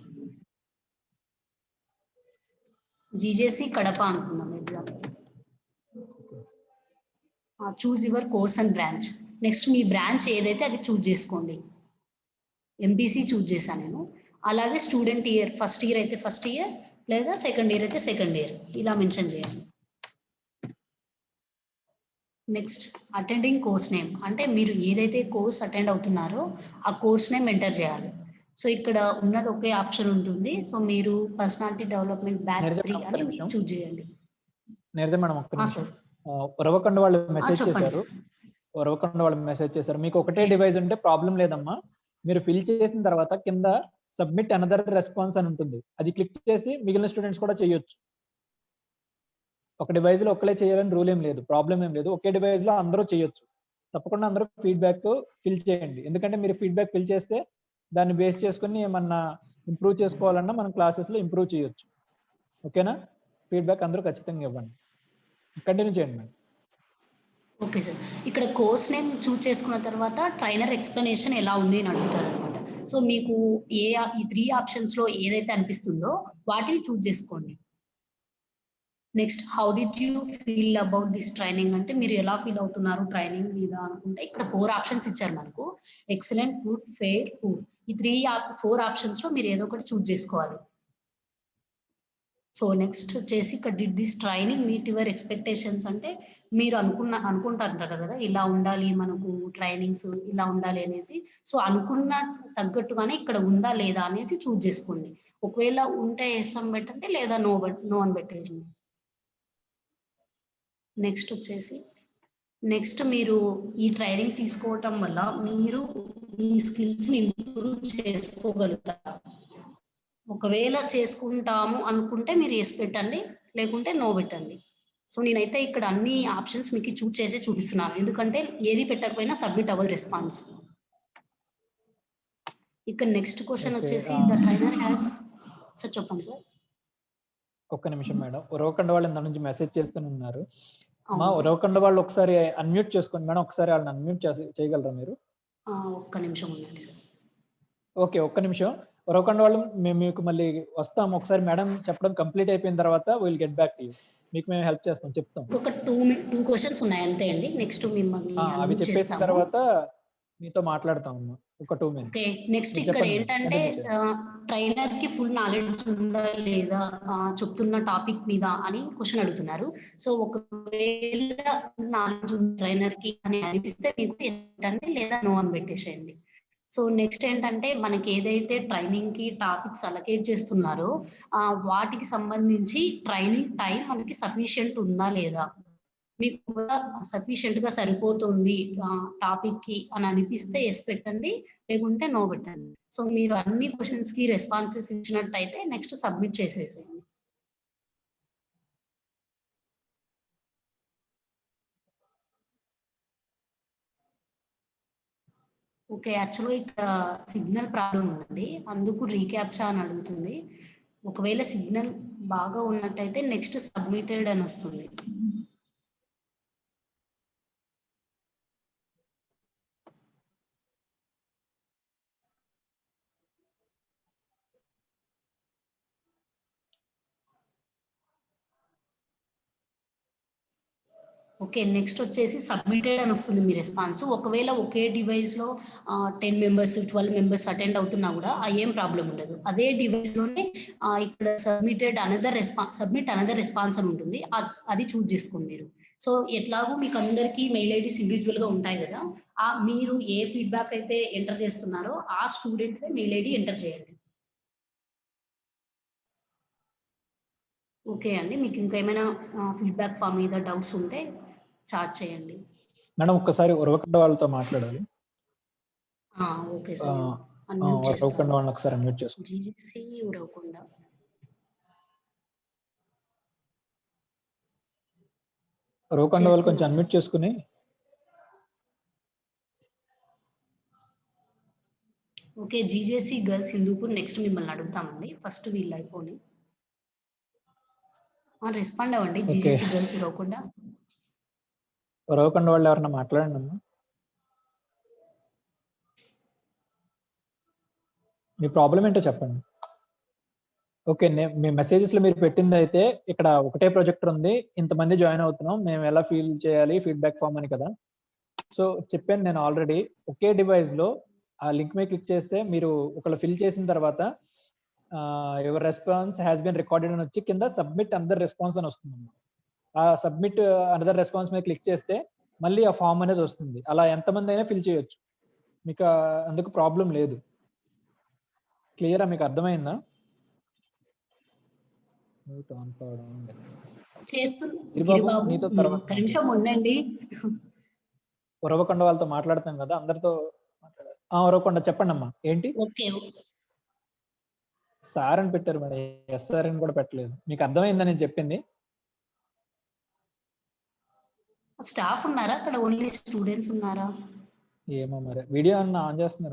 Speaker 2: జీజేసి కడప అనుకుందాం example. Choose your course and branch. Next me branch ఏదైతే అది చూజ్ చేసుకోండి. ఎంపీసీ చూజ్ చేశాను నేను. అలాగే స్టూడెంట్ ఇయర్, ఫస్ట్ ఇయర్ అయితే ఫస్ట్ ఇయర్, లేదా సెకండ్ ఇయర్ అయితే సెకండ్ ఇయర్, ఇలా మెన్షన్ చేయండి. నెక్స్ట్ అటెండింగ్ కోర్స్ నేమ్, అంటే మీరు ఏదైతే కోర్స్ అటెండ్ అవుతున్నారో ఆ కోర్స్ నేమ్ ఎంటర్ చేయాలి. సో ఇక్కడ ఉన్నది ఒకే ఆప్షన్ ఉంటుంది. సో మీరు పర్సనాలిటీ డెవలప్మెంట్ బ్యాచ్
Speaker 1: నీరజ
Speaker 2: 3
Speaker 1: ఒక్క
Speaker 2: అని
Speaker 1: నిమిషం.
Speaker 2: చూజ్ చేయండి.
Speaker 1: నీరజ మేడం ఒక్క నిమిషం.
Speaker 2: సార్
Speaker 1: ఉరవకొండ వాళ్ళు మెసేజ్
Speaker 2: చెప్పండి
Speaker 1: చేశారు.
Speaker 2: సార్.
Speaker 1: ఉరవకొండ వాళ్ళు మెసేజ్ చేశారు, మీకు ఒకటే
Speaker 2: Okay.
Speaker 1: డివైస్ ఉంటే ప్రాబ్లం లేదమ్మా, మీరు ఫిల్ చేసిన తర్వాత కింద సబ్మిట్ అనదర్ రెస్పాన్స్ అని ఉంటుంది, అది క్లిక్ చేసి మిగిలిన స్టూడెంట్స్ కూడా చేయొచ్చు. ఒక డివైస్ లో ఒక్కలే చేయాలని రూల్ ఏం లేదు, ప్రాబ్లం ఏం లేదు, ఒకే డివైస్ లో అందరూ చేయొచ్చు. తప్పకుండా అందరూ ఫీడ్బ్యాక్ ఫిల్ చేయండి, ఎందుకంటే మీరు ఫీడ్బ్యాక్ ఫిల్ చేస్తే దాన్ని బేస్ చేసుకుని ఏమన్నా ఇంప్రూవ్ చేసుకోవాలన్నా మనం క్లాసెస్ లో ఇంప్రూవ్ చేయొచ్చు. ఓకేనా? ఫీడ్బ్యాక్ అందరూ ఖచ్చితంగా ఇవ్వండి. కంటిన్యూ చేయండి మేడం.
Speaker 2: Okay sir. ఇక్కడ కోర్స్ నేమ్ చూజ్ చేసుకున్న తర్వాత ట్రైనర్ ఎక్స్ప్లెనేషన్ ఎలా ఉంది అని అడుగుతారు అనమాట. సో మీకు ఈ 3 ఆప్షన్స్ లో ఏదైతే అనిపిస్తుందో వాటిని చూజ్ చేసుకోండి. Next how did you feel about this training, అంటే మీరు ఎలా ఫీల్ అవుతున్నారు ట్రైనింగ్ మీద అనుకుంటే ఇక్కడ 4 ఆప్షన్స్ ఇచ్చారు మనకు. Excellent, good, fair, poor. ఈ 4 ఆప్షన్స్ లో మీరు ఏదో ఒకటి చూజ్ చేసుకోవాలి. సో నెక్స్ట్ వచ్చేసి ఇక్కడ did this training meet your expectations, అంటే మీరు అనుకుంటారు కదా ఇలా ఉండాలి మనకు ట్రైనింగ్స్, ఇలా ఉండాలి అనేసి. సో అనుకున్న తగ్గట్టుగానే ఇక్కడ ఉందా లేదా అనేసి చూజ్ చేసుకోండి. ఒకవేళ ఉంటే ఎస్ అని పెట్టండి, లేదా నో అని పెట్టండి. నెక్స్ట్ మీరు ఈ ట్రైనింగ్ తీసుకోవటం వల్ల మీరు మీ స్కిల్స్ ని ఇంప్రూవ్ చేసుకోగలుగుతారు. ఒకవేళ చేసుకుంటాము అనుకుంటే మీరు ఎస్ పెట్టండి, లేకుంటే నో పెట్టండి. సో నేనైతే ఇక్కడ అన్ని ఆప్షన్స్ మీకు చూజ్ చేసి చూపిస్తున్నాను, ఎందుకంటే ఏది పెట్టకపోయినా సబ్మిట్ అవ్వదు రెస్పాన్స్. ఇక్కడ నెక్స్ట్ క్వశ్చన్
Speaker 1: Okay,
Speaker 2: వచ్చేసి ద ట్రైనర్ హ్యాస్ సార్ చెప్పండి సార్.
Speaker 1: ఒక్క నిమిషం మేడం, ఉరవకొండ వాళ్ళు ఇంత నుంచి మెసేజ్ చేస్తూనే ఉన్నారు. మా
Speaker 2: అవును.
Speaker 1: ఉరవకొండ వాళ్ళు ఒకసారి అన్మ్యూట్ చేసుకోండి మేడం, ఒకసారి వాళ్ళని అన్మ్యూట్ చేయగలరా మీరు?
Speaker 2: ఒక్క నిమిషం ఉండండి సార్.
Speaker 1: ఓకే, ఒక్క నిమిషం. ఉరవకొండ వాళ్ళు మేము మీకు మళ్ళీ వస్తాము, ఒకసారి మేడం చెప్పడం కంప్లీట్ అయిపోయిన తర్వాత will get back to you, మీకు మేము హెల్ప్ చేస్తాం, చెప్తాం.
Speaker 2: ఒక 2 క్వశ్చన్స్ ఉన్నాయి అంతే అండి. నెక్స్ట్ మిమ్మల్ని
Speaker 1: అవి
Speaker 2: unmute
Speaker 1: చెప్పేసిన
Speaker 2: చేస్తాము.
Speaker 1: తర్వాత మీతో మాట్లాడతాం అమ్మా, ఒక 2 minutes.
Speaker 2: ఓకే. నెక్స్ట్
Speaker 1: మీరు
Speaker 2: ఇక్కడ
Speaker 1: చెప్పండి
Speaker 2: ఏంటంటే
Speaker 1: మేడం.
Speaker 2: ట్రైనర్ కి ఫుల్ నాలెడ్జ్ ఉందా లేదా చెప్తున్న టాపిక్ మీద అని క్వశ్చన్ అడుగుతున్నారు. సో ఒకవేళ నాలెడ్జ్ ఉంది ట్రైనర్ కి అని అనిపిస్తే మీకు ఏంటంటే లేదా నో అని పెట్టేసేయండి. సో నెక్స్ట్ ఏంటంటే మనకి ఏదైతే ట్రైనింగ్ కి టాపిక్స్ అలకేట్ చేస్తున్నారో వాటికి సంబంధించి ట్రైనింగ్ టైం మనకి సఫిషియెంట్ ఉందా లేదా, మీకు కూడా సఫిషియెంట్ గా సరిపోతుంది టాపిక్ కి అని అనిపిస్తే ఎస్ పెట్టండి, లేకుంటే నో పెట్టండి. సో మీరు అన్ని క్వశ్చన్స్ కి రెస్పాన్సెస్ ఇచ్చినట్టయితే నెక్స్ట్ సబ్మిట్ చేసేసేయండి. ఓకే. యాక్చువల్‌గా ఇక్కడ సిగ్నల్ ప్రాబ్లమ్ ఉందండి, అందుకు రీక్యాప్చా అని అడుగుతుంది. ఒకవేళ సిగ్నల్ బాగా ఉన్నట్టయితే నెక్స్ట్ సబ్మిటెడ్ అని వస్తుంది. ఓకే. నెక్స్ట్ వచ్చేసి సబ్మిటెడ్ అని వస్తుంది మీ రెస్పాన్స్. ఒకవేళ ఒకే డివైస్ లో 10 మెంబర్స్ 12 మెంబర్స్ అటెండ్ అవుతున్నా కూడా ఏం ప్రాబ్లం ఉండదు. అదే డివైస్ లోనే ఇక్కడ సబ్మిట్ అనదర్ రెస్పాన్స్ అని ఉంటుంది, అది చూజ్ చేసుకోండి మీరు. సో ఎట్లాగో మీకు అందరికీ మెయిల్ ఐడీస్ ఇండివిజువల్ గా ఉంటాయి కదా, మీరు ఏ ఫీడ్బ్యాక్ అయితే ఎంటర్ చేస్తున్నారో ఆ స్టూడెంట్ మెయిల్ ఐడి ఎంటర్ చేయండి. ఓకే అండి, మీకు ఇంకా ఏమైనా ఫీడ్బ్యాక్ ఫామ్ మీద డౌట్స్ ఉంటే చాట్ చేయండి.
Speaker 1: మేడం ఒక్కసారి ఉరవకొండ వాళ్ళతో మాట్లాడాలి.
Speaker 2: ఓకే సార్, అన్మ్యూట్
Speaker 1: ఉరవకొండ
Speaker 2: చేస్తాను.
Speaker 1: వాళ్ళని ఒకసారి అన్మ్యూట్ చేసుకో.
Speaker 2: జీజీసీ ఉరవకొండ.
Speaker 1: ఉరవకొండ వాళ్ళు కొంచెం
Speaker 2: చేస్తున్నాను
Speaker 1: అన్మ్యూట్ చేసుకుని.
Speaker 2: Okay, GJC girls Hindupur next మిమ్మల్ని అడుగుతామండి. ఫస్ట్ వీళ్ళు అయిపోయి రెస్పాండ్ అవ్వండి.
Speaker 1: Okay.
Speaker 2: GJC girls Uravakonda.
Speaker 1: Uravakonda వాళ్ళు ఎవరన్నా మాట్లాడండి అమ్మా. మీ ప్రాబ్లం ఏంటో చెప్పండి. ఓకే, మీ మెసేజెస్ లో మీరు పెట్టింది అయితే ఇక్కడ ఒకటే ప్రొజెక్టర్ ఉంది, ఇంతమంది జాయిన్ అవుతున్నాం, మేము ఎలా ఫీల్ చేయాలి ఫీడ్బ్యాక్ ఫామ్ అని కదా. సో చెప్పాను నేను ఆల్రెడీ, ఒకే డివైస్ లో ఆ లింక్ మీద క్లిక్ చేస్తే మీరు ఒకళ్ళు ఫిల్ చేసిన తర్వాత your response has been recorded అని వచ్చి కింద సబ్మిట్ అనదర్ రెస్పాన్స్ అని వస్తుంది. ఆ సబ్మిట్ అనదర్ రెస్పాన్స్ మీద క్లిక్ చేస్తే మళ్ళీ ఆ ఫామ్ అనేది వస్తుంది. అలా ఎంతమంది అయినా ఫిల్ చేయొచ్చు, మీకు అందుకు ప్రాబ్లం లేదు. క్లియరా, మీకు అర్థమైందా?
Speaker 2: గిరిబాబు
Speaker 1: నీతో తర్వాత
Speaker 2: ఒక్క నిమిషం ఉండండి.
Speaker 1: ఉరవకొండ వాళ్ళతో మాట్లాడతాం కదా, అందరితో మాట్లాడాలి. ఉరవకొండ చెప్పండి అమ్మా, ఏంటి
Speaker 2: ఓకే,
Speaker 1: సార్ అని పెట్టారు మరి, ఎస్ఆర్ అని కూడా పెట్టలేదు. మీకు అర్థమైందా నేను చెప్పింది?
Speaker 2: స్టాఫ్ ఉన్నారా అక్కడ? ఓన్లీ స్టూడెంట్స్ ఉన్నారా?
Speaker 1: ఏమో మరి, వీడియో అన్న ఆన్ చేస్తున్నారు.